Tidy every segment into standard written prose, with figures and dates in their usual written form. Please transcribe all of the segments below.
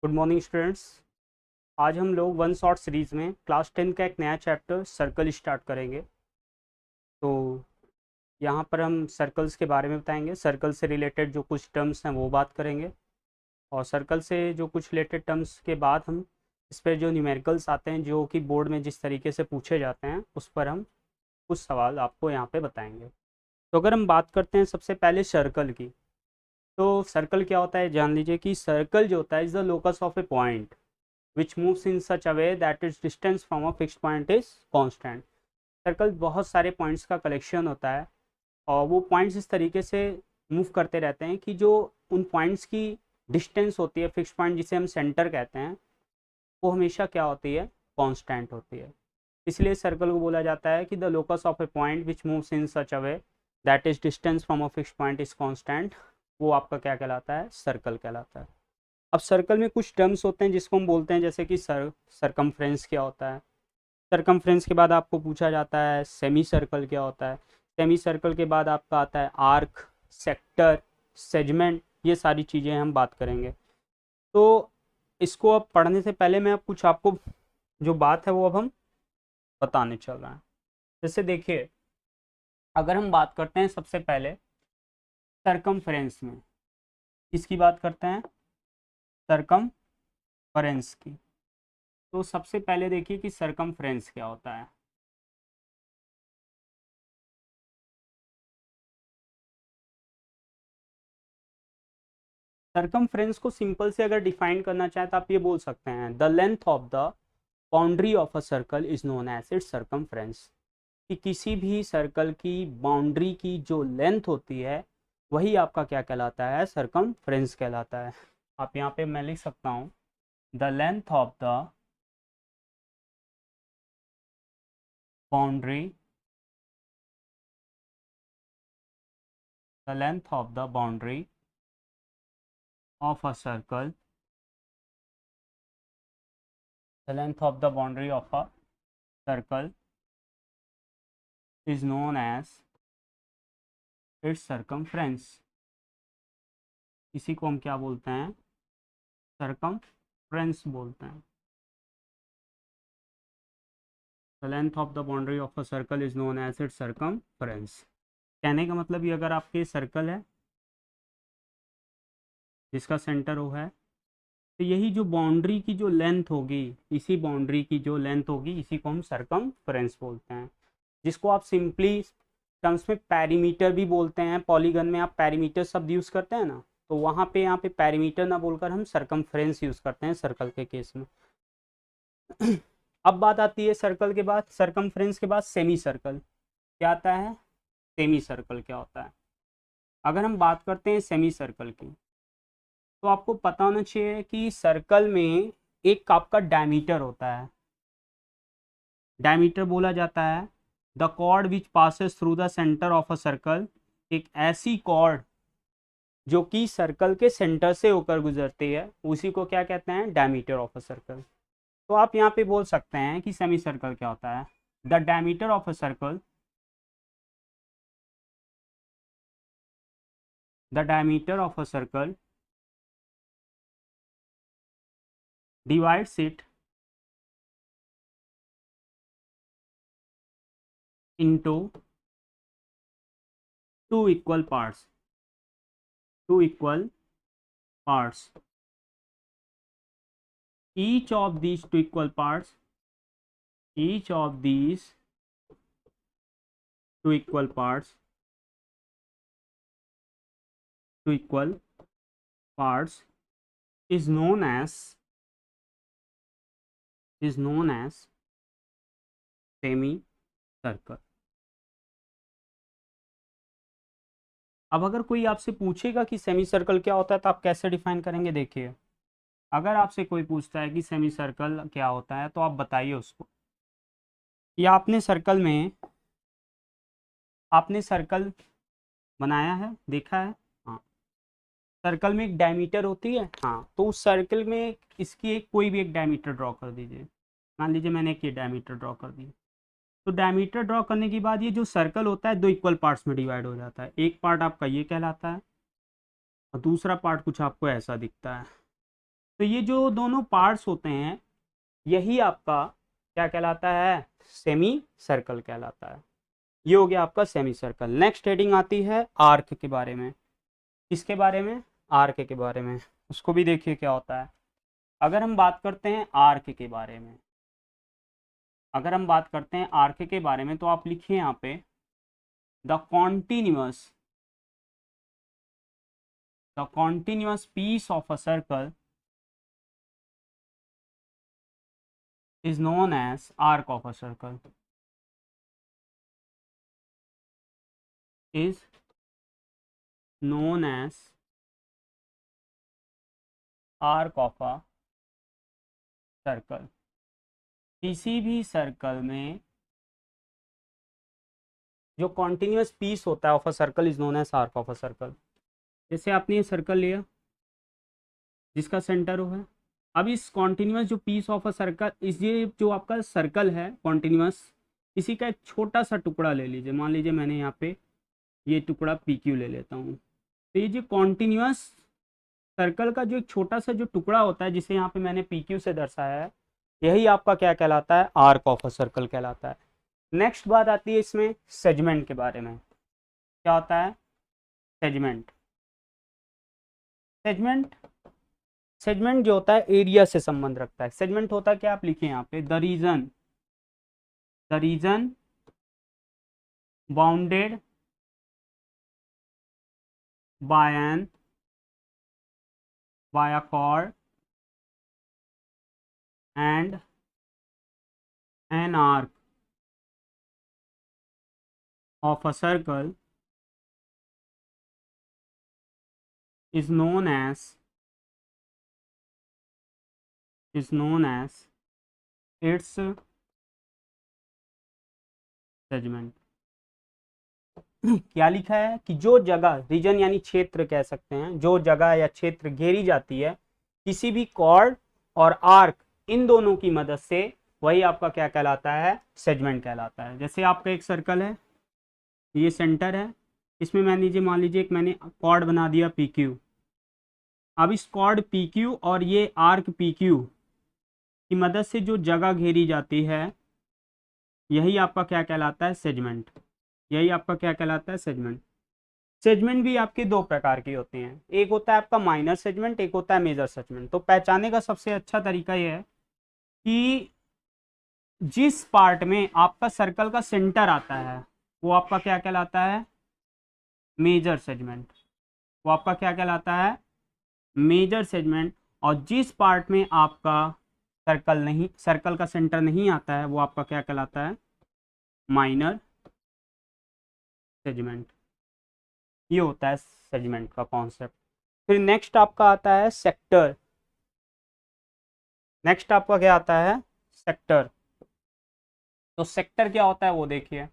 Good morning students. आज हम लोग वन शॉट सीरीज़ में क्लास 10 का एक नया चैप्टर सर्कल स्टार्ट करेंगे। तो यहाँ पर हम सर्कल्स के बारे में बताएंगे, सर्कल से रिलेटेड जो कुछ टर्म्स हैं वो बात करेंगे, और सर्कल से जो कुछ रिलेटेड टर्म्स के बाद हम इस पर जो न्यूमेरिकल्स आते हैं जो कि बोर्ड में जिस तरीके से पूछे जाते हैं उस पर हम कुछ सवाल आपको यहाँ पे बताएंगे। तो अगर हम बात करते हैं सबसे पहले सर्कल की, तो सर्कल क्या होता है जान लीजिए कि सर्कल जो होता है is the locus of A point which moves in such a way that its distance from a fixed point is constant। Circle बहुत सारे पॉइंट्स का कलेक्शन होता है और वो पॉइंट्स इस तरीके से मूव करते रहते हैं कि जो उन पॉइंट्स की डिस्टेंस होती है, फिक्स पॉइंट जिसे हम सेंटर कहते हैं, वो हमेशा क्या होती है, कांस्टेंट होती है। इसलिए सर्कल को बोला जाता है कि the locus of A point which moves in such a way that is distance from a fix point is constant, वो आपका क्या कहलाता है, सर्कल कहलाता है। अब सर्कल में कुछ टर्म्स होते हैं जिसको हम बोलते हैं, जैसे कि सरकमफ्रेंस क्या होता है। सरकमफ्रेंस के बाद आपको पूछा जाता है सेमी सर्कल क्या होता है। सेमी सर्कल के बाद आपका आता है आर्क, सेक्टर, सेगमेंट, ये सारी चीज़ें हम बात करेंगे। तो इसको अब पढ़ने से पहले मैं अब कुछ आपको जो बात है वो अब हम बताने चल रहे हैं। जैसे देखिए, अगर हम बात करते हैं सबसे पहले सरकमफ्रेंस में, किसकी बात करते हैं, सरकमफ्रेंस की। तो सबसे पहले देखिए कि सरकमफ्रेंस क्या होता है। सरकमफ्रेंस को सिंपल से अगर डिफाइन करना चाहे तो आप ये बोल सकते हैं the length of the boundary of a circle is known as its circumference. कि किसी भी सर्कल की बाउंड्री की जो लेंथ होती है वही आपका क्या कहलाता है, सरकमफ्रेंस कहलाता है। आप यहाँ पे मैं लिख सकता हूँ the length of the boundary, the length of the boundary of a circle, the length of the boundary of a circle is known as its circumference। इसी को हम क्या बोलते हैं, circumference बोलते हैं। the length of the boundary of a circle is known as its circumference। कहने का मतलब ये, अगर आपके सर्कल है जिसका सेंटर वो है, तो यही जो बाउंड्री की जो लेंथ होगी, इसी बाउंड्री की जो लेंथ होगी, इसी को हम सर्कमफ्रेंस बोलते हैं। जिसको आप सिंपली टर्म्स में पेरीमीटर भी बोलते हैं। पॉलीगन में आप पेरीमीटर शब्द यूज़ करते हैं ना, तो वहाँ पे यहाँ पे पेरीमीटर ना बोलकर हम सर्कमफ्रेंस यूज़ करते हैं सर्कल के केस में। अब बात आती है सर्कल के बाद, सर्कमफ्रेंस के बाद सेमी सर्कल क्या आता है। सेमी सर्कल क्या होता है, अगर हम बात करते हैं सेमी सर्कल की, तो आपको पता होना चाहिए कि सर्कल में एक आपका डायमीटर होता है। डायमीटर बोला जाता है the chord which passes through the centre of a circle. एक ऐसी कॉर्ड जो कि सर्कल के सेंटर से होकर गुजरती है, उसी को क्या कहते हैं, डायमीटर ऑफ अ सर्कल। तो आप यहाँ पे बोल सकते हैं कि सेमी सर्कल क्या होता है, the diameter of a circle, the diameter of a circle divides it into two equal parts, two equal parts, each of these two equal parts, each of these two equal parts, two equal parts is known as semi circle. अब अगर कोई आपसे पूछेगा कि semi circle क्या होता है तो आप कैसे डिफाइन करेंगे। देखिए, अगर आपसे कोई पूछता है कि सेमी सर्कल क्या होता है तो आप बताइए उसको कि आपने सर्कल बनाया है, देखा है, हाँ, सर्कल में एक डायमीटर होती है, हाँ, तो उस सर्कल में इसकी एक कोई भी एक डायमीटर ड्रॉ कर दीजिए। मान लीजिए मैंने एक ये डायमीटर ड्रॉ कर दी, तो डायमीटर ड्रॉ करने के बाद ये जो सर्कल होता है दो इक्वल पार्ट्स में डिवाइड हो जाता है। एक पार्ट आपका ये कहलाता है और दूसरा पार्ट कुछ आपको ऐसा दिखता है। तो ये जो दोनों पार्ट्स होते हैं यही आपका क्या कहलाता है, सेमी सर्कल कहलाता है। ये हो गया आपका सेमी सर्कल। नेक्स्ट हेडिंग आती है आर्क के बारे में। किसके बारे में, आर्क के बारे में। उसको भी देखिए क्या होता है। अगर हम बात करते हैं आर्क के बारे में, अगर हम बात करते हैं आर्क के बारे में, तो आप लिखिए यहाँ पे the continuous piece of a circle is known as arc of a circle, is known as arc of a circle। किसी भी सर्कल में जो कॉन्टिन्यूअस पीस होता है of a circle is known as arc of a circle. जैसे आपने ये circle लिया जिसका सेंटर हो है, अब इस कॉन्टिन्यूअस जो पीस ऑफ अ सर्कल, इस ये जो आपका सर्कल है कॉन्टिन्यूअस, इसी का एक छोटा सा टुकड़ा ले लीजिए। मान लीजिए मैंने यहाँ पे ये टुकड़ा पी क्यू ले लेता हूँ। तो ये जो कॉन्टिन्यूअस सर्कल का जो एक छोटा सा जो टुकड़ा होता है जिसे यहाँ पे मैंने पी क्यू से दर्शाया है, यही आपका क्या कहलाता है, आर्क ऑफ अ सर्कल कहलाता है। नेक्स्ट बात आती है इसमें सेगमेंट के बारे में। क्या होता है सेगमेंट? सेगमेंट जो होता है एरिया से संबंध रखता है। सेगमेंट होता है क्या, आप लिखिए यहाँ पे the region bounded by a chord and an arc of a circle is known as its segment. क्या लिखा है कि जो जगह, रीजन यानी क्षेत्र कह सकते हैं, जो जगह या क्षेत्र घेरी जाती है किसी भी कॉर्ड और आर्क, इन दोनों की मदद से, वही आपका क्या कहलाता है, सेगमेंट कहलाता है। जैसे आपका एक सर्कल है, ये सेंटर है, इसमें मान लीजिए एक मैंने कॉर्ड बना दिया पी क्यू। अब इस कॉर्ड पी क्यू और ये आर्क पी क्यू की मदद से जो जगह घेरी जाती है, यही आपका क्या कहलाता है, सेगमेंट। यही आपका क्या कहलाता है, सेगमेंट। सेगमेंट भी आपके दो प्रकार की होती हैं, एक होता है आपका माइनर सेगमेंट, एक होता है मेजर सेगमेंट। तो पहचानने का सबसे अच्छा तरीका यह है कि जिस पार्ट में आपका सर्कल का सेंटर आता है वो आपका क्या कहलाता है, मेजर सेगमेंट। वो आपका क्या कहलाता है, मेजर सेगमेंट। और जिस पार्ट में आपका सर्कल का सेंटर नहीं आता है वो आपका क्या कहलाता है, माइनर सेगमेंट। ये होता है सेगमेंट का कॉन्सेप्ट। फिर नेक्स्ट आपका आता है सेक्टर। नेक्स्ट आपका क्या आता है, सेक्टर। तो सेक्टर क्या होता है वो देखिए।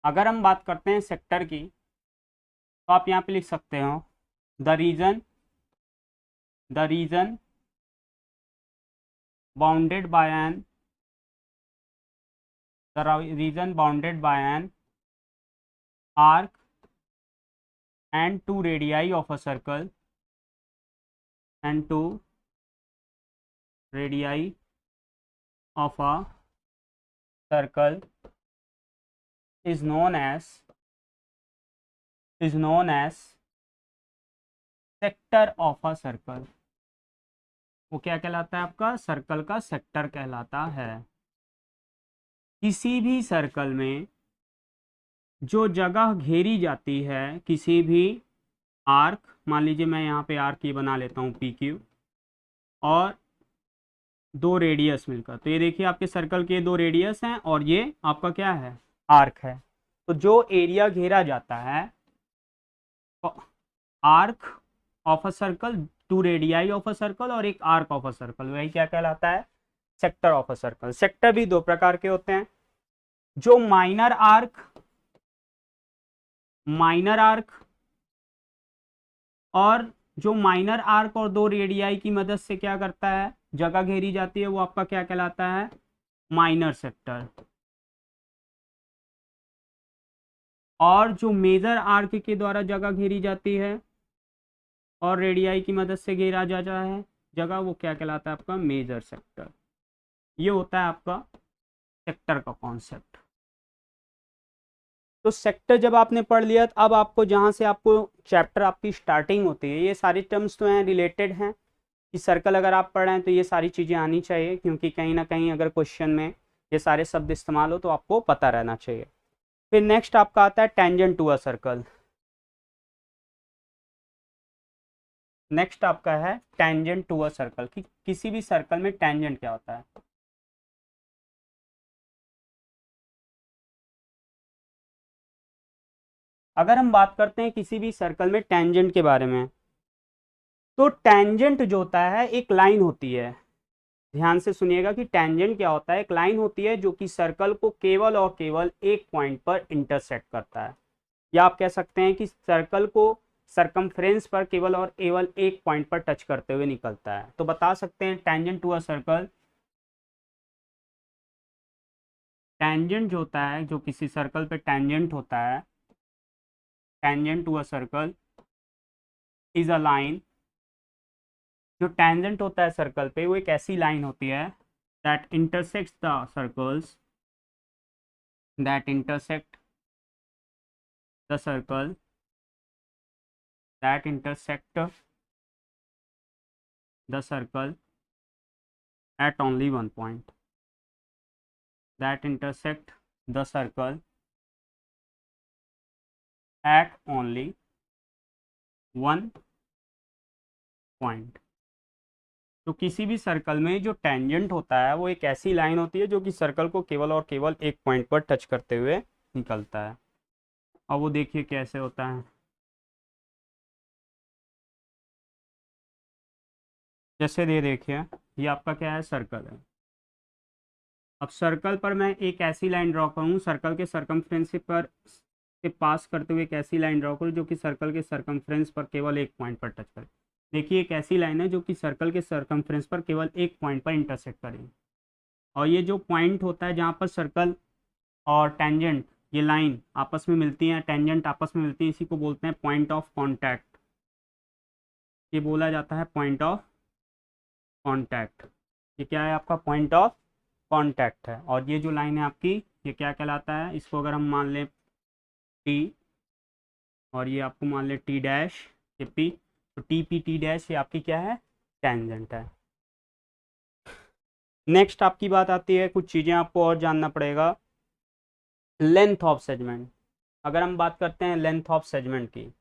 अगर हम बात करते हैं सेक्टर की, तो आप यहाँ पे लिख सकते हो the region bounded by an arc and two radii of a circle is known as sector of a circle. वो क्या कहलाता है, आपका सर्कल का सेक्टर कहलाता है। किसी भी सर्कल में जो जगह घेरी जाती है किसी भी आर्क, मान लीजिए मैं यहाँ पे आर्क ये बना लेता हूँ पी क्यू और दो रेडियस मिलकर, तो ये देखिए आपके सर्कल के दो रेडियस हैं और ये आपका क्या है, आर्क है। तो जो एरिया घेरा जाता है, arc of a circle, two radii of a circle और एक आर्क ऑफ अ सर्कल, वही क्या कहलाता है, sector of a circle. Sector भी दो प्रकार के होते हैं, जो माइनर आर्क और जो माइनर आर्क और दो रेडियाई की मदद से क्या करता है, जगह घेरी जाती है, वो आपका क्या कहलाता है, माइनर सेक्टर। और जो मेजर आर्क के द्वारा जगह घेरी जाती है और रेडियाई की मदद से घेरा जाता है, जगह वो क्या कहलाता है आपका मेजर सेक्टर। ये होता है आपका सेक्टर का कॉन्सेप्ट। तो सेक्टर जब आपने पढ़ लिया, तो अब आपको जहाँ से आपको चैप्टर आपकी स्टार्टिंग होती है, ये सारी टर्म्स तो हैं रिलेटेड हैं कि सर्कल अगर आप पढ़ रहे हैं तो ये सारी चीज़ें आनी चाहिए, क्योंकि कहीं ना कहीं अगर क्वेश्चन में ये सारे शब्द इस्तेमाल हो तो आपको पता रहना चाहिए। फिर नेक्स्ट आपका आता है tangent to a circle. Next आपका है टेंजेंट टू अ सर्कल, कि किसी भी सर्कल में टेंजेंट क्या होता है। अगर हम बात करते हैं किसी भी सर्कल में टेंजेंट के बारे में, तो टेंजेंट जो होता है एक लाइन होती है। ध्यान से सुनिएगा कि टेंजेंट क्या होता है, एक लाइन होती है जो कि सर्कल को केवल और केवल एक पॉइंट पर इंटरसेक्ट करता है, या आप कह सकते हैं कि सर्कल को सरकमफ्रेंस पर केवल और केवल एक पॉइंट पर टच करते हुए निकलता है। तो बता सकते हैं tangent to a circle, tangent जो होता है, जो किसी सर्कल पे टेंजेंट होता है, tangent to a circle is a line. जो टेंजेंट होता है सर्कल पे वो एक ऐसी लाइन होती है that intersects the circles, that intersect the circle, that intersect the circle at only one point, that intersect the circle at only one point। तो किसी भी सर्कल में जो टेंजेंट होता है वो एक ऐसी लाइन होती है जो कि सर्कल को केवल और केवल एक पॉइंट पर टच करते हुए निकलता है। अब वो देखिए कैसे होता है। जैसे ये देखिए, ये आपका क्या है, सर्कल है। अब सर्कल पर मैं एक ऐसी लाइन ड्रॉ करूँ, सर्कल के सरकमफ्रेंस पर से पास करते हुए एक ऐसी लाइन ड्रॉ करूँ जो कि सर्कल के सरकमफ्रेंस पर केवल एक पॉइंट पर टच करे। देखिए एक ऐसी लाइन है जो कि सर्कल के सरकमफ्रेंस पर केवल एक पॉइंट पर इंटरसेक्ट करेगी, और ये जो पॉइंट होता है जहाँ पर सर्कल और टेंजेंट, ये लाइन आपस में मिलती हैं, टेंजेंट आपस में मिलती हैं, इसी को बोलते हैं पॉइंट ऑफ कॉन्टैक्ट। ये बोला जाता है पॉइंट ऑफ कॉन्टैक्ट। ये क्या है आपका पॉइंट ऑफ कॉन्टैक्ट है। और ये जो लाइन है आपकी, ये क्या कहलाता है, इसको अगर हम मान लें टी, और ये आपको मान लें टी डैश, ये पी, तो टी पी टी डैश ये आपकी क्या है, टेंजेंट है। नेक्स्ट आपकी बात आती है, कुछ चीज़ें आपको और जानना पड़ेगा, लेंथ ऑफ सेगमेंट। अगर हम बात करते हैं लेंथ ऑफ सेगमेंट की,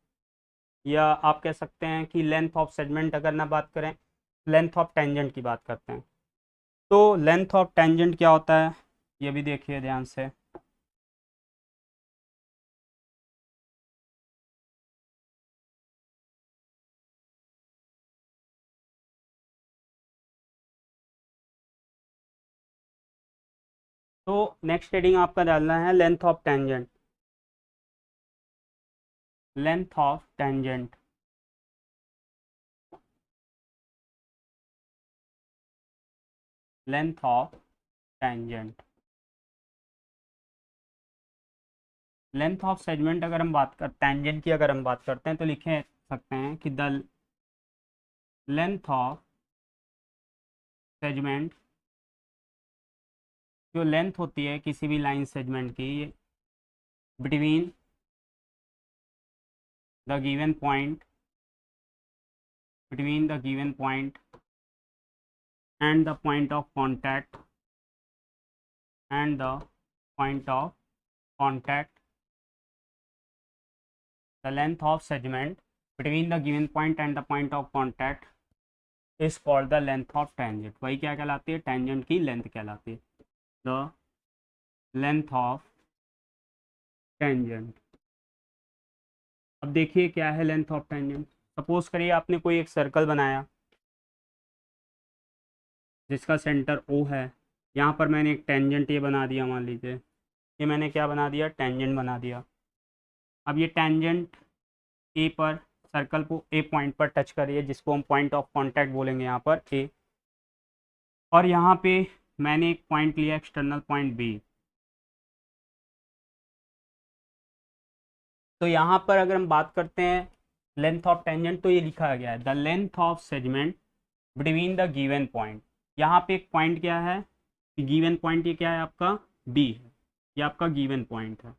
या आप कह सकते हैं कि लेंथ ऑफ सेगमेंट अगर ना बात करें, लेंथ ऑफ टेंजेंट की बात करते हैं, तो लेंथ ऑफ टेंजेंट क्या होता है ये भी देखिए ध्यान से। तो नेक्स्ट हेडिंग आपका डालना है length of tangent, length of tangent. Length of tangent, length of segment अगर हम बात कर टेंजेंट की अगर हम बात करते हैं तो लिखे सकते हैं कि द लेंथ ऑफ सेगमेंट, जो लेंथ होती है किसी भी लाइन सेगमेंट की, between the given point, between the given point and the point of contact, and the point of contact, the length of segment between the given point and the point of contact is called the length of tangent। वही क्या कहलाती है, tangent की length कहलाती है, the length of tangent. अब देखिए क्या है लेंथ ऑफ टेंजेंट। सपोज करिए आपने कोई एक सर्कल बनाया जिसका सेंटर ओ है, यहाँ पर मैंने एक टेंजेंट ये बना दिया, मान लीजिए ये मैंने क्या बना दिया, टेंजेंट बना दिया। अब ये टेंजेंट ए पर सर्कल को ए पॉइंट पर टच करिए, जिसको हम पॉइंट ऑफ कांटेक्ट बोलेंगे यहाँ पर ए, और यहाँ पे मैंने एक पॉइंट लिया एक्सटर्नल पॉइंट बी। तो यहाँ पर अगर हम बात करते हैं लेंथ ऑफ टेंजेंट, तो ये लिखा गया है the length of segment between the given point. यहाँ पे एक पॉइंट क्या है, गिवन पॉइंट ये क्या है आपका बी है, ये आपका गिवन पॉइंट है।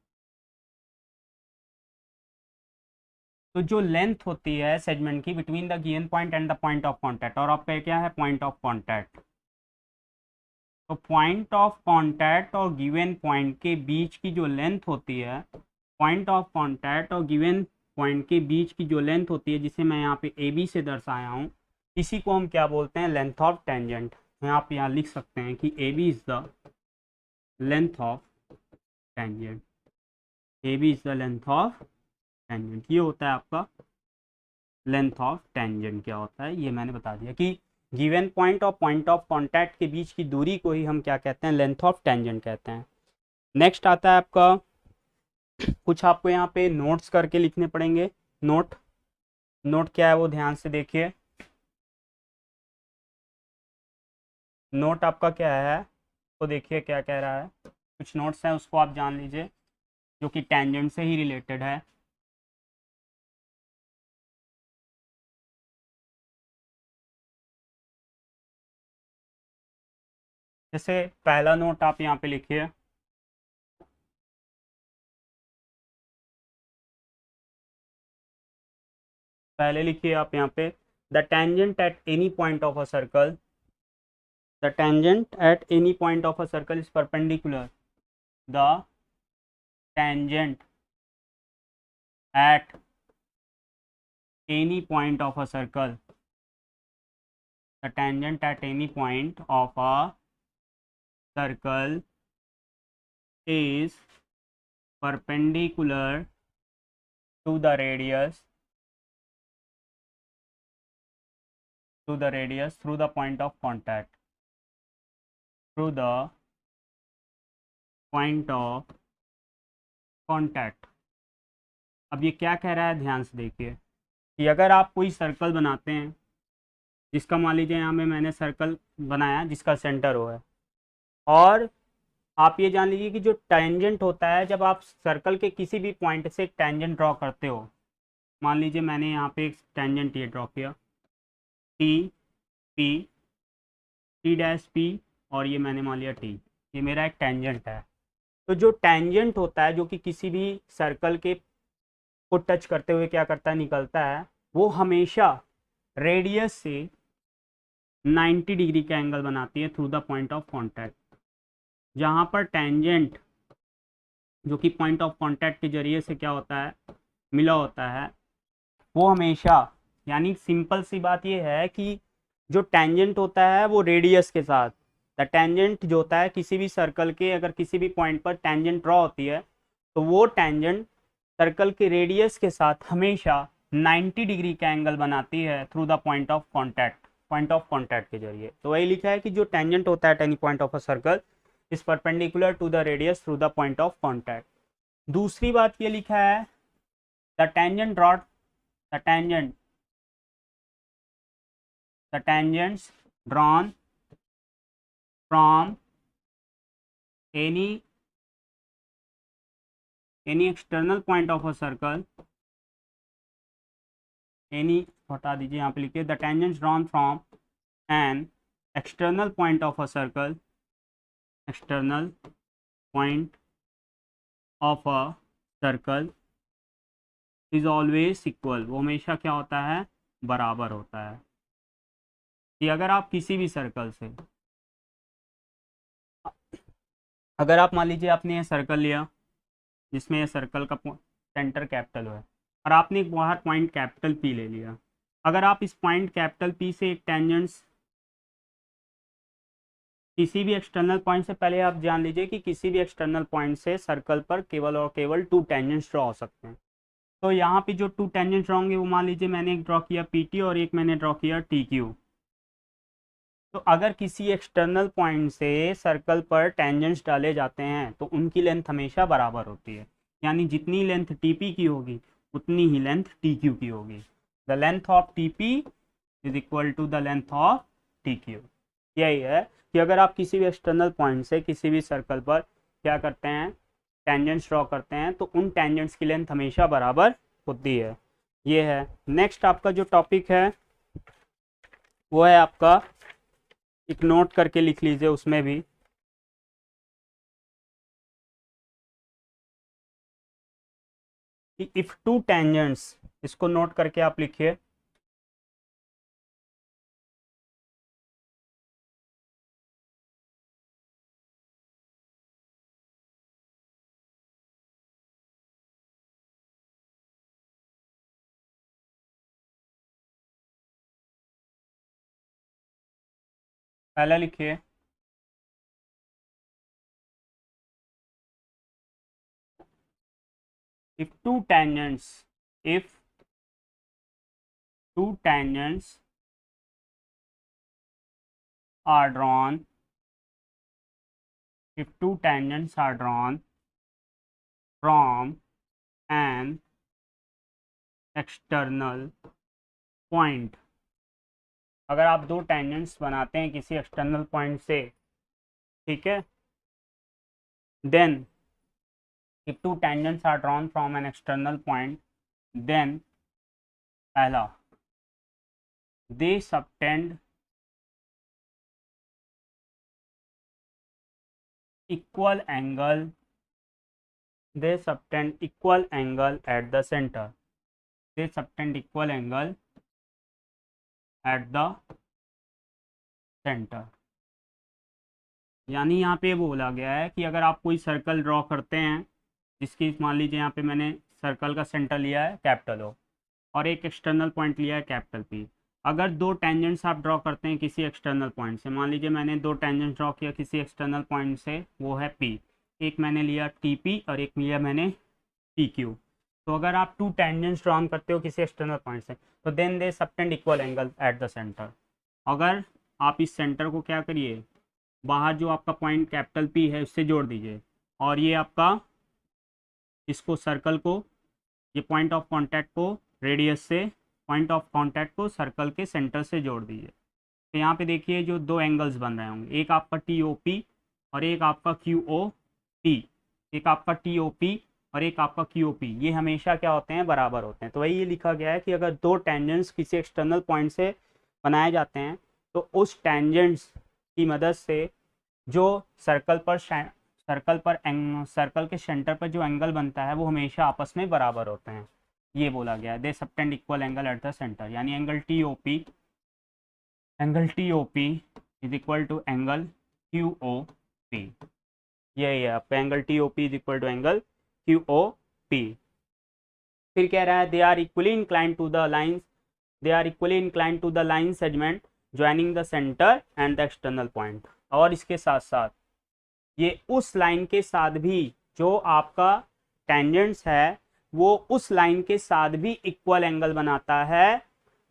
तो जो लेंथ होती है सेगमेंट की between the given point and the point of contact, और आपका क्या है पॉइंट ऑफ कॉन्टैक्ट। तो पॉइंट ऑफ कॉन्टैक्ट और गिवन पॉइंट के बीच की जो लेंथ होती है, पॉइंट ऑफ कॉन्टैक्ट और गिवन पॉइंट के बीच की जो लेंथ होती है, जिसे मैं यहाँ पे ए बी से दर्शाया हूँ, इसी को हम क्या बोलते हैं, लेंथ ऑफ टेंजेंट। आप यहाँ लिख सकते हैं कि A B is the length of tangent, A B is the length of tangent. ये होता है आपका लेंथ ऑफ टेंजेंट। क्या होता है ये मैंने बता दिया कि गिवन पॉइंट और पॉइंट ऑफ कॉन्टैक्ट के बीच की दूरी को ही हम क्या कहते हैं, लेंथ ऑफ टेंजेंट कहते हैं। नेक्स्ट आता है आपका, कुछ आपको यहाँ पे नोट्स करके लिखने पड़ेंगे। नोट क्या है वो ध्यान से देखिए। नोट आपका क्या है तो देखिए क्या कह रहा है, कुछ नोट्स हैं उसको आप जान लीजिए जो कि टेंजेंट से ही रिलेटेड है। जैसे पहला नोट आप यहाँ पे लिखिए, पहले लिखिए आप यहाँ पे, the tangent at any point of a circle, the tangent at any point of a circle is perpendicular, the tangent at any point of a circle, the tangent at any point of a circle is perpendicular to the radius through the point of contact, through the point of contact। अब ये क्या कह रहा है ध्यान से देखिए कि अगर आप कोई सर्कल बनाते हैं, जिसका मान लीजिए यहाँ में मैंने सर्कल बनाया जिसका सेंटर हो है, और आप ये जान लीजिए कि जो टेंजेंट होता है, जब आप सर्कल के किसी भी पॉइंट से टेंजेंट ड्रॉ करते हो, मान लीजिए मैंने यहाँ पे एक टेंजेंट ये ड्रॉ किया T P T dash P, और ये मैंने मान लिया टी, ये मेरा एक टेंजेंट है। तो जो टेंजेंट होता है जो कि किसी भी सर्कल के को टच करते हुए क्या करता है, निकलता है, वो हमेशा रेडियस से 90 डिग्री का एंगल बनाती है through the point of contact. जहाँ पर टेंजेंट जो कि पॉइंट ऑफ कॉन्टैक्ट के जरिए से क्या होता है, मिला होता है, वो हमेशा, यानी सिंपल सी बात ये है कि जो टेंजेंट होता है वो रेडियस के साथ, द टेंजेंट जो होता है किसी भी सर्कल के अगर किसी भी पॉइंट पर टेंजेंट ड्रॉ होती है, तो वो टेंजेंट सर्कल के रेडियस के साथ हमेशा 90 डिग्री का एंगल बनाती है through the point of contact के जरिए। तो वही लिखा है कि जो टेंजेंट होता है at any point of a circle is perpendicular to the radius through the point of contact. दूसरी बात ये लिखा है, the tangent drawn from any external point of a circle, हटा दीजिए यहाँ पे लिखिए, the tangents drawn from an external point of a circle, external point of a circle is always equal, वो हमेशा क्या होता है, बराबर होता है। कि अगर आप किसी भी सर्कल से, अगर आप मान लीजिए आपने ये सर्कल लिया जिसमें ये सर्कल का सेंटर कैपिटल है, और आपने एक बाहर पॉइंट कैपिटल पी ले लिया, अगर आप इस पॉइंट कैपिटल पी से एक टेंजेंट्स किसी भी एक्सटर्नल पॉइंट से, पहले आप जान लीजिए कि किसी भी एक्सटर्नल पॉइंट से सर्कल पर केवल और केवल 2 टेंजेंट्स ड्रॉ हो सकते हैं। तो यहाँ पे जो 2 टेंजेंट्स ड्रॉ होंगे वो मान लीजिए मैंने एक ड्रॉ किया पी टी और एक मैंने ड्रॉ किया टी क्यू। तो अगर किसी एक्सटर्नल पॉइंट से सर्कल पर टेंजेंट्स डाले जाते हैं तो उनकी लेंथ हमेशा बराबर होती है, यानी जितनी लेंथ टी पी की होगी उतनी ही लेंथ टी क्यू की होगी। The length of T P is equal to the length of T Q. यही है कि अगर आप किसी भी एक्सटर्नल पॉइंट से किसी भी सर्कल पर क्या करते हैं, टेंजेंट्स ड्रॉ करते हैं, तो उन टेंजेंट्स की लेंथ हमेशा बराबर होती है। ये है। नेक्स्ट आपका जो टॉपिक है वो है आपका, एक नोट करके लिख लीजिए उसमें भी, कि इफ टू टेंजेंट्स, इसको नोट करके आप लिखिए, पहला लिखिए, if two tangents, if two tangents are drawn, if two tangents are drawn from an external point, अगर आप दो टेंजेंट्स बनाते हैं किसी एक्सटर्नल पॉइंट से, ठीक है, then if two tangents are drawn from an external point, then पहला, they subtend equal angle, they subtend equal angle at the center, they subtend equal angle at the center। यानी यहाँ पे बोला गया है कि अगर आप कोई सर्कल ड्रॉ करते हैं, जिसकी मान लीजिए यहाँ पे मैंने सर्कल का सेंटर लिया है कैपिटल O और एक एक्सटर्नल पॉइंट लिया है कैपिटल P, अगर दो टेंजेंट्स आप ड्रॉ करते हैं किसी एक्सटर्नल पॉइंट से, मान लीजिए मैंने दो टेंजेंट्स ड्रॉ किया किसी एक्सटर्नल पॉइंट से, वो है P, एक मैंने लिया TP और एक लिया मैंने PQ, तो अगर आप टू टेंजेंट्स ड्रॉ करते हो किसी एक्सटर्नल पॉइंट से, तो then they subtend equal angle at the centre. अगर आप इस सेंटर को क्या करिए, बाहर जो आपका पॉइंट कैपिटल P है उससे जोड़ दीजिए, और ये आपका, इसको सर्कल को, ये पॉइंट ऑफ कांटेक्ट को रेडियस से, पॉइंट ऑफ कांटेक्ट को सर्कल के सेंटर से जोड़ दीजिए। तो यहाँ पे देखिए जो दो एंगल्स बन रहे होंगे, एक आपका TOP और एक आपका QOP, एक आपका TOP और एक आपका QOP, ये हमेशा क्या होते हैं, बराबर होते हैं। तो वही ये लिखा गया है कि अगर दो टेंजेंट्स किसी एक्सटर्नल पॉइंट से बनाए जाते हैं, तो उस टेंजेंट्स की मदद से जो सर्कल के सेंटर पर जो एंगल बनता है वो हमेशा आपस में बराबर होते हैं, ये बोला गया है। They subtend equal angle at the centre, यानी angle TOP is equal to angle QOP, ये आपका angle TOP is equal to angle QOP। फिर कह रहा है they are equally inclined to the lines, they are equally inclined to the line segment joining the centre and the external point, और इसके साथ साथ ये उस लाइन के साथ भी, जो आपका टेंजेंट्स है वो उस लाइन के साथ भी इक्वल एंगल बनाता है,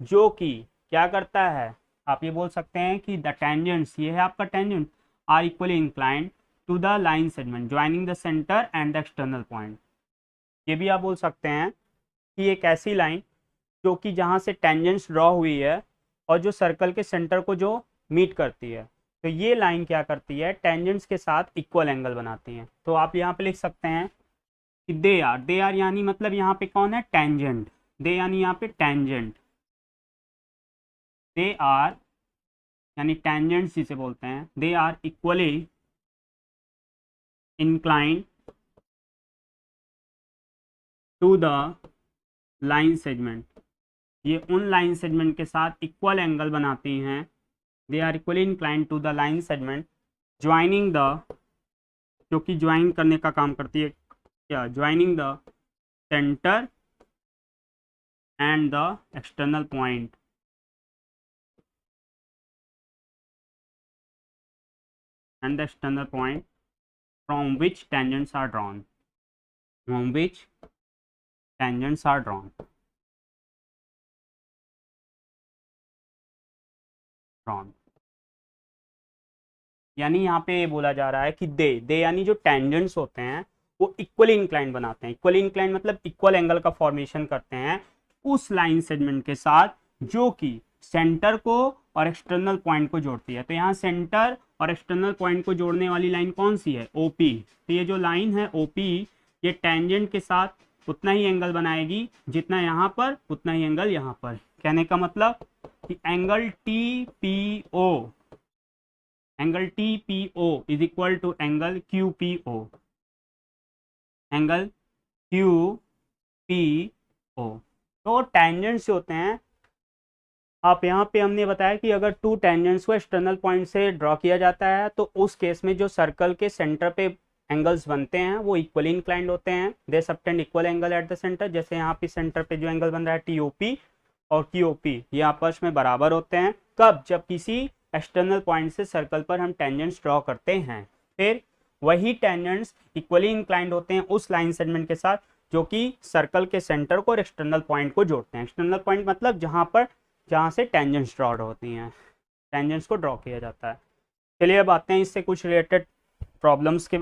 जो कि क्या करता है, आप ये बोल सकते हैं कि द टेंजेंट्स, ये है आपका tangent, are equally inclined to the line segment joining the centre and the external point. ये भी आप बोल सकते हैं कि एक ऐसी लाइन जो कि जहाँ से टेंजेंट्स ड्रॉ हुई है और जो सर्कल के सेंटर को जो मीट करती है, तो ये लाइन क्या करती है, टेंजेंट्स के साथ इक्वल एंगल बनाती हैं। तो आप यहाँ पे लिख सकते हैं कि दे आर यानी मतलब यहाँ पे कौन है, टेंजेंट, दे यानी यहाँ पे टेंजेंट, दे आर यानी टेंजेंट्स जिसे बोलते हैं, they are equally inclined to the line segment, ये उन लाइन सेगमेंट के साथ इक्वल एंगल बनाती हैं, they are equally inclined to the line segment joining the, जो कि ज्वाइन करने का काम करती है क्या, joining the centre and the external point, and the external point from which tangents are drawn, from which tangents are drawn, यानी यहाँ पे बोला जा रहा है कि दे यानी जो टेंजेंट्स होते हैं वो इक्वली इंक्लाइंड बनाते हैं, इक्वली इंक्लाइंड मतलब इक्वल एंगल का फॉर्मेशन करते हैं उस लाइन सेगमेंट के साथ जो कि सेंटर को और एक्सटर्नल पॉइंट को जोड़ती है। तो यहाँ सेंटर और एक्सटर्नल पॉइंट को जोड़ने वाली लाइन कौन सी है, OP। तो ये जो लाइन है OP, ये टेंजेंट के साथ उतना ही एंगल बनाएगी जितना यहाँ पर, उतना ही एंगल यहाँ पर, कहने का मतलब कि angle TPO is equal to angle QPO, angle QPO। तो टेंजेंट्स होते हैं, आप यहाँ पे हमने बताया कि अगर टू टेंजेंट्स को एक्सटर्नल पॉइंट से ड्रॉ किया जाता है तो उस केस में जो सर्कल के सेंटर पे एंगल्स बनते हैं वो इक्वली इंक्लाइंड होते हैं, they subtend equal angle at the centre. जैसे यहाँ पे सेंटर पे जो एंगल बन रहा है TOP और QP ये आपस में बराबर होते हैं। कब? जब किसी एक्सटर्नल पॉइंट से सर्कल पर हम टेंजेंट्स ड्रॉ करते हैं। फिर वही टेंजेंट्स इक्वली इंक्लाइंड होते हैं उस लाइन सेगमेंट के साथ जो कि सर्कल के सेंटर को और एक्सटर्नल पॉइंट को जोड़ते हैं। एक्सटर्नल पॉइंट मतलब जहाँ से टेंजेंट्स ड्रॉ होती हैं, टेंजेंट्स को ड्रॉ किया जाता है। चलिए अब आते हैं इससे कुछ रिलेटेड प्रॉब्लम्स के।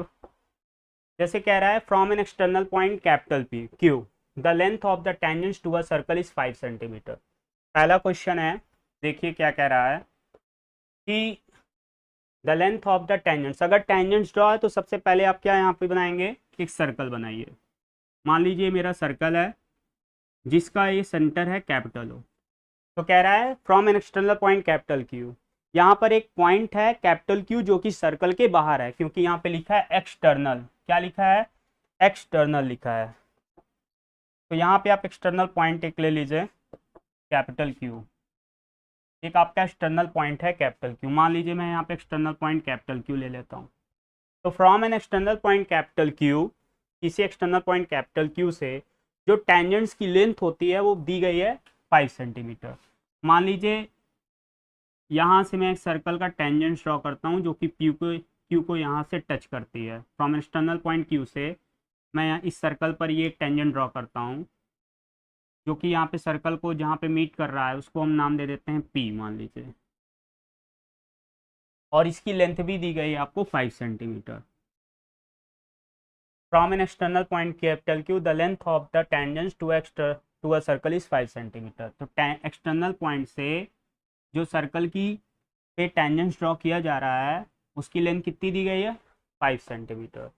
जैसे कह रहा है from an external point capital P Q the length of the tangents to a circle is 5 centimetre. पहला क्वेश्चन है, देखिए क्या कह रहा है कि the length of the tangents, अगर टेंजेंट्स ड्रॉ है तो सबसे पहले आप क्या यहाँ पे बनाएंगे, एक सर्कल बनाइए। मान लीजिए मेरा सर्कल है जिसका ये सेंटर है कैपिटल O। तो कह रहा है from an external point capital Q, यहाँ पर एक पॉइंट है कैपिटल Q जो कि सर्कल के बाहर है, क्योंकि यहाँ पे लिखा है एक्सटर्नल। क्या लिखा है? एक्सटर्नल लिखा है। तो यहाँ पे आप एक्सटर्नल पॉइंट एक ले लीजिए कैपिटल Q, एक आपका एक्सटर्नल पॉइंट है कैपिटल Q। मान लीजिए मैं यहाँ पे एक्सटर्नल पॉइंट कैपिटल Q ले लेता हूँ। तो from an external point capital Q, किसी एक्सटर्नल पॉइंट कैपिटल Q से जो टेंजेंट्स की लेंथ होती है वो दी गई है 5 सेंटीमीटर। मान लीजिए यहाँ से मैं एक सर्कल का टेंजेंट ड्रॉ करता हूँ जो कि Q को यहाँ से टच करती है। फ्रॉम एक्सटर्नल पॉइंट Q से मैं इस सर्कल पर ये एक टेंजेंट ड्रॉ करता हूँ जो कि यहाँ पे सर्कल को जहाँ पे मीट कर रहा है उसको हम नाम दे देते हैं P मान लीजिए, और इसकी लेंथ भी दी गई है आपको 5 centimetre. From an external point capital Q the length of the tangents to a circle is 5 centimetre. तो एक्सटर्नल पॉइंट से जो सर्कल की पे टेंजेंट्स ड्रॉ किया जा रहा है उसकी लेंथ कितनी दी गई है? 5 सेंटीमीटर।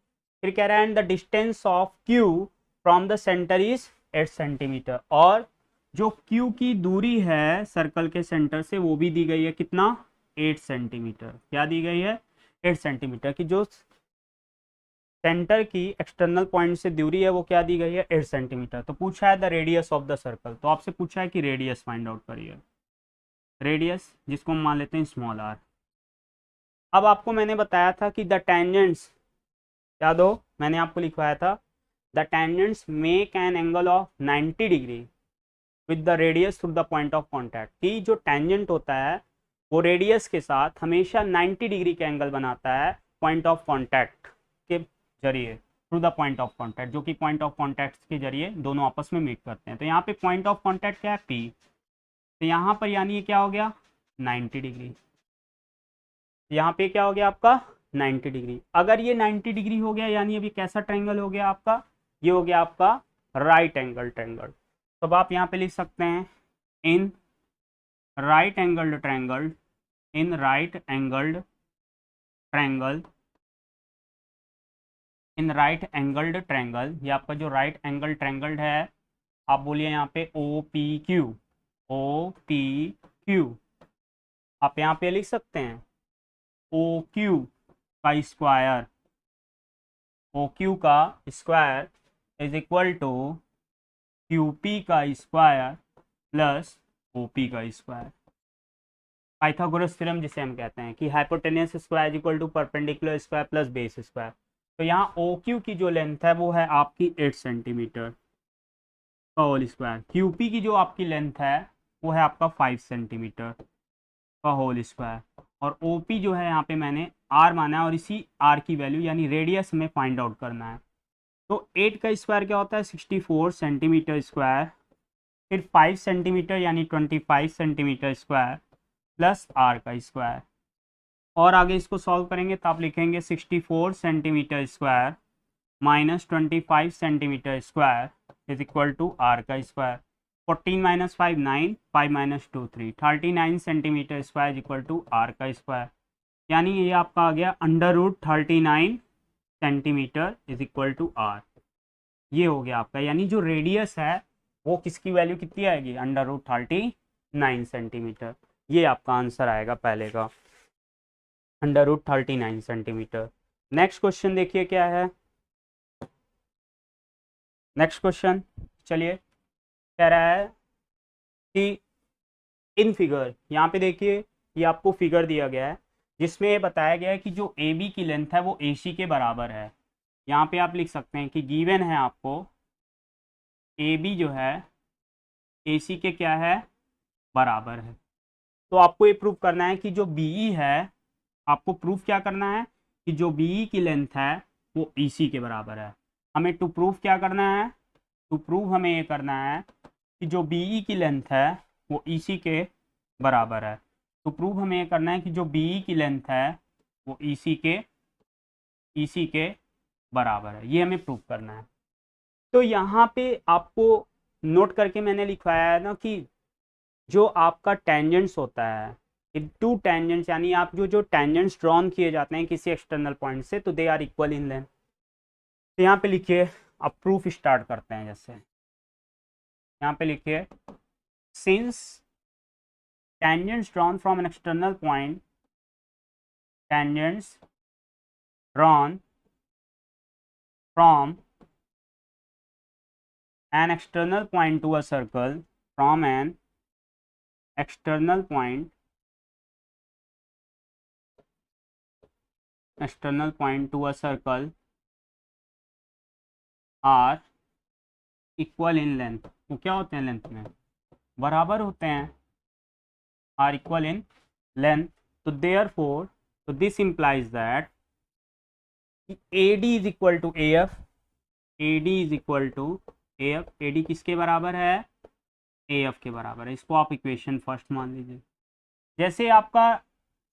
फिर कह रहा है and the distance of Q from the centre is 8 centimetre, और जो Q की दूरी है सर्कल के सेंटर से वो भी दी गई है, कितना? 8 सेंटीमीटर। क्या दी गई है? 8 सेंटीमीटर की जो सेंटर की एक्सटर्नल पॉइंट से दूरी है वो क्या दी गई है? 8 सेंटीमीटर। तो पूछा है the radius of the circle, तो आपसे पूछा है कि रेडियस फाइंड आउट करिए। रेडियस जिसको हम मान लेते हैं स्मॉल r। अब आपको मैंने बताया था कि द टेंजेंट्स, याद हो मैंने आपको लिखवाया था the tangents make an angle of 90 degree with the radius through the point of contact, कि जो टेंजेंट होता है वो रेडियस के साथ हमेशा 90 डिग्री का एंगल बनाता है पॉइंट ऑफ कॉन्टैक्ट के जरिए, through the point of contact, जो कि पॉइंट ऑफ कॉन्टैक्ट के जरिए दोनों आपस में मीट करते हैं। तो यहाँ पे पॉइंट ऑफ कॉन्टैक्ट क्या है? P। तो यहाँ पर यानी ये क्या हो गया? 90 डिग्री। यहाँ पे क्या हो गया आपका? 90 डिग्री। अगर ये 90 डिग्री हो गया यानी अभी कैसा ट्रायंगल हो गया आपका? ये हो गया आपका राइट एंगल ट्रायंगल। तो अब आप यहाँ पे लिख सकते हैं in right angled triangle, in right angled triangle, in right angled triangle, ये आपका जो राइट एंगल ट्रायंगल है आप बोलिए यहाँ पे OPQ, OPQ। आप यहाँ पे लिख सकते हैं OQ का स्क्वायर, OQ का square is equal to QP का स्क्वायर प्लस OP का स्क्वायर। पाइथागोरस थ्योरम जिसे हम कहते हैं कि hypotenuse square equal to perpendicular square plus base square. तो यहाँ OQ की जो लेंथ है वो है आपकी 8 सेंटीमीटर का होल स्क्वायर, QP की जो आपकी लेंथ है वो है आपका 5 सेंटीमीटर का होल स्क्वायर, और OP जो है यहाँ पे मैंने R माना है और इसी R की वैल्यू यानी रेडियस में फाइंड आउट करना है। तो 8 का स्क्वायर क्या होता है? 64 सेंटीमीटर स्क्वायर, फिर 5 सेंटीमीटर यानी 25 सेंटीमीटर स्क्वायर प्लस R का स्क्वायर, और आगे इसको सॉल्व करेंगे तो आप लिखेंगे 64 centimetre square minus 25 centimetre square is equal to R का square. 14 minus 5 9, 5 minus 2 3, 39 centimetre square is equal to R का स्क्वायर, यानी ये आपका आ गया √39 centimetre is equal to R। ये हो गया आपका, यानी जो रेडियस है वो किसकी वैल्यू कितनी आएगी? √39 9 सेंटीमीटर। ये आपका आंसर आएगा पहले का, √39 सेंटीमीटर। नेक्स्ट क्वेश्चन देखिए क्या है। नेक्स्ट क्वेश्चन चलिए, कह रहा है कि इन फिगर, यहाँ पे देखिए ये आपको फिगर दिया गया है जिसमें ये बताया गया है कि जो ए बी की लेंथ है वो ए सी के बराबर है। यहाँ पे आप लिख सकते हैं कि गिवन है आपको ए बी जो है ए सी के क्या है, बराबर है। तो आपको ये प्रूव करना है कि जो बी ई है, आपको प्रूफ क्या करना है कि जो बी ई की लेंथ है वो ई सी के बराबर है। हमें टू प्रूफ क्या करना है, टू प्रूव हमें ये करना है कि जो बी ई की लेंथ है वो ई सी के बराबर है। टू प्रूव हमें ये करना है कि जो बी ई की लेंथ है वो ई सी के बराबर है। ये हमें प्रूव करना है। तो यहाँ पे आपको नोट करके मैंने लिखवाया है ना कि जो आपका टेंजेंट्स होता है, टू टेंजेंट्स, यानी आप जो टेंजेंट्स ड्रॉन किए जाते हैं किसी एक्सटर्नल पॉइंट से, तो they are equal in length. तो यहाँ पे लिखिए, अब प्रूफ स्टार्ट करते हैं। जैसे यहाँ पे लिखिए, since tangents drawn from an external point, tangents drawn from an external point to a circle, from an external point to a circle are equal in length। वो क्या होते हैं लेंथ में, बराबर होते हैं, are equal in length। तो therefore, तो this implies that AD is equal to AF, AD is equal to AF। AD किसके बराबर है, AF के बराबर है। इसको आप इक्वेशन फर्स्ट मान लीजिए। जैसे आपका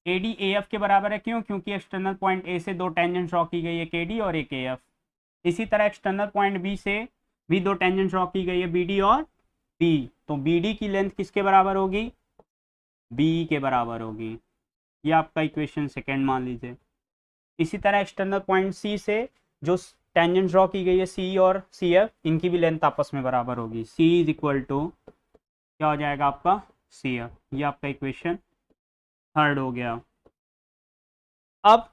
AD AF के बराबर है, क्यों, क्योंकि एक्सटर्नल पॉइंट A से दो टेंजेंट ड्रॉ की गई है, एक AD और एक AF। इसी तरह एक्सटर्नल पॉइंट B से भी दो टेंजेंट ड्रॉ की गई है, BD और B। तो BD की लेंथ किसके बराबर होगी, BE के बराबर होगी। ये आपका इक्वेशन सेकेंड मान लीजिए। इसी तरह एक्सटर्नल पॉइंट C से जो टेंजेंट ड्रॉ की गई है C और CF, इनकी भी लेंथ आपस में बराबर होगी। C इज इक्वल टू क्या हो जाएगा आपका, CF। ये आपका इक्वेशन थर्ड हो गया। अब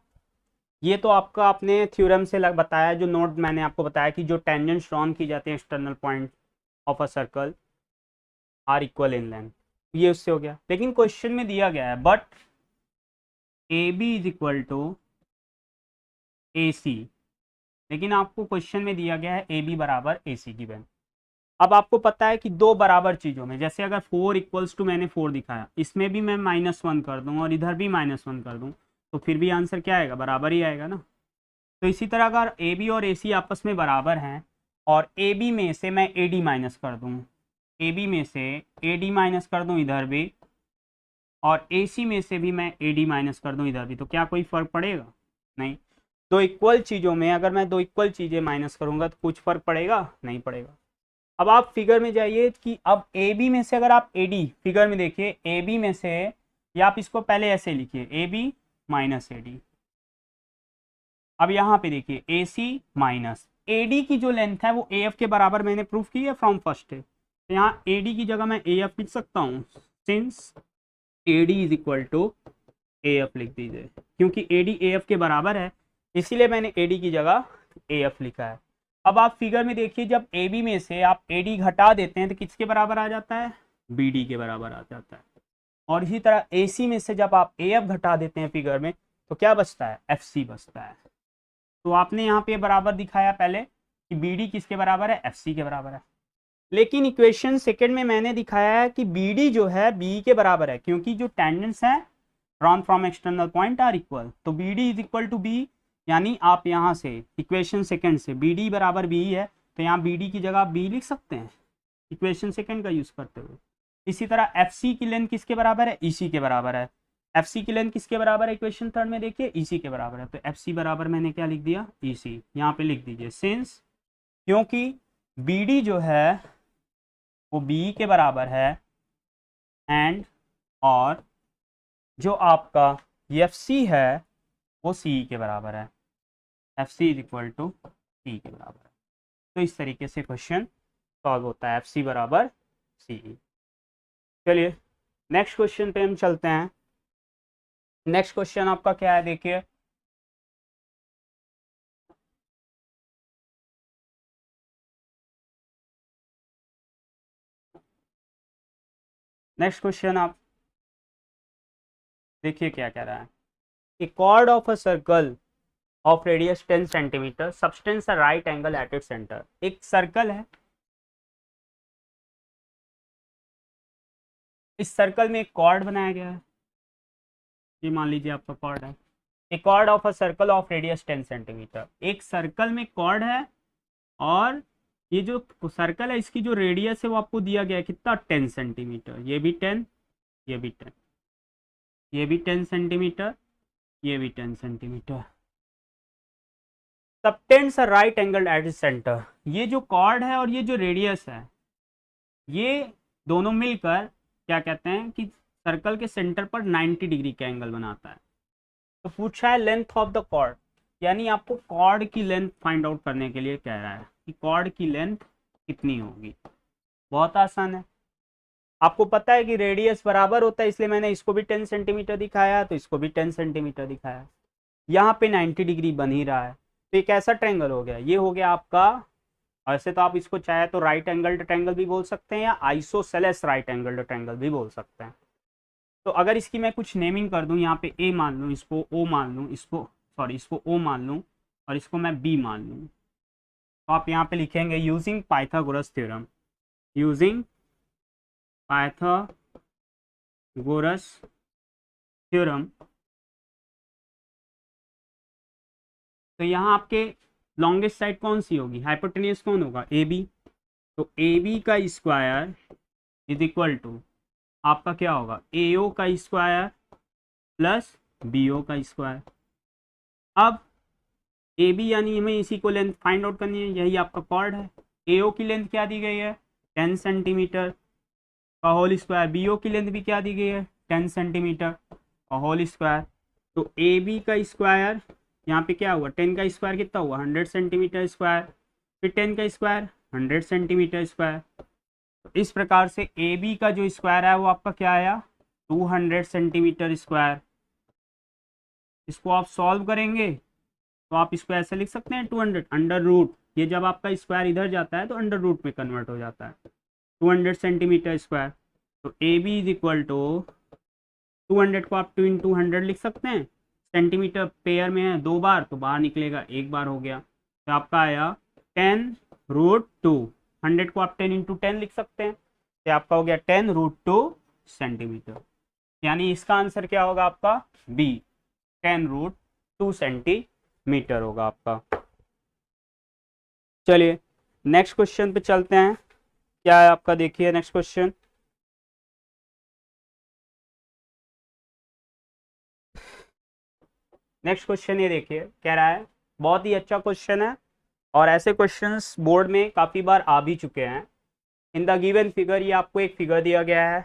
ये तो आपका आपने थ्योरम से बताया, जो नोट मैंने आपको बताया कि जो टेंजेंट्स ड्रॉन की जाती है external point of a circle are equal in length, ये उससे हो गया। लेकिन क्वेश्चन में दिया गया है but A B is equal to A C, लेकिन आपको क्वेश्चन में दिया गया है ए बी बराबर ए सी की वैल्यू। अब आपको पता है कि दो बराबर चीज़ों में, जैसे अगर 4 इक्वल्स टू मैंने 4 दिखाया, इसमें भी मैं -1 कर दूँ और इधर भी -1 कर दूँ, तो फिर भी आंसर क्या आएगा, बराबर ही आएगा ना। तो इसी तरह अगर ए बी और ए सी आपस में बराबर हैं और ए बी में से मैं ए डी माइनस कर दूँ, ए बी में से ए डी माइनस कर दूँ इधर भी, और ए सी में से भी मैं ए डी माइनस कर दूँ इधर भी, तो क्या कोई फ़र्क पड़ेगा, नहीं। दो इक्वल चीज़ों में अगर मैं दो इक्वल चीज़ें माइनस करूँगा तो कुछ फ़र्क पड़ेगा, नहीं पड़ेगा। अब आप फिगर में जाइए कि अब ए बी में से अगर आप ए डी, फिगर में देखिए ए बी में से, या आप इसको पहले ऐसे लिखिए A B minus A D. अब यहाँ पे देखिए ए सी माइनस ए डी की जो लेंथ है वो ए एफ के बराबर मैंने प्रूफ की है फ्रॉम फर्स्ट है। तो यहाँ ए डी की जगह मैं ए एफ लिख सकता हूँ, since A D is equal to A F लिख दीजिए, क्योंकि ए डी ए एफ के बराबर है, इसीलिए मैंने ए डी की जगह ए एफ लिखा है। अब आप फिगर में देखिए, जब ए बी में से आप ए डी घटा देते हैं तो किसके बराबर आ जाता है, बी डी के बराबर आ जाता है। और इसी तरह ए सी में से जब आप ए एफ घटा देते हैं फिगर में, तो क्या बचता है, एफ सी बचता है। तो आपने यहाँ पे बराबर दिखाया पहले कि बी डी किसके बराबर है, एफ सी के बराबर है। लेकिन इक्वेशन सेकेंड में मैंने दिखाया है कि बी डी जो है बी के बराबर है, क्योंकि जो टेंजेंट्स हैं drawn from external point are equal. तो B D is equal to B, यानी आप यहाँ से इक्वेशन सेकेंड से बी डी बराबर बी है, तो यहाँ बी डी की जगह बी लिख सकते हैं इक्वेशन सेकेंड का यूज करते हुए। इसी तरह एफ सी की लेंथ किसके बराबर है, ई सी के बराबर है। एफ सी की लेंथ किसके बराबर है, इक्वेशन थर्ड में देखिए ई सी के बराबर है। तो एफ सी बराबर मैंने क्या लिख दिया, ई सी। यहाँ पे लिख दीजिए सिंस, क्योंकि बी डी जो है वो बी के बराबर है, एंड और जो आपका एफ सी है वो सी के बराबर है, F C is equal to C के बराबर है। तो इस तरीके से क्वेश्चन सॉल्व होता है, एफ सी बराबर सी। चलिए नेक्स्ट क्वेश्चन पे हम चलते हैं। नेक्स्ट क्वेश्चन आपका क्या है, देखिए नेक्स्ट क्वेश्चन आप देखिए क्या कह रहा है। ए chord of a circle of radius 10 centimetre subtends a right angle at its center। एक सर्कल है, इस सर्कल में एक कॉर्ड बनाया गया है, ये मान लीजिए आपका कॉर्ड है। A chord of a circle of radius 10 centimetre, एक सर्कल में कॉर्ड है और ये जो सर्कल है इसकी जो रेडियस है वो आपको दिया गया है कितना, 10 सेंटीमीटर। ये भी 10, ये भी 10, ये भी 10 सेंटीमीटर, ये भी 10 centimetre. Subtends a right angle at the centre, ये जो कॉर्ड है और ये जो रेडियस है ये दोनों मिलकर क्या कहते हैं कि सर्कल के सेंटर पर 90 डिग्री का एंगल बनाता है। तो पूछा है लेंथ ऑफ द कॉर्ड, यानी आपको कॉर्ड की लेंथ फाइंड आउट करने के लिए कह रहा है कि कॉर्ड की लेंथ कितनी होगी। बहुत आसान है, आपको पता है कि रेडियस बराबर होता है, इसलिए मैंने इसको भी 10 सेंटीमीटर दिखाया तो इसको भी 10 सेंटीमीटर दिखाया। यहाँ पे 90 डिग्री बन ही रहा है, तो एक ऐसा ट्रायंगल हो गया, ये हो गया आपका। ऐसे तो आप इसको चाहे तो राइट एंगल्ड ट्रायंगल भी बोल सकते हैं या आइसोसेलेस राइट एंगल्ड ट्रायंगल भी बोल सकते हैं। तो अगर इसकी मैं कुछ नेमिंग कर दूं, यहाँ पे ए मान लूँ, इसको ओ मान लूँ, इसको ओ मान लूँ और इसको मैं बी मान लूँ, तो आप यहाँ पे लिखेंगे using Pythagoras theorem, using Pythagoras theorem. तो यहाँ आपके लॉन्गेस्ट साइड कौन सी होगी, हाइपोटेन्यूस कौन होगा, ए बी। तो ए बी का स्क्वायर इज इक्वल टू आपका क्या होगा, ए ओ का स्क्वायर प्लस बी ओ का स्क्वायर। अब ए बी यानी हमें इसी को लेंथ फाइंड आउट करनी है, यही आपका कॉर्ड है। ए ओ की लेंथ क्या दी गई है, 10 सेंटीमीटर का होल स्क्वायर, बी ओ की लेंथ भी क्या दी गई है, 10 सेंटीमीटर का होल स्क्वायर। तो ए बी का स्क्वायर यहाँ पे क्या हुआ, 10 का स्क्वायर कितना हुआ, 100 सेंटीमीटर स्क्वायर, फिर 10 का स्क्वायर 100 सेंटीमीटर स्क्वायर। तो इस प्रकार से ए बी का जो स्क्वायर है वो आपका क्या आया, 200 सेंटीमीटर स्क्वायर। इसको आप सॉल्व करेंगे तो आप इसको ऐसे लिख सकते हैं 200 अंडर रूट, ये जब आपका स्क्वायर इधर जाता है तो अंडर रूट में कन्वर्ट हो जाता है, 200 सेंटीमीटर स्क्वायर। तो A B is equal to 200 को आप 2 × 100 लिख सकते हैं, सेंटीमीटर पेयर में है 2 बार तो बाहर निकलेगा 1 बार हो गया, तो आपका आया 10√2। 100 को आप 10 × 10 लिख सकते हैं, तो आपका हो गया 10√2 सेंटीमीटर। यानी इसका आंसर क्या होगा आपका, बी 10√2 सेंटीमीटर होगा आपका। चलिए नेक्स्ट क्वेश्चन पे चलते हैं, क्या है आपका, देखिए नेक्स्ट क्वेश्चन। नेक्स्ट क्वेश्चन ये देखिए कह रहा है, बहुत ही अच्छा क्वेश्चन है और ऐसे क्वेश्चंस बोर्ड में काफ़ी बार आ भी चुके हैं। इन द गिवन फिगर, ये आपको एक फिगर दिया गया है,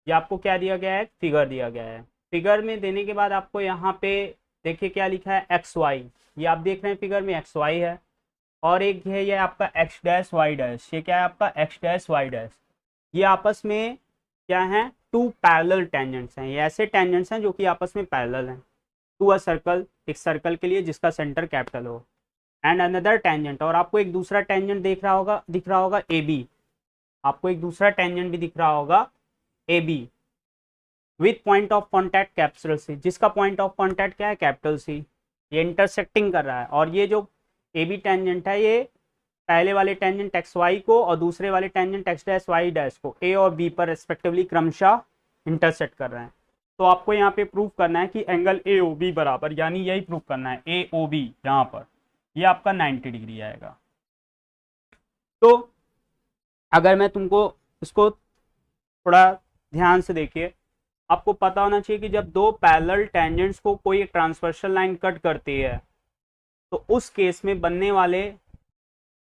ये आपको क्या दिया गया है, फिगर दिया गया है। फिगर में देने के बाद आपको यहाँ पे देखिए क्या लिखा है, एक्स वाई, ये आप देख रहे हैं फिगर में एक्स वाई है, और एक है ये आपका एक्स डैश वाई डैश, ये क्या है आपका एक्स डैश वाई डैश। ये आपस में क्या है, 2 पैरेलल टेंजेंट्स हैं, ये ऐसे टेंजेंट्स हैं जो कि आपस में पैरेलल हैं टू अ सर्कल, एक सर्कल के लिए जिसका सेंटर कैपिटल हो, एंड अनदर टेंजेंट, और आपको एक दूसरा टेंजेंट दिख रहा होगा ए बी, आपको एक दूसरा टेंजेंट भी दिख रहा होगा A B with point of contact capital C, जिसका पॉइंट ऑफ कॉन्टैक्ट क्या है, कैपिटल सी। ये इंटरसेक्टिंग कर रहा है और ये जो ए बी टेंजेंट है ये पहले वाले टेंजेंट एक्स वाई को और दूसरे वाले tangent X dash Y dash को ए और बी पर रेस्पेक्टिवली क्रमशः इंटरसेक्ट कर रहे हैं। तो आपको यहाँ पे प्रूफ करना है कि एंगल ए ओ बी बराबर, यानी यही प्रूफ करना है ए ओ बी, यहाँ पर ये आपका 90 डिग्री आएगा। तो अगर मैं तुमको इसको थोड़ा ध्यान से देखिए, आपको पता होना चाहिए कि जब 2 पैरेलल टेंजेंट्स को कोई एक ट्रांसवर्सल लाइन कट करती है तो उस केस में बनने वाले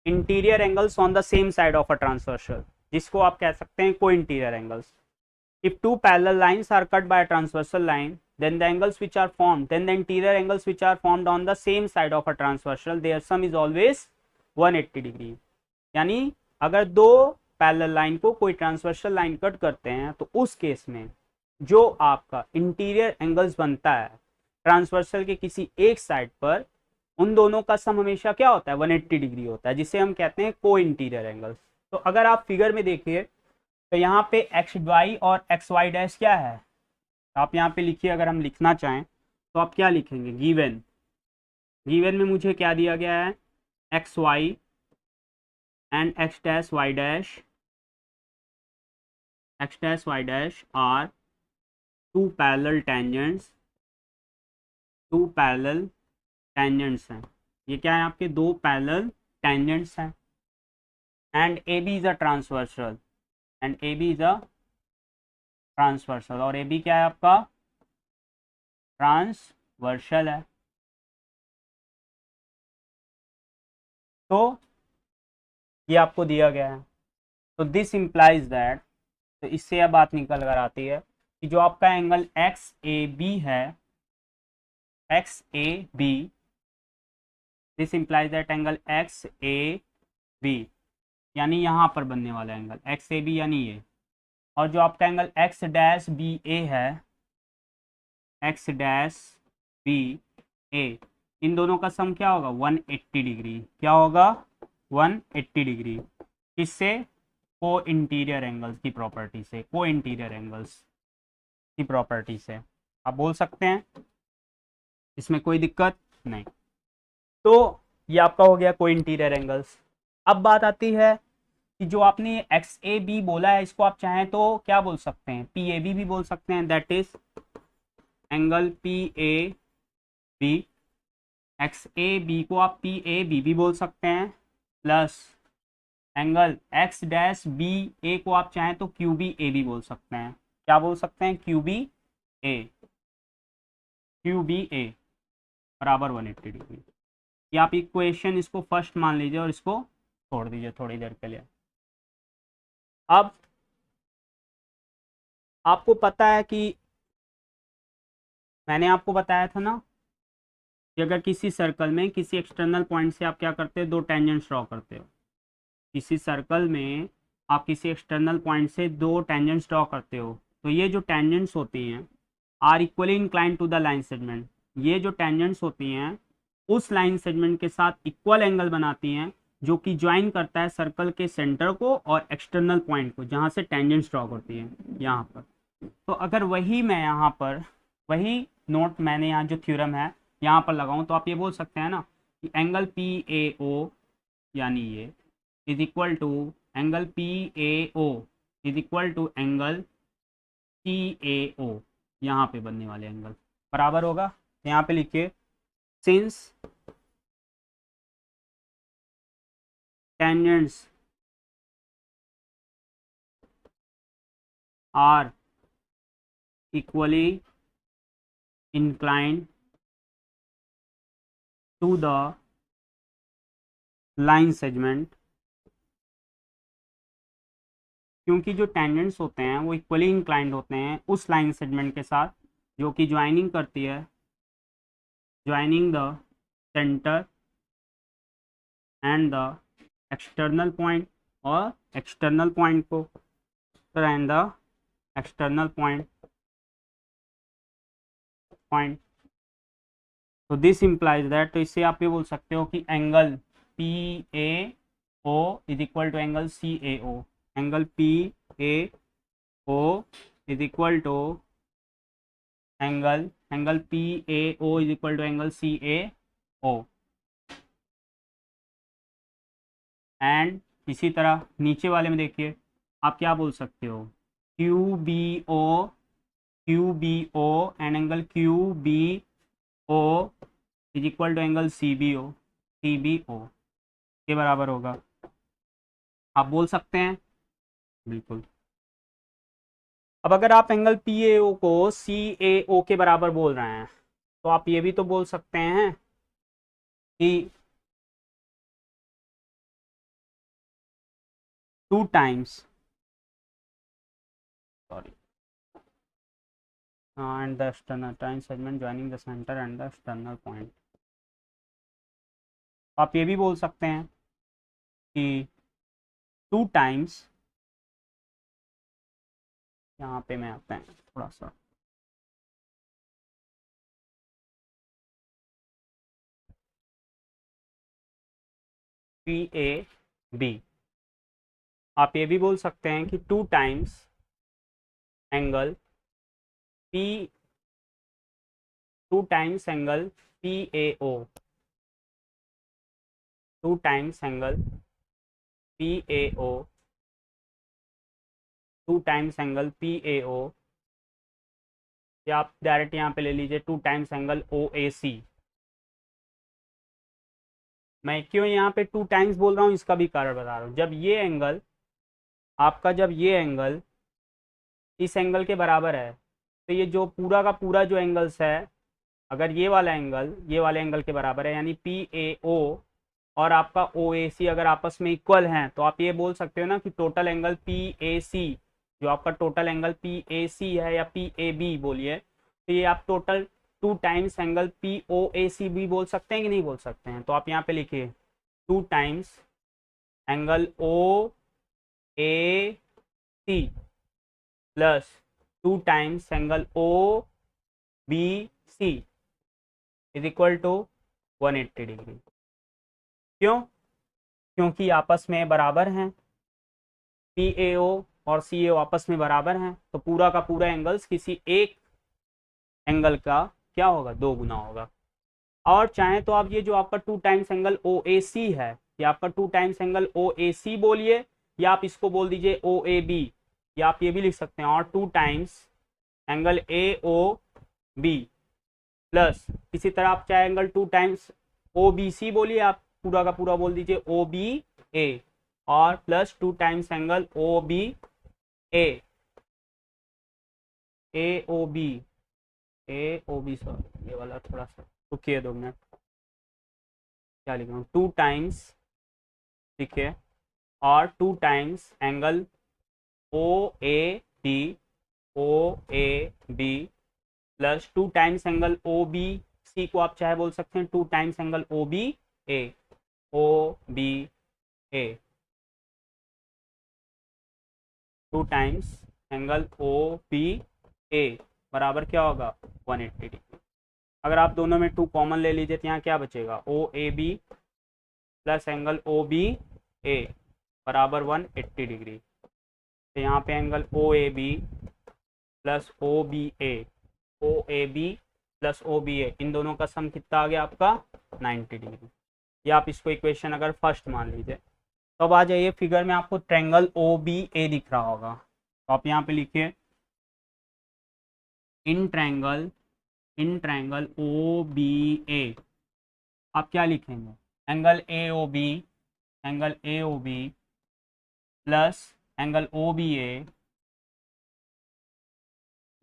interior angles on the same side of a transversal, जिसको आप कह सकते हैं को interior angles. If 2 parallel lines are cut by a transversal line, then the angles which are formed, then the interior angles which are formed on the same side of a transversal, their sum is always 180 degree। यानी अगर 2 parallel line को कोई transversal line cut करते हैं तो उस case में जो आपका इंटीरियर एंगल्स बनता है ट्रांसवर्सल के किसी एक साइड पर, उन दोनों का सम हमेशा क्या होता है 180 डिग्री होता है, जिसे हम कहते हैं को इंटीरियर एंगल्स। तो अगर आप फिगर में देखिए तो यहाँ पे एक्स वाई और एक्स वाई डैश क्या है, आप यहाँ पे लिखिए। अगर हम लिखना चाहें तो आप क्या लिखेंगे, गिवन गिवन में मुझे क्या दिया गया है, X Y and X dash Y dash are two parallel tangents हैं। ये क्या है, आपके दो पैरेलल टेंजेंट्स हैं। And A B is a transversal और ए बी क्या है आपका, ट्रांसवर्सल है। तो ये आपको दिया गया है। तो दिस इम्प्लाइज दैट, तो इससे यह बात निकल कर आती है कि जो आपका एंगल एक्स ए बी है, this implies that angle X A B यानी यहाँ पर बनने वाला एंगल एक्स ए बी यानी ये, और जो आपका एंगल एक्स डैश बी ए है, एक्स डैश बी ए, इन दोनों का सम क्या होगा 180 डिग्री। क्या होगा 180 डिग्री। किससे, को इंटीरियर एंगल्स की प्रॉपर्टी से, को इंटीरियर एंगल्स की प्रॉपर्टी से आप बोल सकते हैं, इसमें कोई दिक्कत नहीं। तो ये आपका हो गया को इंटीरियर एंगल्स। अब बात आती है कि जो आपने एक्स ए बी बोला है, इसको आप चाहें तो क्या बोल सकते हैं, पी ए बी भी बोल सकते हैं, that is angle P A B. X A B को आप पी ए बी भी बोल सकते हैं, plus angle X dash B A को आप चाहें तो क्यू बी ए भी बोल सकते हैं। क्या बोल सकते हैं, क्यू बी ए बराबर 180 डिग्री। ये आप इक्वेशन इसको फर्स्ट मान लीजिए और इसको छोड़ दीजिए थोड़ी देर के लिए। अब आपको पता है कि मैंने आपको बताया था ना कि अगर किसी सर्कल में किसी एक्सटर्नल पॉइंट से आप क्या करते हो, दो टेंजेंट्स ड्रॉ करते हो। किसी सर्कल में आप किसी एक्सटर्नल पॉइंट से दो टेंजेंट्स ड्रॉ करते हो, तो ये जो टेंजेंट्स होती हैं are equally incline to the line segment. ये जो टेंजेंट्स होती हैं उस लाइन सेगमेंट के साथ इक्वल एंगल बनाती हैं, जो कि ज्वाइन करता है सर्कल के सेंटर को और एक्सटर्नल पॉइंट को, जहाँ से टेंजेंट्स ड्रॉ करती हैं यहाँ पर। तो अगर वही मैं यहाँ पर वही नोट मैंने यहाँ जो थ्योरम है यहाँ पर लगाऊं, तो आप ये बोल सकते हैं ना कि एंगल पी ए ओ यानी ये is equal to angle P A O is equal to angle C A O, यहाँ पे बनने वाले एंगल बराबर होगा। यहाँ पे लिखिए, since tangents are equally inclined to the line segment, क्योंकि जो टेंजेंट्स होते हैं वो इक्वली इंक्लाइंड होते हैं उस लाइन सेगमेंट के साथ जो कि ज्वाइनिंग करती है, joining the centre and the external point, और एक्सटर्नल पॉइंट को एंड द एक्सटर्नल पॉइंट। तो दिस इम्प्लाइज दैट, तो इससे आप ये बोल सकते हो कि angle P A O is equal to angle C A O, angle P A O is equal to angle P A O is equal to angle C A O. And इसी तरह नीचे वाले में देखिए, आप क्या बोल सकते हो, Q B O and angle Q B O is equal to angle C B O के बराबर होगा, आप बोल सकते हैं बिल्कुल। अब अगर आप एंगल पी ए ओ को सी ए ओ के बराबर बोल रहे हैं, तो आप ये भी तो बोल सकते हैं कि 2 times and the external time segment joining the center and the external point। आप ये भी बोल सकते हैं कि 2 times यहाँ पे मैं आता है थोड़ा सा, पी ए बी। आप ये भी बोल सकते हैं कि 2 times angle P, 2 times angle P A O, 2 times angle P A O, 2 times angle P A O, या आप डायरेक्ट यहाँ पे ले लीजिए 2 टाइम्स एंगल ओ ए सी। मैं क्यों यहाँ पे 2 टाइम्स बोल रहा हूँ इसका भी कारण बता रहा हूँ। जब ये एंगल आपका, जब ये एंगल इस एंगल के बराबर है, तो ये जो पूरा का पूरा जो एंगल्स है, अगर ये वाला एंगल ये वाले एंगल के बराबर है, यानी पी ए ओ और आपका ओ ए सी अगर आपस में इक्वल हैं, तो आप ये बोल सकते हो ना कि total angle P A C, जो आपका total angle P A C है या पी ए बी बोलिए, तो ये आप total 2 times angle P O A C भी बोल सकते हैं कि नहीं बोल सकते हैं। तो आप यहाँ पे लिखिए 2 times angle O A C plus 2 times angle O B C is equal to 180 degree. क्यों? क्योंकि आपस में बराबर हैं, पी ए ओ और सी ए ओ आपस में बराबर हैं, तो पूरा का पूरा एंगल्स किसी एक एंगल का क्या होगा, 2 गुना होगा। और चाहें तो आप ये जो आपका 2 times angle O A C है, ये आपका 2 टाइम्स एंगल ओ ए सी बोलिए, या आप इसको बोल दीजिए ओ ए बी, या आप ये भी लिख सकते हैं और 2 times angle A O B plus, इसी तरह आप चाहे angle 2 times O B C बोलिए, आप पूरा का पूरा बोल दीजिए ओ बी ए, और plus 2 times angle O B A, A O B, A O B, sorry ये वाला थोड़ा सा रुकिए 2 मिनट, क्या लिख रहा हूँ, 2 टाइम्स, ठीक है, और 2 times angle O A B, O A B plus 2 times angle O B C को आप चाहे बोल सकते हैं 2 times angle O B A, O B A, 2 times angle O B A बराबर क्या होगा, 180 डिग्री। अगर आप दोनों में 2 कॉमन ले लीजिए तो यहाँ क्या बचेगा, O A B plus angle O B A बराबर 180 डिग्री। तो यहाँ पे angle O A B plus O B A, O A B plus O B A, इन दोनों का सम कितना आ गया आपका, 90 डिग्री। या आप इसको इक्वेशन अगर फर्स्ट मान लीजिए। तो अब आ जाइए फिगर में, आपको ट्रायंगल ओ बी ए दिख रहा होगा, तो आप यहाँ पे लिखिए इन ट्रायंगल ओ बी ए, आप क्या लिखेंगे, angle A O B, angle A O B plus angle O B A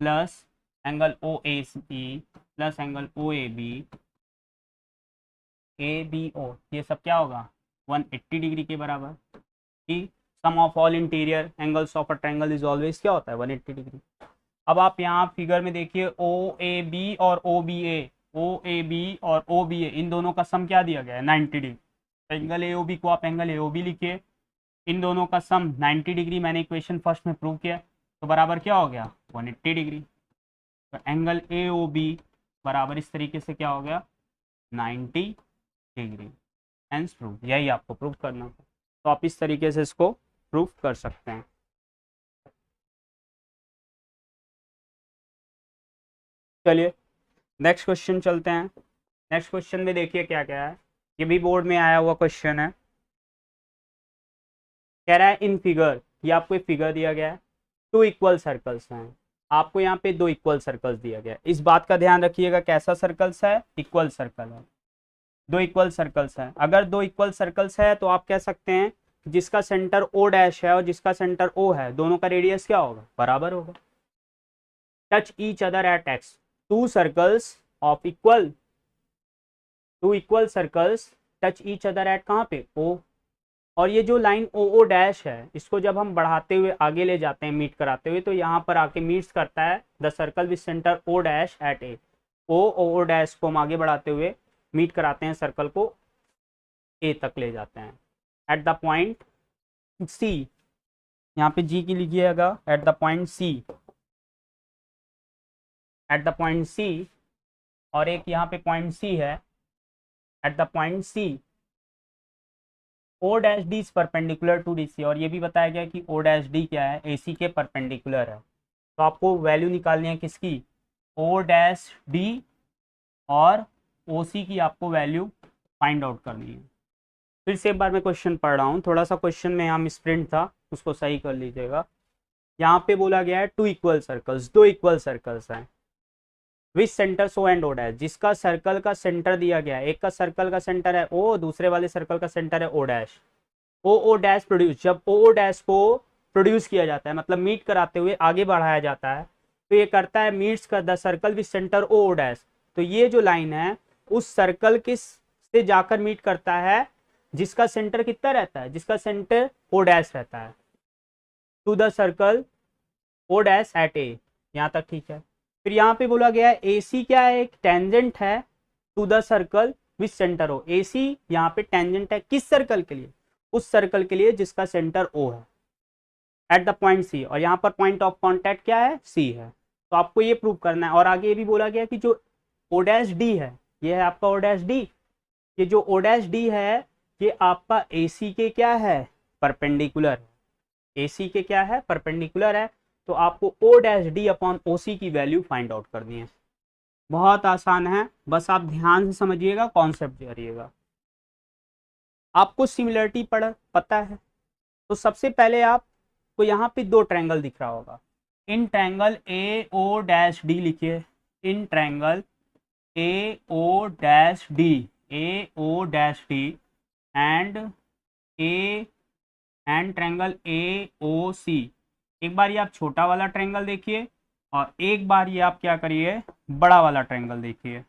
plus angle O A C plus angle O A B, A B O, ये सब क्या होगा 180 डिग्री के बराबर। कि sum of all interior angles of a triangle is always क्या होता है, 180 डिग्री। अब आप यहाँ फिगर में देखिए ओ ए बी और ओ B A, O A B और ओ बी ए, इन दोनों का सम क्या दिया गया है, 90 degree. Angle A O B को आप एंगल ए ओ बी लिखिए, इन दोनों का सम 90 डिग्री, मैंने इक्वेशन फर्स्ट में प्रूव किया, तो बराबर क्या हो गया, 180 डिग्री। तो एंगल ए ओ बी बराबर इस तरीके से क्या हो गया, 90 डिग्री। हेंस प्रूव, यही आपको प्रूव करना था, तो आप इस तरीके से इसको प्रूव कर सकते हैं। चलिए नेक्स्ट क्वेश्चन चलते हैं। नेक्स्ट क्वेश्चन में देखिए क्या क्या है, ये भी बोर्ड में आया हुआ क्वेश्चन है। कह रहा है इन फिगर, ये आपको एक फिगर दिया गया है, 2 इक्वल सर्कल्स हैं, आपको यहाँ पे 2 इक्वल सर्कल्स दिया गया है। इस बात का ध्यान रखिएगा, कैसा सर्कल्स है, इक्वल सर्कल है, 2 इक्वल सर्कल्स हैं। अगर 2 इक्वल सर्कल्स है तो आप कह सकते हैं जिसका सेंटर ओ डैश है और जिसका सेंटर ओ है, दोनों का रेडियस क्या होगा, बराबर होगा। Touch each other at x, 2 circles of equal, 2 equal circles touch each other at कहाँ पे, ओ। और ये जो लाइन ओ ओ डैश है, इसको जब हम बढ़ाते हुए आगे ले जाते हैं मीट कराते हुए, तो यहाँ पर आके मीट्स करता है the circle with centre O dash at A. O dash को हम आगे बढ़ाते हुए मीट कराते हैं, सर्कल को ए तक ले जाते हैं। एट द पॉइंट सी, यहाँ पे जी की लिखिएगा at the point C, at the point C, और एक यहाँ पे पॉइंट सी है, at the point C O dash D is perpendicular to D C, और ये भी बताया गया कि ओ डैश डी क्या है, ए सी के परपेंडिकुलर है। तो आपको वैल्यू निकालनी है किसकी, ओ डैश डी और ओ सी की आपको वैल्यू फाइंड आउट करनी है। फिर से एक बार मैं क्वेश्चन पढ़ रहा हूँ, थोड़ा सा क्वेश्चन में यहाँ मिसप्रिंट था, उसको सही कर लीजिएगा। यहाँ पे बोला गया है टू इक्वल सर्कल्स, दो इक्वल सर्कल्स हैं, which centre O and O dash, जिसका सर्कल का सेंटर दिया गया है, एक का सर्कल का सेंटर है ओ, दूसरे वाले सर्कल का सेंटर है O dash. O dash produce, जब ओ डैश को प्रोड्यूस किया जाता है, मतलब मीट कराते हुए आगे बढ़ाया जाता है, तो ये करता है मीट्स का the circle which centre O dash. तो ये जो लाइन है उस सर्कल किस से जाकर मीट करता है जिसका सेंटर कितना रहता है, जिसका सेंटर ओ डैश रहता है, to the circle O dash at A. यहाँ तक ठीक है। फिर यहाँ पे बोला गया है ए सी क्या है, एक टेंजेंट है to the circle which centre O. A C यहाँ पे टेंजेंट है किस सर्कल के लिए, उस सर्कल के लिए जिसका सेंटर ओ है, एट द पॉइंट सी, और यहाँ पर पॉइंट ऑफ कॉन्टैक्ट क्या है, सी है। तो आपको ये प्रूव करना है। और आगे ये भी बोला गया कि जो ओ डैश डी है, ये है आपका ओ डैश डी, ये जो ओ डैश डी है ये आपका ए सी के क्या है, परपेंडिकुलर है, ए सी के क्या है, परपेंडिकुलर है। तो आपको O dash D upon O C की वैल्यू फाइंड आउट करनी है। बहुत आसान है, बस आप ध्यान से समझिएगा, कॉन्सेप्ट करिएगा। आपको सिमिलरिटी पता है, तो सबसे पहले आपको यहाँ पे दो ट्रायंगल दिख रहा होगा, in triangle A O dash D लिखिए, in triangle A O dash D, A O dash D and triangle A O C. एक बार ये आप छोटा वाला ट्रायंगल देखिए और एक बार ये आप क्या करिए, बड़ा वाला ट्रायंगल देखिए,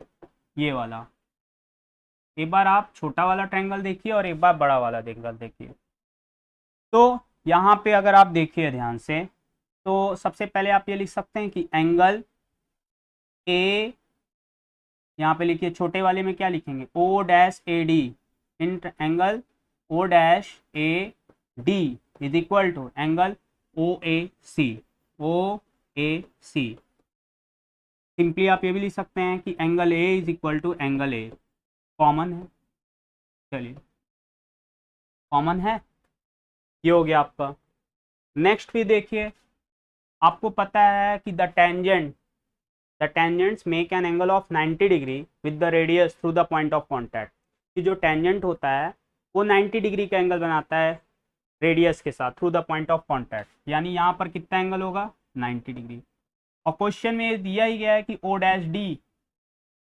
ये वाला। एक बार आप छोटा वाला ट्रायंगल देखिए और एक बार बड़ा वाला ट्रायंगल देखिए। तो यहाँ पे अगर आप देखिए ध्यान से, तो सबसे पहले आप ये लिख सकते हैं कि एंगल ए, यहाँ पे लिखिए छोटे वाले में क्या लिखेंगे, O dash A D, in angle O dash A D is equal to angle O A C, O A C. Simply आप ये भी लिख सकते हैं कि angle A is equal to angle A, common है, चलिए कॉमन है, ये हो गया आपका। नेक्स्ट भी देखिए, आपको पता है कि the tangents make an angle of 90 degree with the radius through the point of contact, कि जो टेंजेंट होता है वो 90 डिग्री का एंगल बनाता है रेडियस के साथ through the point of contact, यानी यहाँ पर कितना एंगल होगा, 90 डिग्री। और क्वेश्चन में दिया ही गया है कि ओ डैश डी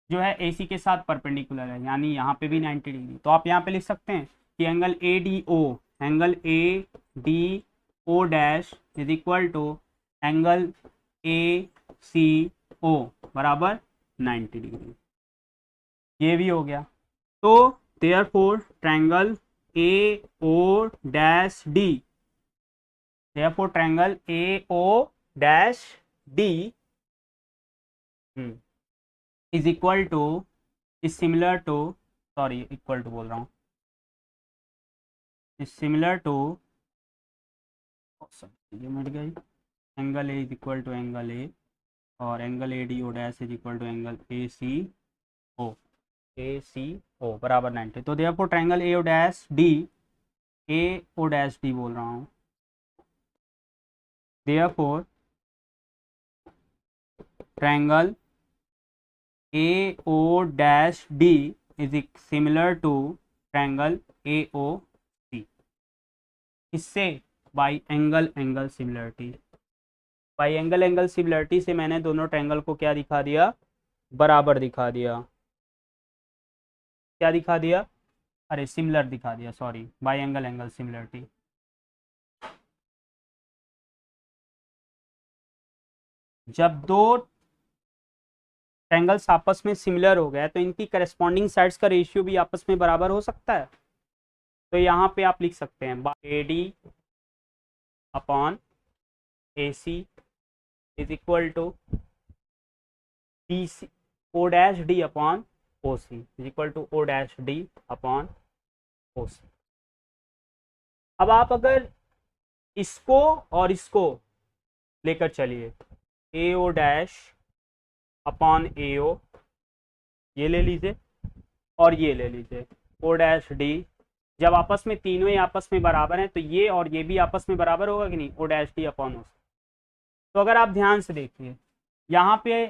जो है ए सी के साथ परपेंडिकुलर है, यानी यहाँ पे भी 90 डिग्री। तो आप यहाँ पे लिख सकते हैं कि angle A D O, angle A D O dash is equal to angle A C O बराबर 90 डिग्री, ये भी हो गया। तो therefore triangle A O dash D, therefore triangle A O dash D is equal to, is similar to, sorry equal to बोल रहा हूँ, is similar to, ये मिट गई, angle A is equal to angle A, और angle A D O dash is equal to angle A C O बराबर 90। तो therefore triangle A O dash D, A O dash D बोल रहा हूँ, therefore triangle A O dash D is similar to triangle A O C. इससे by angle similarity, by angle similarity से मैंने दोनों triangle को क्या दिखा दिया, बराबर दिखा दिया, क्या दिखा दिया, अरे सिमिलर दिखा दिया, सॉरी, बाई एंगल सिमिलरिटी। जब दो ट्रायंगल्स आपस में सिमिलर हो गए तो इनकी करस्पॉन्डिंग साइड्स का रेशियो भी आपस में बराबर हो सकता है। तो यहाँ पे आप लिख सकते हैं A D upon A C is equal to D C O dash D upon O C is equal to O dash D upon O C. अब आप अगर इसको और इसको लेकर चलिए, ए ओ डैश अपॉन ए ओ, ये ले लीजिए और ये ले लीजिए ओ डैश डी। जब आपस में तीनों ही आपस में बराबर हैं तो ये और ये भी आपस में बराबर होगा कि नहीं, O dash D upon O. तो अगर आप ध्यान से देखिए यहाँ पे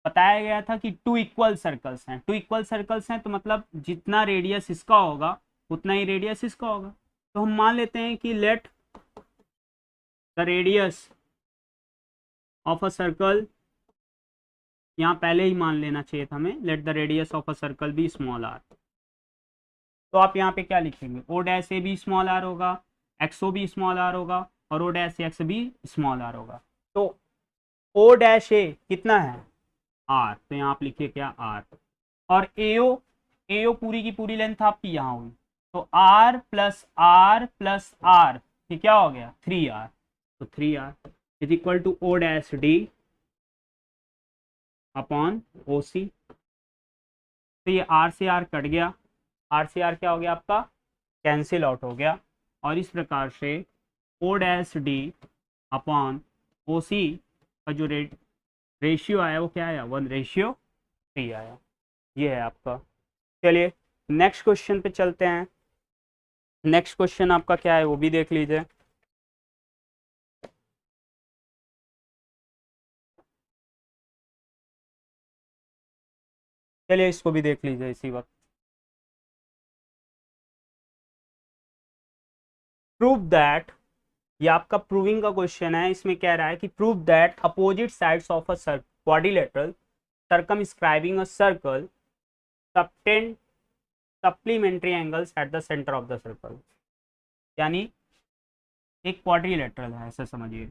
बताया गया था कि टू इक्वल सर्कल्स हैं, टू इक्वल सर्कल्स हैं तो मतलब जितना रेडियस इसका होगा उतना ही रेडियस इसका होगा। तो हम मान लेते हैं कि let the radius of a circle, यहाँ पहले ही मान लेना चाहिए था हमें, let the radius of a circle be small R. तो आप यहाँ पे क्या लिखेंगे, ओ डैश ए भी स्मॉल आर होगा, एक्सओ भी स्मॉल आर होगा और ओ डैश एक्स भी स्मॉल आर होगा। तो ओ डैश ए कितना है, आर, तो यहाँ आप लिखिए क्या, आर। और एओ, एओ पूरी की पूरी लेंथ आपकी यहाँ हुई, तो आर प्लस आर ये क्या हो गया, 3r। तो 3r is equal to O dash D upon O C. तो ये आर से आर कट गया, आर से आर क्या हो गया आपका, कैंसिल आउट हो गया। और इस प्रकार से O dash D upon O C का जो रेशियो आया वो क्या आया, 1:3 आया। ये है आपका। चलिए नेक्स्ट क्वेश्चन पे चलते हैं। नेक्स्ट क्वेश्चन आपका क्या है वो भी देख लीजिए। चलिए इसको भी देख लीजिए इसी वक्त। प्रूव दैट, ये आपका प्रूविंग का क्वेश्चन है। इसमें कह रहा है कि prove that opposite sides of a quadrilateral circumscribing a circle subtend supplementary angles at the center of the circle। यानी एक क्वाड्रिलेटरल है, ऐसा समझिए,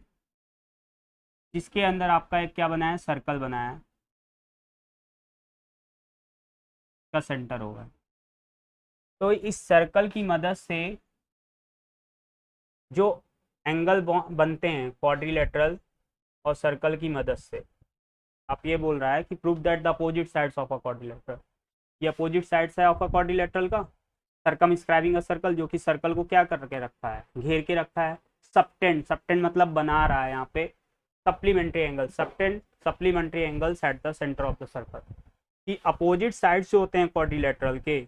जिसके अंदर आपका एक क्या बनाया है, सर्कल बनाया है, का सेंटर होगा। तो इस सर्कल की मदद से जो एंगल बनते हैं क्वाड्रिलेटरल और सर्कल की मदद से, आप ये बोल रहा है कि prove that the opposite sides of a quadrilateral, ये अपोजिट साइड्स है ऑफ अ क्वाड्रिलेटरल का, सर्कमस्क्राइबिंग अ सर्कल, जो कि सर्कल को क्या करके रखा है, घेर के रखा है। सबटेंड, सबटेंड मतलब बना रहा है यहाँ पे supplementary angle, subtend supplementary angles eight the centre of the circle. कि अपोजिट साइड्स जो होते हैं क्वाड्रिलेटरल के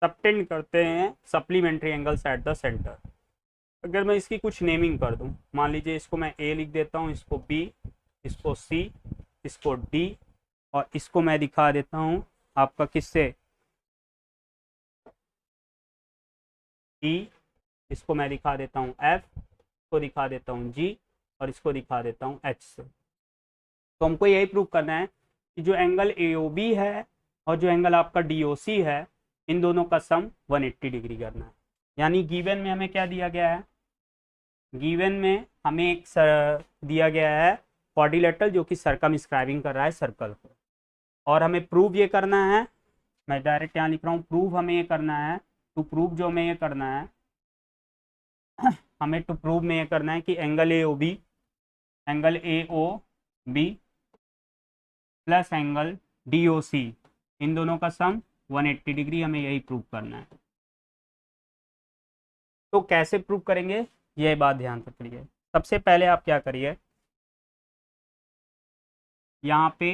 सबटेंड करते हैं supplementary angles eight the centre. अगर मैं इसकी कुछ नेमिंग कर दूं, मान लीजिए इसको मैं ए लिख देता हूँ, इसको बी, इसको सी, इसको डी, और इसको मैं दिखा देता हूँ आपका किससे, ई, इसको मैं दिखा देता हूँ एफ, इसको दिखा देता हूँ जी, और इसको दिखा देता हूँ एच से। तो हमको यही प्रूव करना है कि जो एंगल AOB है और जो एंगल आपका DOC है, इन दोनों का सम 180 डिग्री करना है। यानी गिवन में हमें क्या दिया गया है, गिवन में हमें एक दिया गया है क्वाड्रिलेटरल जो कि सर्कमस्क्राइबिंग कर रहा है सर्कल को, और हमें प्रूव ये करना है, मैं डायरेक्ट यहाँ लिख रहा हूँ, प्रूव हमें ये करना है, टू प्रूव जो हमें ये करना है हमें टू प्रूव में ये करना है कि angle AOB plus angle DOC, इन दोनों का सम 180 डिग्री, हमें यही प्रूव करना है। तो कैसे प्रूव करेंगे ये बात ध्यान से पढ़िए। सबसे पहले आप क्या करिए, यहाँ पे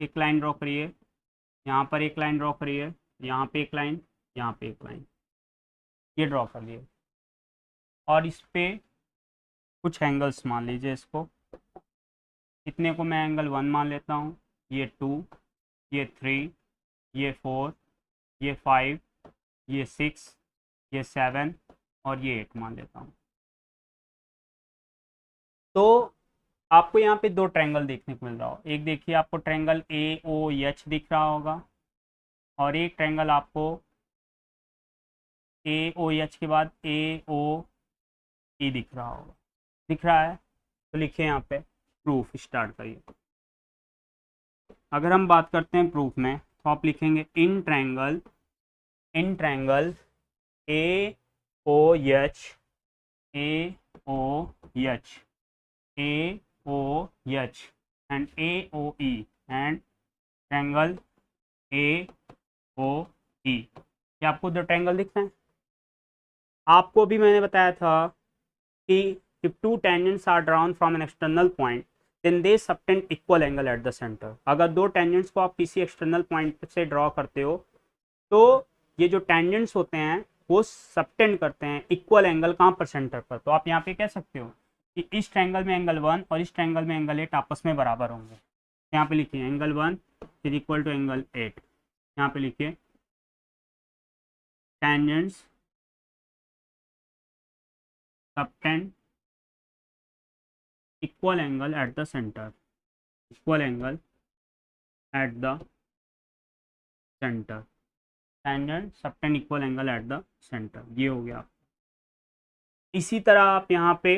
एक लाइन ड्रॉ करिए, यहाँ पर एक लाइन ड्रॉ करिए, यहाँ पे एक लाइन, यहाँ पे एक लाइन, ये ड्रॉ कर लिए। और इस पे कुछ एंगल्स मान लीजिए, इसको इतने को मैं एंगल 1 मान लेता हूँ, ये 2, ये 3, ये 4, ये 5, ये 6, ये 7 और ये 8 मान लेता हूँ। तो आपको यहाँ पे दो ट्रायंगल देखने को मिल रहा हो, एक देखिए आपको ट्रायंगल AOH दिख रहा होगा, और एक ट्रायंगल आपको AOH के बाद AOE दिख रहा होगा, दिख रहा है। तो लिखिए यहाँ पे प्रूफ, स्टार्ट करिए। अगर हम बात करते हैं प्रूफ में, तो आप लिखेंगे in triangle AOH and AOE and triangle AOE। क्या आपको दो ट्रायंगल दिख रहे हैं? आपको भी मैंने बताया था कि if two tangents are drawn from an external point then they subtend equal angle at the center। अगर दो tangents को आप किसी external point से draw करते हो तो ये जो tangents होते हैं वो subtend करते हैं equal angle कहाँ पर center पर। तो आप यहाँ पे कह सकते हो कि इस ट्रायंगल में एंगल 1 और इस ट्रायंगल में एंगल 8 आपस में बराबर होंगे। यहाँ पे लिखिए angle 1 is equal to angle 8। यहाँ पे लिखिए tangents subtend equal angle at the center, equal angle at the center, tangent subtend equal angle at the center। ये हो गया। इसी तरह आप यहाँ पे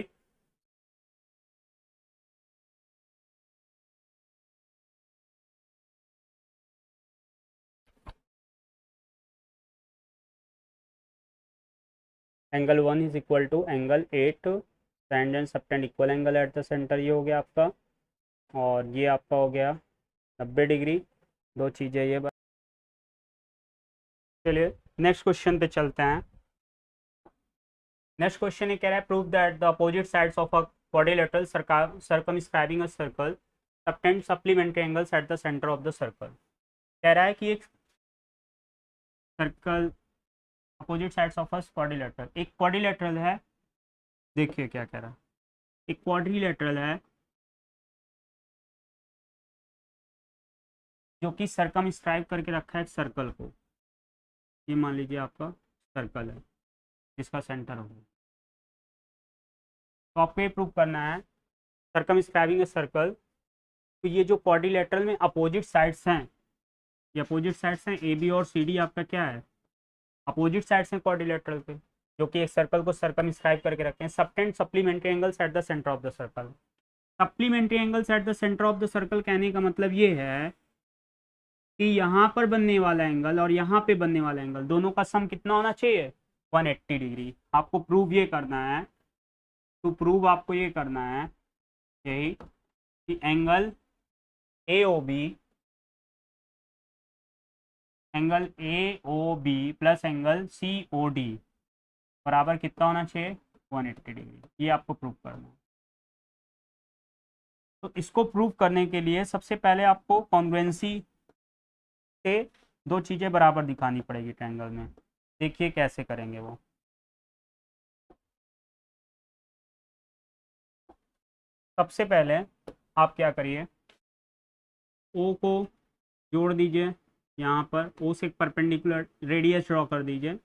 angle 1 is equal to angle 8 tangent subtend equal angle at the center, ये हो गया आपका। और ये आपका हो गया 90 डिग्री। दो चीज़ें ये। चलिए नेक्स्ट क्वेश्चन पे चलते हैं। नेक्स्ट क्वेश्चन ये कह रहा है prove that the opposite sides of a quadrilateral circumscribing a circle subtend supplementary angles eight the centre of the circle. कह रहा है कि एक circle opposite sides of a quadrilateral, एक क्वाड्रिलेटरल है। देखिए क्या कह रहा है, एक क्वाड्रिलेटरल है जो कि सर्कमस्क्राइब करके रखा है एक सर्कल को। ये मान लीजिए आपका सर्कल है जिसका सेंटर होगा। तो आपको ये प्रूव करना है सर्कमस्क्राइबिंग ए सर्कल। तो ये जो क्वाड्रिलेटरल में अपोजिट साइड्स हैं, ये अपोजिट साइड्स हैं ए बी और सी डी, आपका क्या है अपोजिट साइड्स हैं क्वाड्रिलेटरल पे जो कि एक सर्कल को सर्कमस्क्राइब करके रखते हैं। Subtend supplementary angles eight the centre of the circle. Supplementary angles eight the centre of the circle कहने का मतलब ये है कि यहाँ पर बनने वाला एंगल और यहाँ पे बनने वाला एंगल दोनों का सम कितना होना चाहिए 180 डिग्री। आपको प्रूव ये करना है, तो प्रूव आपको ये करना है यही कि angle A O B plus angle C O D बराबर कितना होना चाहिए 180 डिग्री। ये आपको प्रूव करना है। तो इसको प्रूव करने के लिए सबसे पहले आपको कॉन्ग्रुएंसी से दो चीज़ें बराबर दिखानी पड़ेगी ट्रायंगल में। देखिए कैसे करेंगे वो। सबसे पहले आप क्या करिए, ओ को जोड़ दीजिए यहाँ पर, ओ से एक परपेंडिकुलर रेडियस ड्रॉ कर दीजिए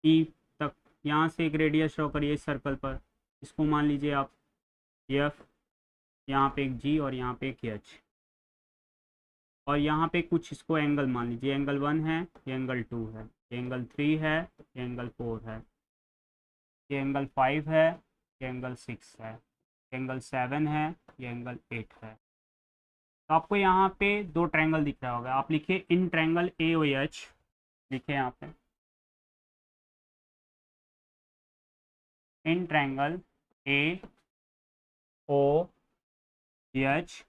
ई तक। यहाँ से एक रेडियस ड्रॉ करिए इस सर्कल पर, इसको मान लीजिए आप एफ, यहाँ पे एक जी और यहाँ पे एक एच। और यहाँ पे कुछ इसको एंगल मान लीजिए, एंगल 1 है, ये एंगल 2 है, ये एंगल 3 है, ये एंगल 4 है, ये एंगल 5 है, ये एंगल 6 है, एंगल 7 है, ये एंगल 8 है। तो आपको यहाँ पे दो ट्रायंगल दिख रहा होगा। आप लिखिए in triangle A O H, लिखिए यहाँ पे in triangle A O H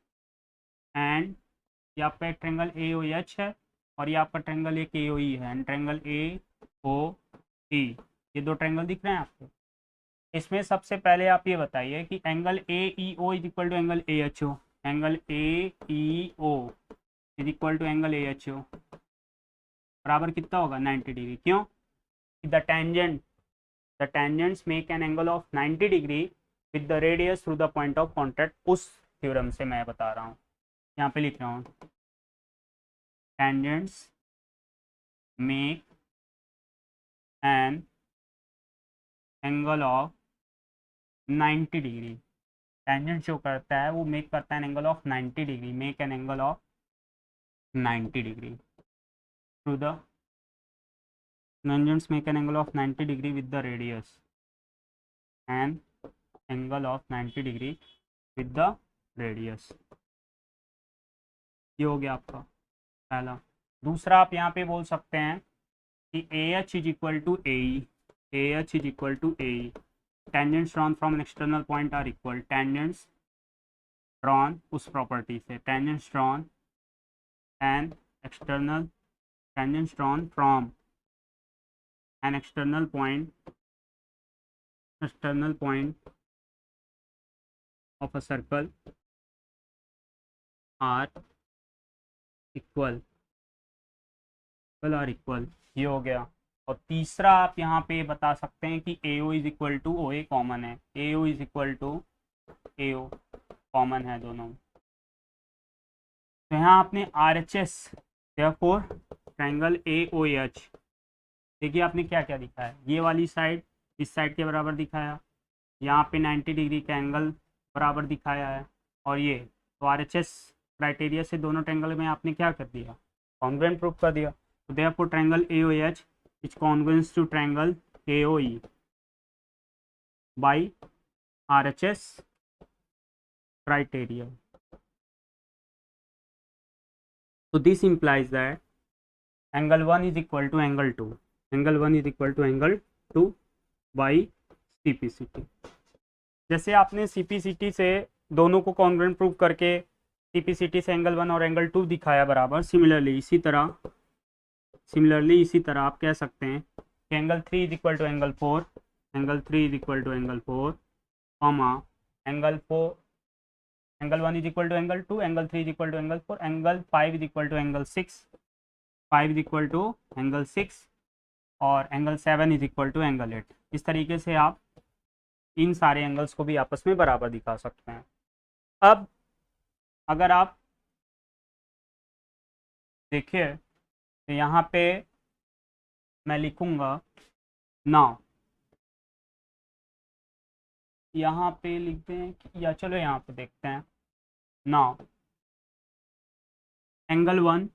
and ये आपका एक ट्रायंगल ए ओ एच है और ये आपका ट्रायंगल एक ए ओ ई है। एंड ट्रायंगल ए ओ ई, ये दो ट्रायंगल दिख रहे हैं आपको। इसमें सबसे पहले आप ये बताइए कि angle A E O is equal to angle A H O. Angle A E O is equal to angle A H O बराबर कितना होगा 90 डिग्री। क्यों? The tangents make an angle of 90 degree with the radius through the point of contact। उस theorem से मैं बता रहा हूँ, यहाँ पे लिख रहा हूँ tangents make an angle of 90 degree. Tangent जो करता है वो मेक करता है angle of 90 degree, make an angle of 90 degree through the tangents make an angle of 90 degree with the radius and angle of 90 degree with the radius। ये हो गया आपका पहला। दूसरा आप यहाँ पे बोल सकते हैं कि A H is equal to A E, A H is equal to A E. Tangents drawn from an external point are equal. Tangents drawn उस प्रॉपर्टी से, tangents drawn and external, tangents drawn from an external point of a circle are equal ये हो गया। और तीसरा आप यहाँ पे बता सकते हैं कि AO is equal to OA common है, AO is equal to AO common है दोनों। तो यहाँ आपने RHS देयरफॉर ट्रायंगल AOH, देखिए आपने क्या क्या दिखाया, ये वाली साइड इस साइड के बराबर दिखाया, यहाँ पे 90 डिग्री का एंगल बराबर दिखाया है, और ये तो RHS क्राइटेरिया से दोनों ट्रायंगल में आपने क्या कर दिया, कॉन्ग्रुएंट प्रूफ कर दिया। तो therefore triangle AOH is congruent to triangle AOE by RHS criteria. So this implies that angle 1 is equal to angle 2. Angle 1 is equal to angle 2 by CPCT. जैसे आपने CPCT से दोनों को कॉन्ग्रुएंट प्रूव करके CPCT से angle 1 और angle 2 दिखाया बराबर, सिमिलरली इसी तरह आप कह सकते हैं कि angle 3 is equal to angle 4, angle 3 is equal to angle 4, comma angle 1 is equal to angle 2, angle 3 is equal to angle 4, angle 5 is equal to angle 6, 5 is equal to angle 6, और angle 7 is equal to angle 8। इस तरीके से आप इन सारे angles को भी आपस में बराबर दिखा सकते हैं। अब अगर आप देखिए तो यहाँ पे मैं लिखूंगा नाउ, यहाँ पे लिखते हैं या चलो यहाँ पे देखते हैं now, angle 1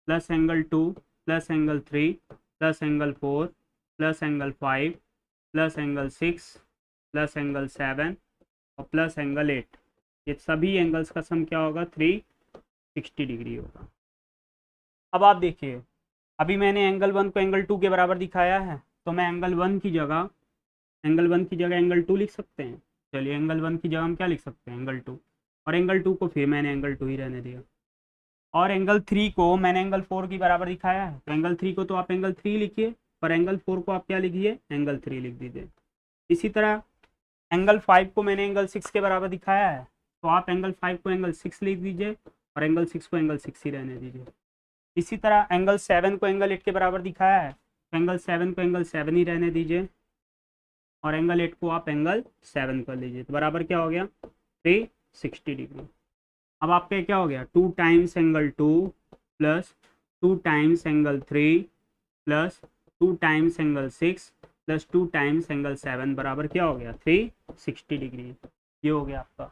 plus angle 2 plus angle 3 plus angle 4 plus angle 5 plus angle 6 plus angle 7 और प्लस एंगल 8, ये सभी एंगल्स का सम क्या होगा, 360 डिग्री होगा। अब आप देखिए, अभी मैंने एंगल 1 को एंगल 2 के बराबर दिखाया है, तो मैं एंगल 1 की जगह एंगल 2 लिख सकते हैं। चलिए एंगल 1 की जगह हम क्या लिख सकते हैं, एंगल 2, और एंगल 2 को फिर मैंने एंगल 2 ही रहने दिया, और एंगल 3 को मैंने एंगल 4 की बराबर दिखाया है, तो एंगल 3 को तो आप एंगल 3 लिखिए, पर एंगल 4 को आप क्या लिखिए, एंगल 3 लिख दीजिए। इसी तरह एंगल 5 को मैंने एंगल 6 के बराबर दिखाया है, तो आप एंगल 5 को एंगल 6 लिख दीजिए, और एंगल 6 को एंगल 6 ही रहने दीजिए। इसी तरह एंगल 7 को एंगल 8 के बराबर दिखाया है, तो एंगल 7 को एंगल 7 ही रहने दीजिए, और एंगल 8 को आप एंगल 7 कर लीजिए, तो बराबर क्या हो गया, 360 डिग्री। अब आपका क्या हो गया, 2 times angle 2 plus 2 times angle 3 plus 2 times angle 6 plus 2 times angle 7 बराबर क्या हो गया, 360 डिग्री। ये हो गया आपका।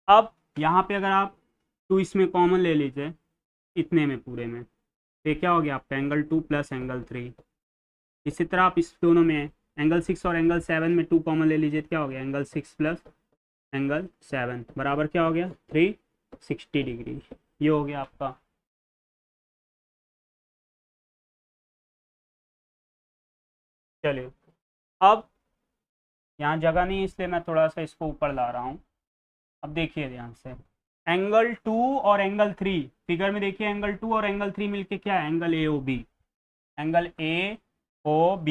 अब यहाँ पे अगर आप 2 इसमें कॉमन ले लीजिए, इतने में पूरे में, तो क्या हो गया आपका, एंगल 2 प्लस एंगल 3। इसी तरह आप इस दोनों में एंगल 6 और एंगल 7 में 2 कॉमन ले लीजिए, क्या हो गया, एंगल 6 प्लस एंगल 7 बराबर क्या हो गया, 360 डिग्री। ये हो गया आपका। चलिए अब यहाँ जगह नहीं, इसलिए मैं थोड़ा सा इसको ऊपर ला रहा हूँ। अब देखिए ध्यान से, एंगल 2 और एंगल 3, फिगर में देखिए एंगल 2 और एंगल 3 मिलके क्या है, angle AOB, angle AOB,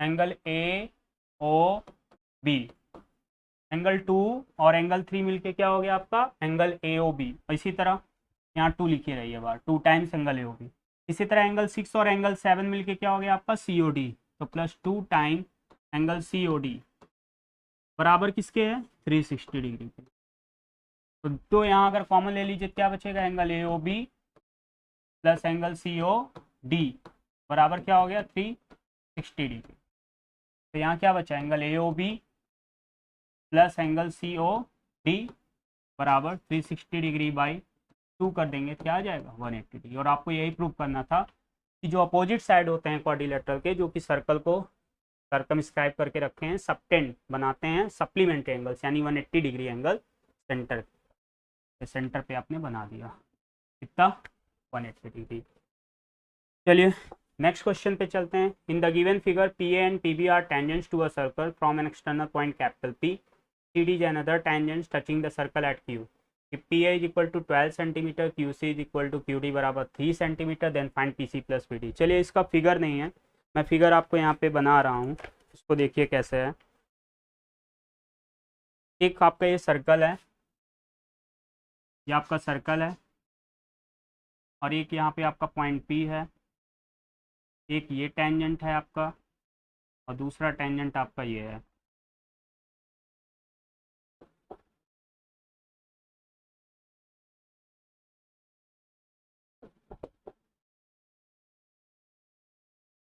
angle AOB, angle 2 और एंगल 3 मिलके क्या हो गया आपका, एंगल AOB। इसी तरह यहाँ 2 लिखे रहिए बार, 2 टाइम्स एंगल AOB। इसी तरह एंगल 6 और एंगल 7 मिलके क्या हो गया आपका, COD, तो प्लस 2 टाइम एंगल COD बराबर किसके है, 360 डिग्री के। तो यहाँ अगर कॉमन ले लीजिए क्या बचेगा, angle AOB plus angle COD बराबर क्या हो गया, 360 डिग्री। तो यहाँ क्या बचा, angle AOB plus angle COD बराबर 360 डिग्री बाई 2 कर देंगे, क्या आ जाएगा, 180 डिग्री। और आपको यही प्रूव करना था कि जो अपोजिट साइड होते हैं क्वाड्रिलेटरल के, जो कि सर्कल को सर्कमस्क्राइब करके रखे हैं, सबटेंड बनाते हैं सप्लीमेंट्री एंगल्स, यानी 180 डिग्री एंगल सेंटर पे आपने बना दिया, कितना, 180 डिग्री। चलिए नेक्स्ट क्वेश्चन पे चलते हैं। In the given figure PA and PB are tangents to a circle from an external point capital P, CD is another tangent touching the circle at Q. If PA is equal to 12 cm, QC is equal to QD बराबर 3 cm, then find PC plus PD। चलिए इसका figure नहीं है, मैं figure आपको यहाँ पे बना रहा हूँ, इसको देखिए कैसे है। एक आपका ये सर्कल है, ये आपका सर्कल है, और एक यहाँ पे आपका पॉइंट पी है, एक ये टेंजेंट है आपका, और दूसरा टेंजेंट आपका ये है।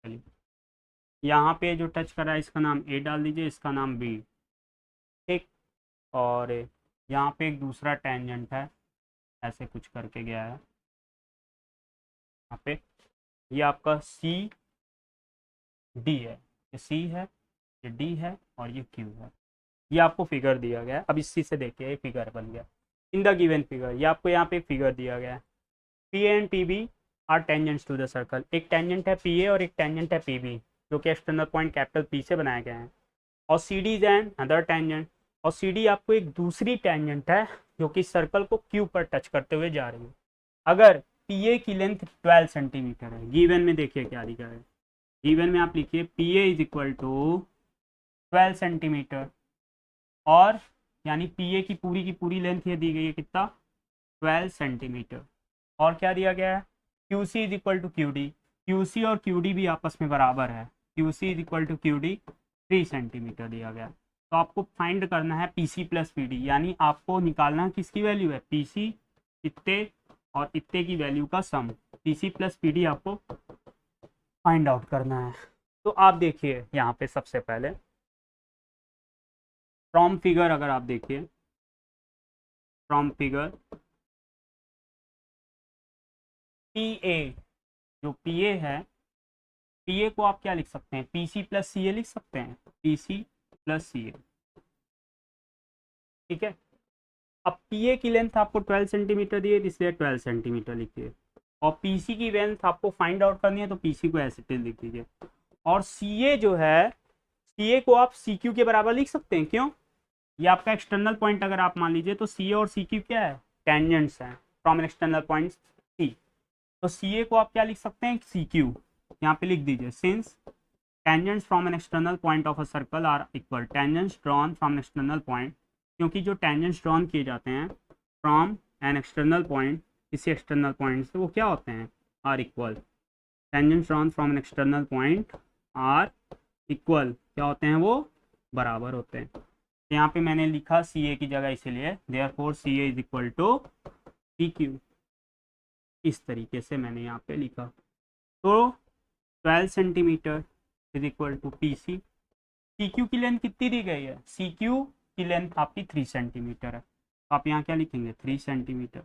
चलिए, यहाँ पे जो टच कर रहा है इसका नाम ए डाल दीजिए, इसका नाम बी, ठीक। और यहाँ पे एक दूसरा टेंजेंट है, ऐसे कुछ करके गया है यहाँ पे, ये आपका सी डी है, ये सी है, ये डी है, और ये क्यू है। ये आपको फिगर दिया गया है। अब इसी से देखिए ये फिगर बन गया इन द गिवन फिगर। ये आपको यहाँ पे एक फिगर दिया गया है, P A and P B are tangents to the circle. एक टेंजेंट है पी ए और एक टेंजेंट है पी बी, जो कि एक्सटर्नल पॉइंट कैपिटल पी से बनाए गए हैं। और C D is another tangent, और सी डी आपको एक दूसरी टेंजेंट है जो कि सर्कल को क्यू पर टच करते हुए जा रही है। अगर पी ए की लेंथ 12 सेंटीमीटर है, गिवन में देखिए क्या लिखा है, गिवन में आप लिखिए P A is equal to 12 centimetre, और यानी पी ए की पूरी लेंथ ये दी गई है कितना, 12 सेंटीमीटर। और क्या दिया गया है, Q C is equal to Q D, Q C और क्यू डी भी आपस में बराबर है, Q C is equal to Q D 3 centimetre दिया गया। तो आपको फाइंड करना है P C plus P D, यानी आपको निकालना है किसकी वैल्यू है, पी सी इतने और इतने की वैल्यू का sum, P C plus P D आपको फाइंड आउट करना है। तो आप देखिए यहाँ पे सबसे पहले फ्रॉम फिगर, अगर आप देखिए फ्रॉम फिगर पी ए, जो पी ए है, पी ए को आप क्या लिख सकते हैं, पी सी प्लस सी ए लिख सकते हैं, पी सी प्लस सी ए, ठीक है। अब पी ए की लेंथ आपको 12 सेंटीमीटर दी है, इसलिए 12 सेंटीमीटर लिखिए, और पी सी की लेंथ आपको फाइंड आउट करनी है, तो पी सी को ऐसे लिख दीजिए। और सी ए जो है, सी ए को आप सी क्यू के बराबर लिख सकते हैं, क्यों, ये आपका एक्सटर्नल पॉइंट अगर आप मान लीजिए तो सी ए और सी क्यू क्या है, टेंजेंट्स हैं from an external point C. तो सी ए को आप क्या लिख सकते हैं, सी क्यू, यहाँ पे लिख दीजिए, since tangents from an external point of a circle are equal tangents drawn from an external point, क्योंकि जो टेंजेंट्स ड्रॉन किए जाते हैं फ्रॉम एन एक्सटर्नल पॉइंट, किसी एक्सटर्नल पॉइंट से, वो क्या होते हैं, are equal, tangents drawn from an external point are equal, क्या होते हैं, वो बराबर होते हैं। यहाँ पे मैंने लिखा सी ए की जगह, इसीलिए therefore C A is equal to P Q, इस तरीके से मैंने यहाँ पे लिखा। तो 12 centimetre is equal to P C, C Q की लेंथ कितनी दी गई है, सी क्यू की लेंथ आपकी 3 सेंटीमीटर है, तो आप यहाँ क्या लिखेंगे, 3 सेंटीमीटर।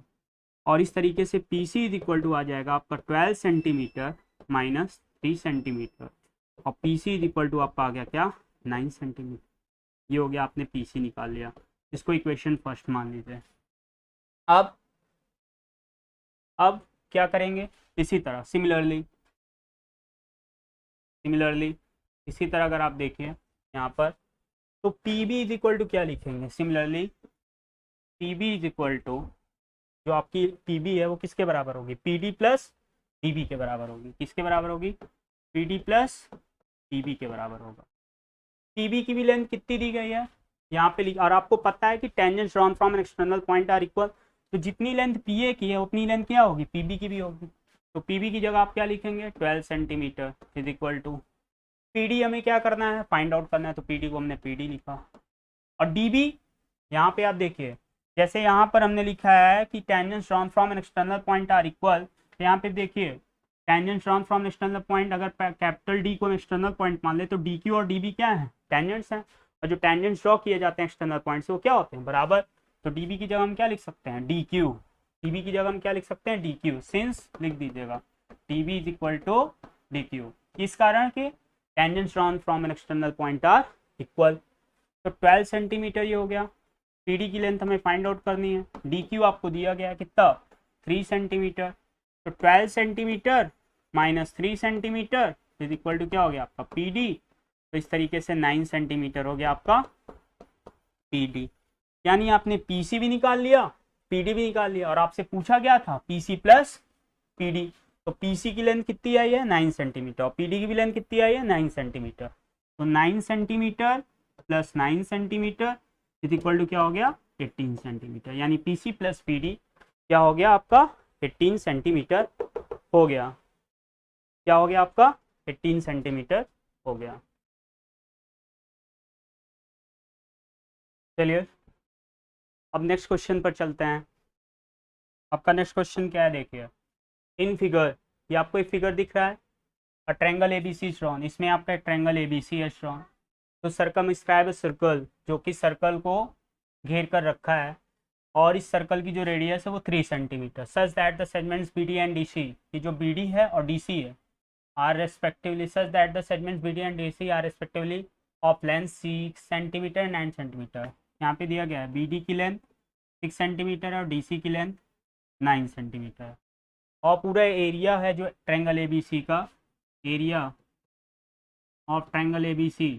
और इस तरीके से P C is equal to आ जाएगा आपका 12 सेंटीमीटर माइनस 3 सेंटीमीटर, और P C is equal to आपका आ गया क्या, 9 सेंटीमीटर। ये हो गया, आपने पी सी निकाल लिया, इसको इक्वेशन फर्स्ट मान लीजिए। अब क्या करेंगे, इसी तरह सिमिलरली इसी तरह अगर आप देखिए यहाँ पर, तो P B is equal to क्या लिखेंगे, similarly P B is equal to, जो आपकी पी बी है वो किसके बराबर होगी, P D plus D B के बराबर होगी, किसके बराबर होगी, P D plus D B के बराबर होगा। पी बी की भी लेंथ कितनी दी गई है यहाँ पे, और आपको पता है कि tangents drawn from an external point are equal, तो जितनी लेंथ पी ए की है उतनी लेंथ क्या होगी, पी बी की भी होगी। तो पी बी की जगह आप क्या लिखेंगे, 12 centimetre is equal to, P D हमें क्या करना है, फाइंड आउट करना है, तो पी डी को हमने पी डी लिखा। और डी बी यहाँ पे आप देखिए, जैसे यहाँ पर हमने लिखा है कि tangents drawn from an external point are equal, तो यहाँ पे देखिए tangents drawn from external point, अगर कैपिटल डी को एक्सटर्नल पॉइंट मान ले, तो डी क्यू और डी बी क्या है, टेंजेंट्स हैं, और जो टेंजेंट्स ड्रॉ किए जाते हैं एक्सटर्नल पॉइंट से वो क्या होते हैं, बराबर। तो डी बी की जगह हम क्या लिख सकते हैं, डी क्यू, डी बी की जगह हम क्या लिख सकते हैं, डी क्यू, सिंस लिख दीजिएगा D B is equal to D Q, इस कारण के tangents drawn from an external point are equal. तो 12 सेंटीमीटर ये हो गया, पी डी की लेंथ हमें फाइंड आउट करनी है, डी क्यू आपको दिया गया है कितना, 3 सेंटीमीटर, तो 12 centimetre minus 3 centimetre is equal to क्या हो गया आपका पी डी, तो इस तरीके से 9 सेंटीमीटर हो गया आपका पी डी। यानी आपने पी सी भी निकाल लिया, पी डी भी निकाल लिया, और आपसे पूछा गया था P C plus P D, तो पी सी की लेंथ कितनी आई है, 9 सेंटीमीटर, और पी डी की भी लेंथ कितनी आई है, 9 सेंटीमीटर। तो 9 centimetre plus 9 centimetre is equal to क्या हो गया 18 सेंटीमीटर, यानी पीसी प्लस पीडी क्या हो गया आपका 18 सेंटीमीटर हो गया। क्या हो गया आपका 18 सेंटीमीटर हो गया। चलिए अब नेक्स्ट क्वेश्चन पर चलते हैं। आपका नेक्स्ट क्वेश्चन क्या है देखिए, इन फिगर, ये आपको एक फिगर दिख रहा है, अ ट्रायंगल एबीसी ड्रॉन, इसमें आपका एक ट्रायंगल एबीसी है ड्रॉन। तो सर्कमस्क्राइब सर्कल, जो कि सर्कल को घेर कर रखा है, और इस सर्कल की जो रेडियस है वो 3 centimetre, such that the segments B D and D C, ये जो बीडी है और डीसी है, are respectively, such that the segments B D and D C are respectively of length 6 centimetre 9 centimetre. यहाँ पे दिया गया है बीडी की लेंथ 6 सेंटीमीटर और डीसी की लेंथ 9 सेंटीमीटर, और पूरा एरिया है जो ट्रायंगल एबीसी का, एरिया ऑफ ट्रायंगल एबीसी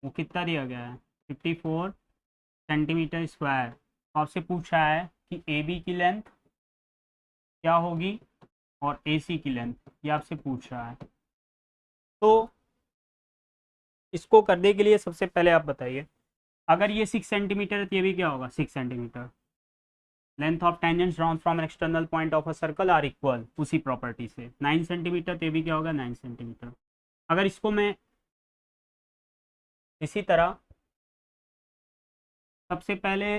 वो कितना दिया गया है 54 सेंटीमीटर स्क्वायर। तो आपसे पूछा है कि ए बी की लेंथ क्या होगी और ए सी की लेंथ, ये आपसे पूछ रहा है। तो इसको करने के लिए सबसे पहले आप बताइए, अगर ये 6 सेंटीमीटर है तो ये भी क्या होगा 6 centimetre. Length of tangents drawn from external point of a circle are equal, उसी प्रॉपर्टी से 9 सेंटीमीटर, तो ये भी क्या होगा 9 सेंटीमीटर। अगर इसको मैं इसी तरह सबसे पहले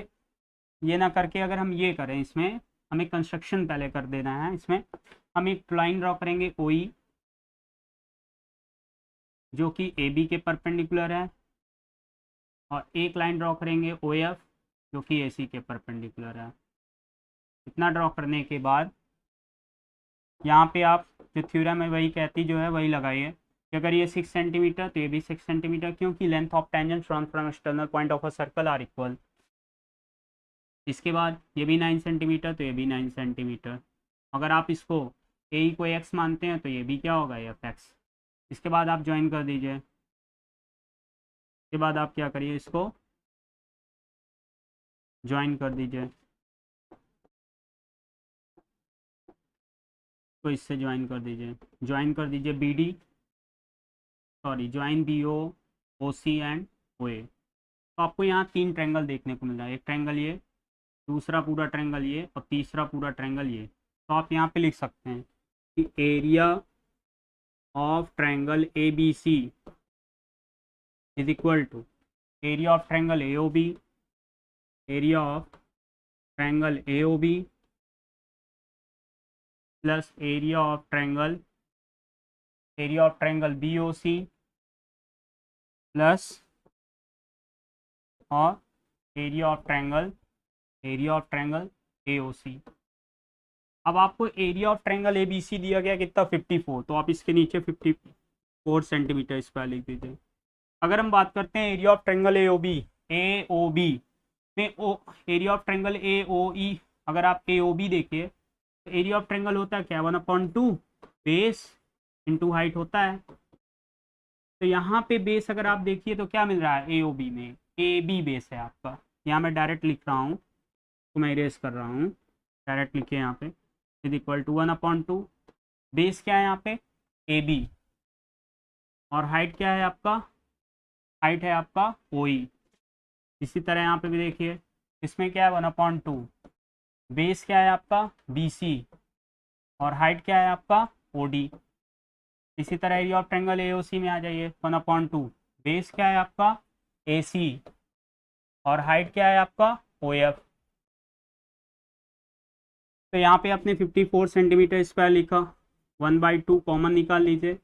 ये ना करके अगर हम ये करें, इसमें हमें कंस्ट्रक्शन पहले कर देना है। इसमें हम एक लाइन ड्रॉ करेंगे ओ ई, जो कि ए बी के परपेंडिकुलर है, और एक लाइन ड्रॉ करेंगे ओ एफ, जो कि ए सी के परपेंडिकुलर है। इतना ड्रॉ करने के बाद यहाँ पे आप जो थ्योरम है वही कहती जो है वही लगाइए कि अगर ये 6 सेंटीमीटर तो ये भी 6 सेंटीमीटर, क्योंकि length of tangent drawn from external point of a circle are equal. इसके बाद ये भी 9 सेंटीमीटर तो ये भी 9 सेंटीमीटर। अगर आप इसको ए ई को एक्स मानते हैं तो ये भी क्या होगा एफ एक्स। इसके बाद आप ज्वाइन कर दीजिए। इसके बाद आप क्या करिए, इसको ज्वाइन कर दीजिए, तो इससे ज्वाइन कर दीजिए, ज्वाइन कर दीजिए B D, sorry join B O, O C and O A. तो आपको यहाँ 3 ट्रायंगल देखने को मिल रहा है, एक ट्रायंगल ये, दूसरा पूरा ट्रायंगल ये, और तीसरा पूरा ट्रायंगल ये। तो आप यहाँ पे लिख सकते हैं कि area of triangle A B C is equal to area of triangle A O B, area of triangle A O B plus area of triangle B O C plus और area of triangle A O C. अब आपको area of triangle A B C दिया गया कितना 54, तो आप इसके नीचे 54 सेंटीमीटर स्क्वायर लिख दीजिए। अगर हम बात करते हैं area of triangle A O B में, ओ area of triangle A O E, अगर आप ए ओ बी देखिए तो एरिया ऑफ ट्रायंगल होता है क्या 1/2 बेस इंटू हाइट होता है। तो यहाँ पे बेस अगर आप देखिए तो क्या मिल रहा है ए ओ बी में, ए बी बेस है आपका। यहाँ मैं डायरेक्ट लिख रहा हूँ, तो मैं इरेज कर रहा हूँ, डायरेक्ट लिखिए यहाँ पे इज इक्वल टू 1/2, बेस क्या है यहाँ पे ए बी, और हाइट क्या है आपका, हाइट है आपका ओ ई। इसी तरह यहाँ पे भी देखिए, इसमें क्या है 1/2, बेस क्या है आपका बी सी, और हाइट क्या है आपका ओ डी। इसी तरह area of triangle A O C में आ जाइए 1/2, बेस क्या है आपका ए सी, और हाइट क्या है आपका ओ एफ। तो यहाँ पे आपने 54 सेंटीमीटर स्क्वायर लिखा, 1/2 कॉमन निकाल लीजिए,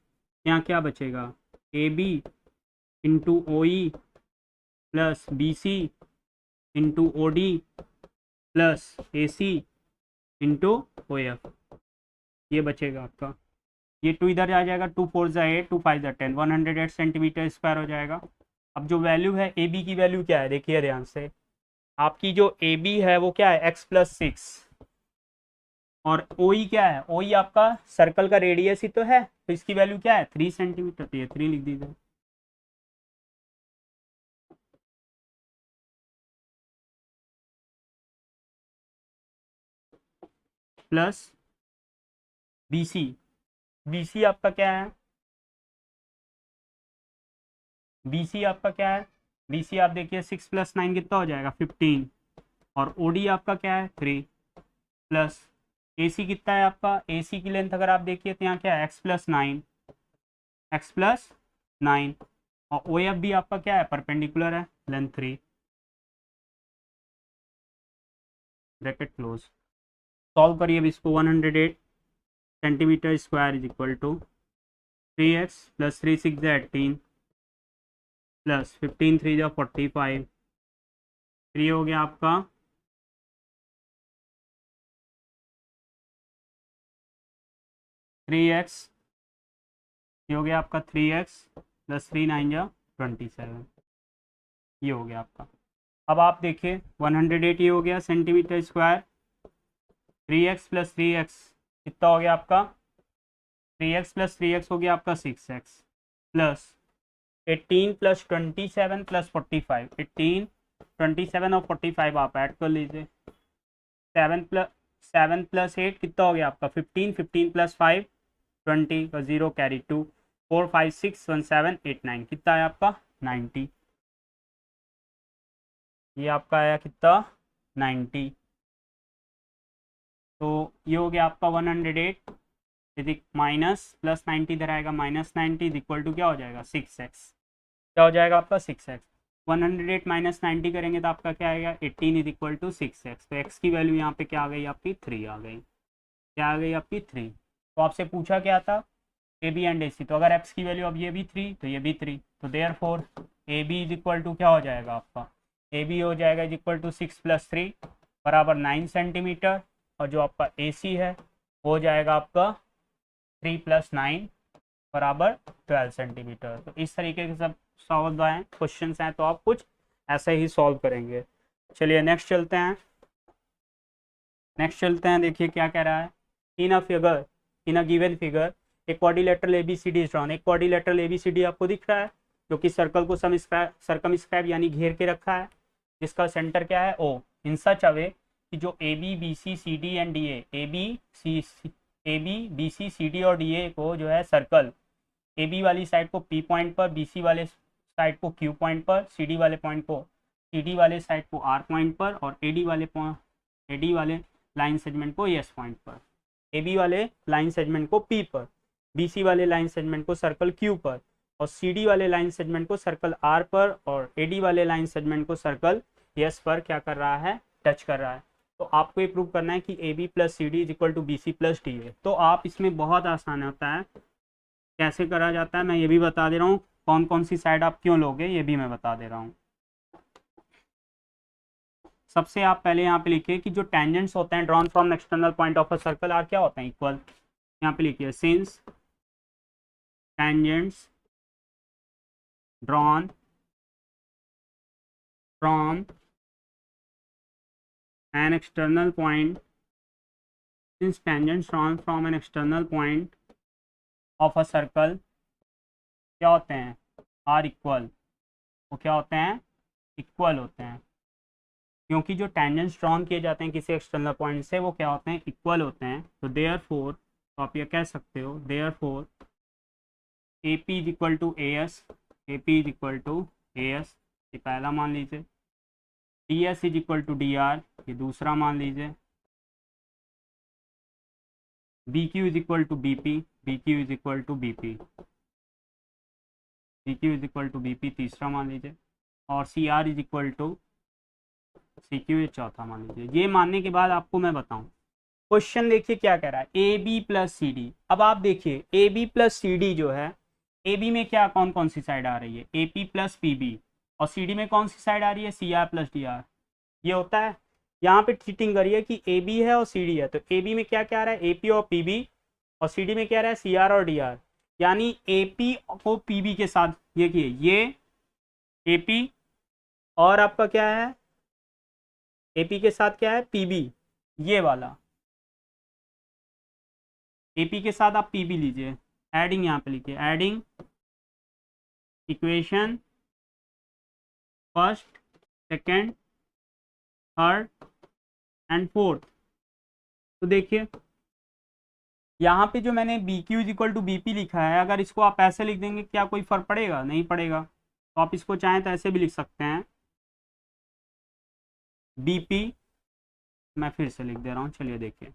यहाँ क्या बचेगा A B into O E plus B C into O D plus A C into O F, ये बचेगा आपका। ये 2 इधर आ जाएगा, 2 4 जा 8, 2 5 जा 10, 108 सेंटीमीटर स्क्वायर हो जाएगा। अब जो वैल्यू है ए बी की वैल्यू क्या है देखिए ध्यान से, आपकी जो ए बी है वो क्या है x+6, और ओ ई क्या है, ओ ई आपका सर्कल का रेडियस ही तो है, तो इसकी वैल्यू क्या है 3 सेंटीमीटर, तो ये 3 लिख दीजिए। Plus B C, B C आपका क्या है बी सी आपका क्या है, बी सी आप देखिए 6 + 9 कितना हो जाएगा 15, और ओ डी आपका क्या है 3 प्लस ए सी कितना है आपका, ए सी की लेंथ अगर आप देखिए तो यहाँ क्या है x + 9 और ओ एफ भी आपका क्या है परपेंडिकुलर है लेंथ 3 ब्रैकेट क्लोज। सॉल्व करिए अब इसको। 108 centimetre square is equal to 3x + 3 6 18 plus 15 3 45, 3 हो गया आपका 3x, ये हो गया आपका 3x + 3 9 27, ये हो गया आपका। अब आप देखिए 108 ये हो गया सेंटीमीटर स्क्वायर, 3x + 3x कितना हो गया आपका, 3x + 3x हो गया आपका 6x प्लस 18 + 27 + 45, 18 27 और 45 आप ऐड कर लीजिए। 7 + 8 कितना हो गया आपका 15, 15 + 5 20 का 0 कैरी 2, 4 5 6 1 7 8 9 कितना है आपका 90, ये आपका आया कितना 90। तो ये हो गया आपका 108 यदि माइनस प्लस 90 इधर आएगा -90 इक्वल टू क्या हो जाएगा 6x, क्या हो जाएगा आपका 6x। 108 - 90 करेंगे तो आपका क्या आएगा 18 इज इक्वल टू 6x। तो x की वैल्यू यहाँ पे क्या आ गई आपकी 3 आ गई, क्या आ गई आपकी 3। तो आपसे पूछा क्या था ए बी एंड ए सी, तो अगर x की वैल्यू अब ये भी 3 तो ये भी 3, तो therefore A B is equal to क्या हो जाएगा आपका, ए बी हो जाएगा इज इक्वल टू 6 + 3 बराबर 9 सेंटीमीटर, और जो आपका ए सी है वो हो जाएगा आपका 3 + 9 बराबर 12 सेंटीमीटर। तो इस तरीके के सब सॉल्व आए क्वेश्चन हैं, तो आप कुछ ऐसे ही सॉल्व करेंगे। चलिए नेक्स्ट चलते हैं, देखिए क्या कह रहा है। In a figure, in a given figure एक क्वाड्रिलेटरल एबीसीडी इज ड्रॉन। एक क्वाड्रिलेटरल एबीसीडी आपको दिख रहा है जो कि सर्कल को सरकमस्क्राइब यानी घेर के रखा है, जिसका सेंटर क्या है ओ, इन सच अ वे कि जो A B B C C D and D A B B C C D और डी ए को जो है सर्कल ए बी वाली साइड को पी पॉइंट पर, बी सी वाले साइड को क्यू पॉइंट पर, सी डी वाले पॉइंट को सी डी वाले साइड को आर पॉइंट पर, और ए डी वाले लाइन सेगमेंट को एस पॉइंट पर, ए बी वाले लाइन सेगमेंट को पी पर, बी सी वाले लाइन सेगमेंट को सर्कल क्यू पर, और सी डी वाले लाइन सेगमेंट को सर्कल आर पर, और ए डी वाले लाइन सेगमेंट को सर्कल एस पर क्या कर रहा है टच कर रहा है। तो आपको ये प्रूव करना है कि A B + C D is equal to B C + D A. तो आप इसमें बहुत आसान होता है, कैसे करा जाता है मैं ये भी बता दे रहा हूँ, कौन कौन सी साइड आप क्यों लोगे ये भी मैं बता दे रहा हूँ। सबसे आप पहले यहाँ पे लिखिए कि जो टेंजेंट्स होते हैं drawn from external point of a circle are क्या होते हैं इक्वल। यहाँ पे लिखिए since tangents drawn from an external point, since tangents drawn from an external point of a circle क्या होते हैं आर इक्वल, वो क्या होते हैं इक्वल होते हैं, क्योंकि जो टेंजेंट्स ड्रॉन किए जाते हैं किसी एक्सटर्नल पॉइंट से वो क्या होते हैं इक्वल होते हैं। तो देयरफॉर, तो आप ये कह सकते हो therefore A P is equal to A S, A P is equal to A S, ये पहला मान लीजिए, D S is equal to D R, ये दूसरा मान लीजिए, B Q is equal to B P, B Q is equal to B P, B Q is equal to B P तीसरा मान लीजिए, और C R is equal to C Q ये चौथा मान लीजिए। ये मानने के बाद आपको मैं बताऊं क्वेश्चन देखिए क्या कह रहा है ए बी + सी डी। अब आप देखिए ए बी + सी डी जो है, ए बी में क्या कौन कौन सी साइड आ रही है ए पी + पी बी, और सी डी में कौन सी साइड आ रही है सी आर + डी आर। ये होता है, यहाँ पे चीटिंग करिए कि ए बी है और सी डी है, तो ए बी में क्या क्या आ रहा है ए पी और पी बी, और सी डी में क्या आ रहा है सी आर और डी आर। यानी ए पी को पी बी के साथ ये ए पी, और आपका क्या है ए पी के साथ क्या है पी बी, ये वाला ए पी के साथ आप पी बी लीजिए, एडिंग यहाँ पे लिखिए adding equation first second third and fourth. तो देखिए यहाँ पे जो मैंने B Q is equal to B P लिखा है, अगर इसको आप ऐसे लिख देंगे क्या कोई फर्क पड़ेगा, नहीं पड़ेगा। तो तो आप इसको चाहें तो ऐसे भी लिख सकते हैं, बीपी, मैं फिर से लिख दे रहा हूँ, चलिए देखिए,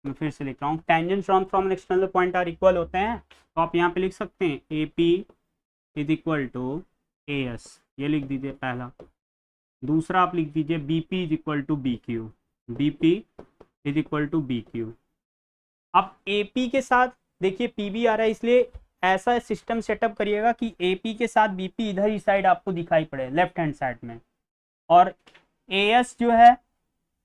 मैं फिर से लिख रहा हूँ, tangents drawn from an external point are equal होते हैं, तो आप यहाँ पे लिख सकते हैं A P is equal to A S, ये लिख दीजिए पहला। दूसरा आप लिख दीजिए B P is equal to B Q, B P is equal to B Q. अब ए पी के साथ देखिए पी बी आ रहा है, इसलिए ऐसा सिस्टम सेटअप करिएगा कि ए पी के साथ बी पी इधर ही साइड आपको दिखाई पड़े, लेफ्ट हैंड साइड में, और ए एस जो है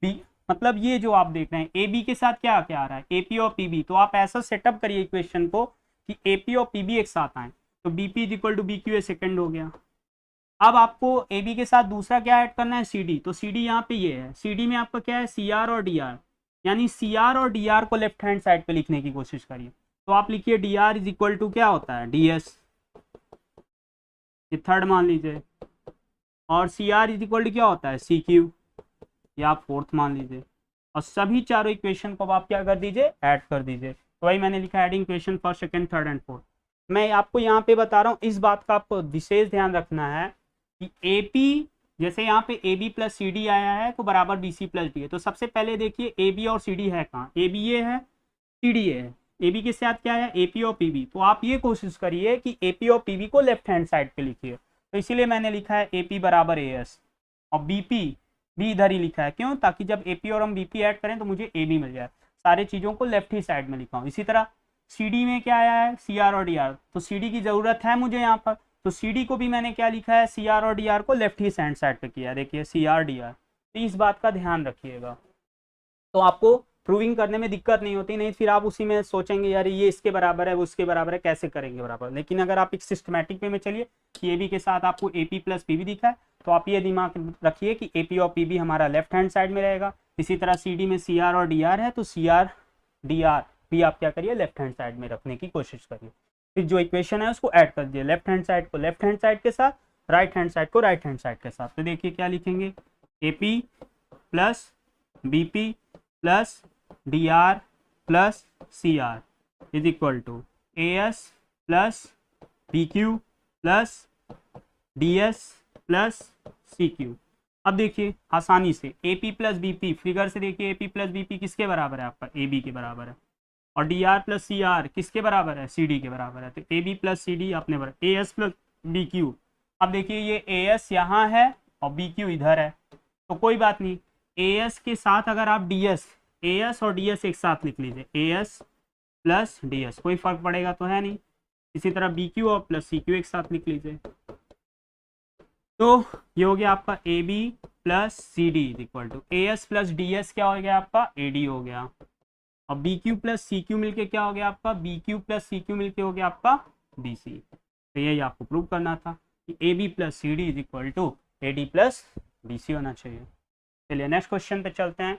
बी, मतलब ये जो आप देख रहे हैं ए बी के साथ क्या क्या आ रहा है, ए पी और पी बी, तो आप ऐसा सेटअप करिए इक्वेशन को कि ए पी और पी बी एक साथ आए, तो B P is equal to B Q, ए सेकेंड हो गया। अब आपको ए बी के साथ दूसरा क्या ऐड करना है, सी डी, तो सी डी यहाँ पे ये है, सी डी में आपका क्या है, सी आर और डी आर, यानी सी आर और डी आर को लेफ्ट हैंड साइड पे लिखने की कोशिश करिए, तो आप लिखिए D R is equal to क्या होता है, डी एस, ये थर्ड मान लीजिए, और C R is equal to क्या होता है, सी क्यू, या आप फोर्थ मान लीजिए, और सभी चारों इक्वेशन को आप क्या कर दीजिए, ऐड कर दीजिए, तो वही मैंने लिखा adding equation first, second, third and fourth. मैं आपको यहाँ पे बता रहा हूँ, इस बात का आपको विशेष ध्यान रखना है कि ए पी, जैसे यहाँ पे A B plus C D आया है तो बराबर बी सी प्लस डी है, तो सबसे पहले देखिए ए बी और सी डी है कहाँ, ए बी ये है, सी डी ये है, ए बी के साथ क्या है, ए पी और पी बी, तो आप ये कोशिश करिए कि ए पी और पी बी को लेफ्ट हैंड साइड पे लिखिए, तो इसीलिए मैंने लिखा है ए पी बराबर ए एस, और बी पी भी इधर ही लिखा है, क्यों, ताकि जब ए पी और हम बी पी ऐड करें तो मुझे ए बी मिल जाए, सारे चीज़ों को लेफ्ट ही साइड में लिखा हूँ। इसी तरह सी डी में क्या आया है, सी आर और डी आर, तो सी डी की ज़रूरत है मुझे यहाँ पर, तो सी डी को भी मैंने क्या लिखा है, सी आर और डी आर को लेफ्ट ही हैंड साइड पे किया है, देखिए सी आर डी आर, तो इस बात का ध्यान रखिएगा, तो आपको प्रूविंग करने में दिक्कत नहीं होती, नहीं फिर आप उसी में सोचेंगे यार ये इसके बराबर है, वो उसके बराबर है, कैसे करेंगे बराबर। लेकिन अगर आप एक सिस्टमैटिक वे में चलिए कि ए बी के साथ आपको A P plus P B दिखा है, तो आप ये दिमाग रखिए कि ए पी और पी बी हमारा लेफ्ट हैंड साइड में रहेगा। इसी तरह सी डी में सी आर और डी आर है, तो सी आर डी आर भी आप क्या करिए, लेफ्ट हैंड साइड में रखने की कोशिश करिए। फिर जो इक्वेशन है उसको ऐड कर दीजिए, लेफ्ट हैंड साइड को लेफ्ट हैंड साइड के साथ, राइट हैंड साइड को राइट हैंड साइड के साथ। तो देखिए क्या लिखेंगे, A P plus B P plus D R plus C R is equal to A S plus B Q plus D S plus C Q. अब देखिए आसानी से A P plus B P, figure से देखिए A P plus B P किसके बराबर है, आपका ए बी के बराबर है, और D R plus C R किसके बराबर है, सी डी के बराबर है, तो A B plus C D अपने बराबर, A S plus B Q. अब देखिए ये ए एस यहाँ है और बी क्यू इधर है, तो कोई बात नहीं, ए एस के साथ अगर आप डी एस, ए एस और डी एस एक साथ लिख लीजिए, A S plus D S, कोई फर्क पड़ेगा तो है नहीं। इसी तरह बी क्यू और प्लस सी क्यू एक साथ लिख लीजिए, तो ये हो गया आपका A B plus C D is equal to A S plus D S, क्या हो गया आपका, ए डी हो गया, और B Q plus C Q मिलके क्या हो गया आपका, B Q plus C Q मिलके हो गया आपका बी सी। तो यही आपको प्रूव करना था कि A B plus C D is equal to A D plus B C होना चाहिए। चलिए नेक्स्ट क्वेश्चन पे चलते हैं।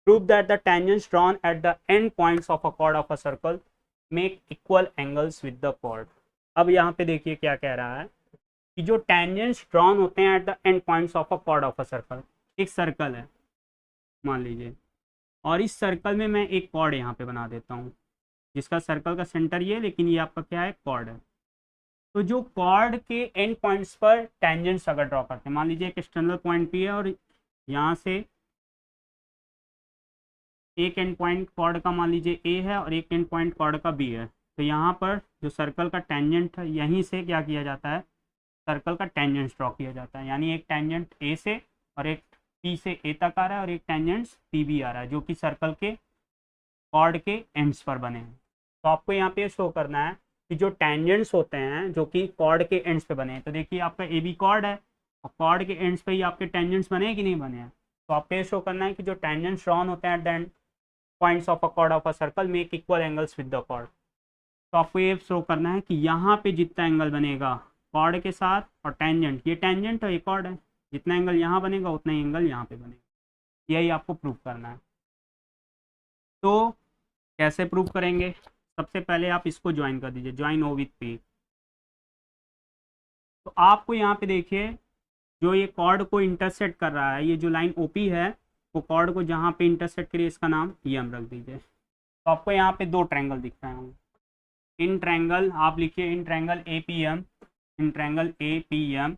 Prove that the tangents drawn at the end points of a chord of a circle make equal angles with the chord. अब यहाँ पे देखिए क्या कह रहा है कि जो टेंजेंट्स ड्रॉन होते हैं at the end points of a chord of a circle, एक सर्कल है मान लीजिए, और इस सर्कल में मैं एक कॉर्ड यहाँ पे बना देता हूँ जिसका सर्कल का सेंटर ये है, लेकिन ये आपका क्या है, कॉर्ड है। तो जो कॉर्ड के एंड पॉइंट्स पर टेंजेंट्स अगर ड्रॉ करते हैं, मान लीजिए एक एक्सटर्नल पॉइंट भी है और यहाँ से एक एंड पॉइंट कॉर्ड का मान लीजिए ए है और एक एंड पॉइंट कॉर्ड का बी है, तो यहाँ पर जो सर्कल का टेंजेंट है यहीं से क्या किया जाता है, सर्कल का टेंजेंट्स ड्रॉ किया जाता है, यानी एक टेंजेंट ए से और एक पी से ए तक आ रहा है और एक टेंजेंट्स पी बी आ रहा है जो कि सर्कल के कॉर्ड के एंड्स पर बने हैं। तो आपको यहाँ पे शो करना है कि जो टेंजेंट्स होते हैं जो कि कॉर्ड के एंड्स पे बने हैं, तो देखिए आपका ए बी कॉर्ड है और कॉर्ड के एंड्स पे ही आपके टेंजेंट्स बने हैं कि नहीं बने हैं। तो आपको ये शो करना है कि जो टेंजेंट्स ड्रॉन होते हैं at the end points of a chord of a circle make equal angles with the chord. तो आपको ये शो करना है कि यहाँ पे जितना एंगल बनेगा कॉर्ड के साथ और टेंजेंट, ये टेंजेंट है ये कॉर्ड है, जितना एंगल यहाँ बनेगा उतना ही एंगल यहाँ पे बनेगा, यही आपको प्रूव करना है। तो कैसे प्रूव करेंगे, सबसे पहले आप इसको ज्वाइन कर दीजिए, ज्वाइन ओ विथ पी। तो आपको यहाँ पे देखिए जो ये कॉर्ड को इंटरसेक्ट कर रहा है, ये जो लाइन ओपी है वो कॉर्ड को जहाँ पे इंटरसेक्ट करिए इसका नाम एम रख दीजिए। तो आपको यहाँ पे दो ट्रायंगल दिख रहे हैं, इन ट्रायंगल आप लिखिए in triangle APM, in triangle APM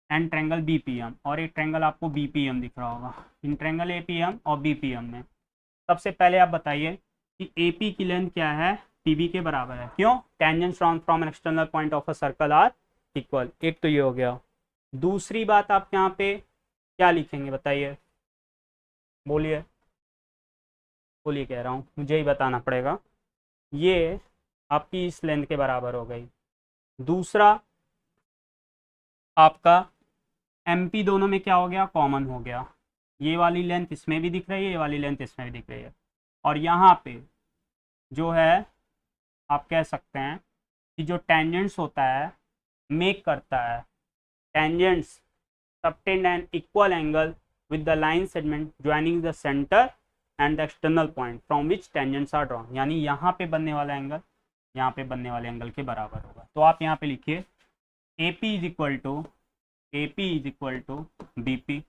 and triangle BPM, और एक ट्रायंगल आपको BPM दिख रहा होगा। इन ट्रायंगल APM और BPM में सबसे पहले आप बताइए कि AP की लेंथ क्या है, PB के बराबर है। क्यों? Tangents from an external point of a circle are equal. एक तो ये हो गया। दूसरी बात आप यहाँ पे क्या लिखेंगे बताइए, बोलिए बोलिए, कह रहा हूँ मुझे ही बताना पड़ेगा। ये आपकी इस लेंथ के बराबर हो गई। दूसरा आपका MP दोनों में क्या हो गया, कॉमन हो गया। ये वाली लेंथ इसमें भी दिख रही है, ये वाली लेंथ इसमें भी दिख रही है। और यहाँ पे जो है आप कह सकते हैं कि जो टेंजेंट्स होता है मेक करता है, tangents subtend an equal angle with the line segment joining the centre and the external point from which tangents are drawn. यानी यहाँ पे बनने वाला एंगल यहाँ पे बनने वाले एंगल के बराबर होगा। तो आप यहाँ पे लिखिए AP is equal to BP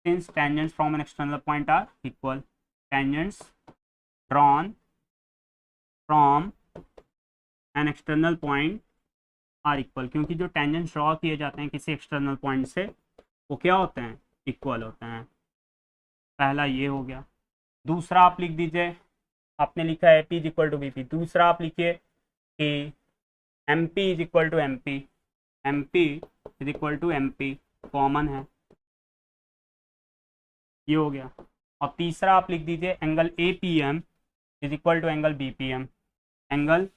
since tangents from an external point are equal, tangents drawn from an external point are equal, क्योंकि जो tangents ड्रॉ किए जाते हैं किसी एक्सटर्नल पॉइंट से वो क्या होते हैं, इक्वल होते हैं। पहला ये हो गया। दूसरा आप लिख दीजिए, आपने लिखा है AP is equal to BP। दूसरा आप लिखिए कि MP is equal to MP, MP is equal to MP common है, ये हो गया। और तीसरा आप लिख दीजिए angle APM is equal to angle BPM, angle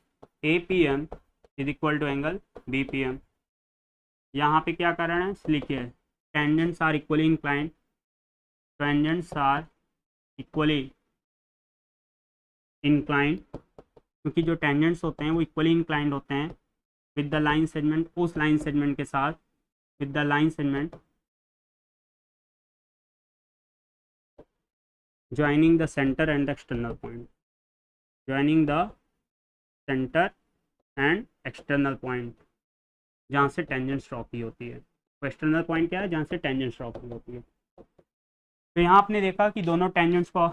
APM is equal to angle BPM। यहाँ पे क्या कर रहे हैं, लिखिए tangents are equally inclined, tangents are equally inclined, क्योंकि जो टेंजेंट्स होते हैं वो इक्वली इंक्लाइंड होते हैं विद द लाइन सेगमेंट, उस लाइन सेगमेंट के साथ, with the line segment joining the center and the external point, joining the center and external point, जहाँ से टेंजेंट्स ड्रॉ की होती है। तो एक्सटर्नल पॉइंट क्या है, जहाँ से टेंजेंट्स ड्रॉ की होती है। तो यहाँ आपने देखा कि दोनों टेंजेंट्स को,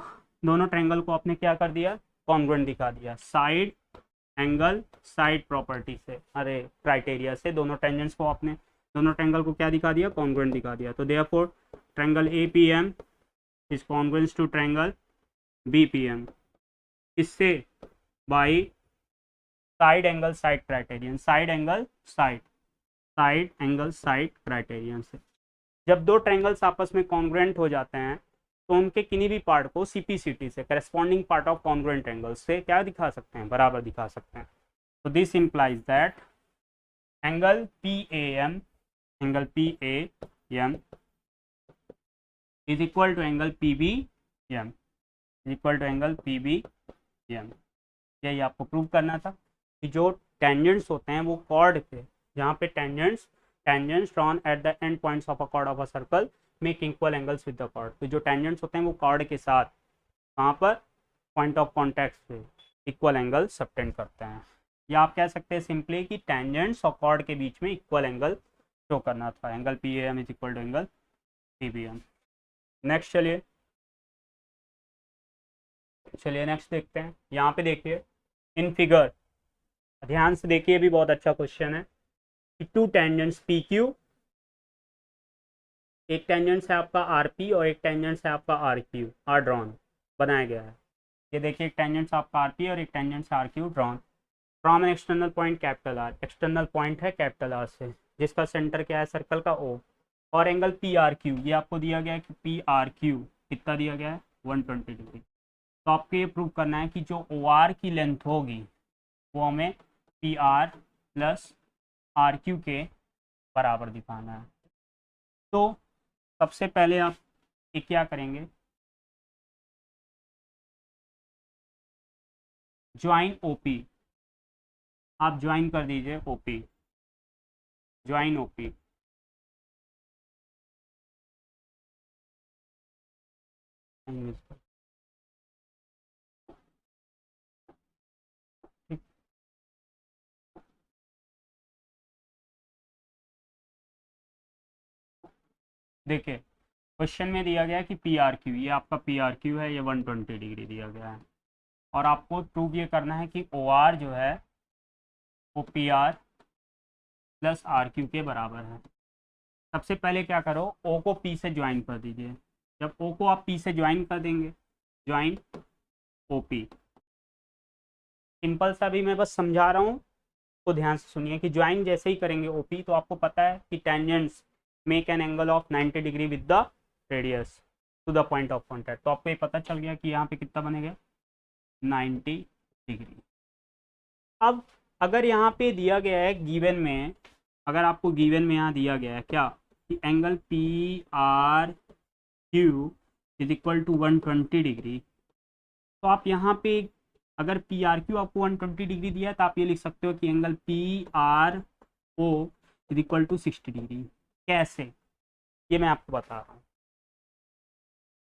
दोनों ट्रायंगल को आपने क्या कर दिया, कॉन्ग्रुएंट दिखा दिया साइड एंगल साइड प्रॉपर्टी से, अरे क्राइटेरिया से दोनों टेंजेंट्स को आपने, दोनों ट्रायंगल को क्या दिखा दिया, कॉन्ग्रुएंट दिखा दिया। तो therefore triangle APM is congruent to triangle BPM, इससे by side angle side criterion, side angle side criterion से। जब दो ट्रायंगल्स आपस में कॉन्ग्रुएंट हो जाते हैं तो उनके किन्हीं भी पार्ट को CPCT से, corresponding part of congruent angle से क्या दिखा सकते हैं, बराबर दिखा सकते हैं। तो this implies that angle PAM is equal to angle PBM, is equal to angle PBM। यही आपको प्रूव करना था कि जो टेंजेंट्स होते हैं वो कॉर्ड पे, जहाँ पे tangents drawn at the end points of a chord of a circle make equal angles with the chord. तो जो टेंजेंट्स होते हैं वो कॉर्ड के साथ कहाँ पर, पॉइंट ऑफ कॉन्टैक्ट पे इक्वल एंगल सबटेंड करते हैं। या आप कह सकते हैं सिंपली कि टेंजेंट्स और कॉर्ड के बीच में इक्वल एंगल शो करना था, angle PAM is equal to angle PBM। Next चलिए नेक्स्ट देखते हैं। यहाँ पे देखिए इन फिगर, ध्यान से देखिए, भी बहुत अच्छा क्वेश्चन है कि टू टेंजेंट्स PQ, एक टेंजेंट्स है आपका RP और एक टेंजेंट्स है आपका RQ, आर ड्रॉन, बनाया गया है। ये देखिए एक टेंजेंट्स आपका RP और एक tangents RQ drawn from an external point capital R, external point है कैपिटल R से, जिसका सेंटर क्या है, सर्कल का O, और एंगल PRQ, ये आपको दिया गया है कि PRQ कितना दिया गया है, 120 डिग्री। तो आपको ये प्रूव करना है कि जो OR की लेंथ होगी वो हमें PR प्लस RQ के बराबर दिखाना है। तो सबसे पहले आप ये क्या करेंगे, ज्वाइन OP, आप ज्वाइन कर दीजिए OP, ज्वाइन OP। देखिए क्वेश्चन में दिया गया है कि PRQ, ये आपका PRQ है, ये 120 डिग्री दिया गया है, और आपको प्रूव ये करना है कि OR जो है वो PR प्लस RQ के बराबर है। सबसे पहले क्या करो, O को P से ज्वाइन कर दीजिए। जब O को आप P से ज्वाइन कर देंगे, ज्वाइन OP, सिंपल सा भी मैं बस समझा रहा हूँ, तो ध्यान से सुनिए कि ज्वाइन जैसे ही करेंगे OP तो आपको पता है कि tangents make an angle of 90 degree with the radius to the point of contact. तो आपको ये पता चल गया कि यहाँ पे कितना बनेगा, 90 डिग्री। अब अगर यहाँ पे दिया गया है गिवन में, अगर आपको गिवन में यहाँ दिया गया है क्या कि angle PRQ is equal to 120 degree, तो आप यहाँ पे अगर PRQ आपको 120 डिग्री दिया है तो आप ये लिख सकते हो कि angle PRO is equal to 60 degree. कैसे, ये मैं आपको बता रहा हूँ।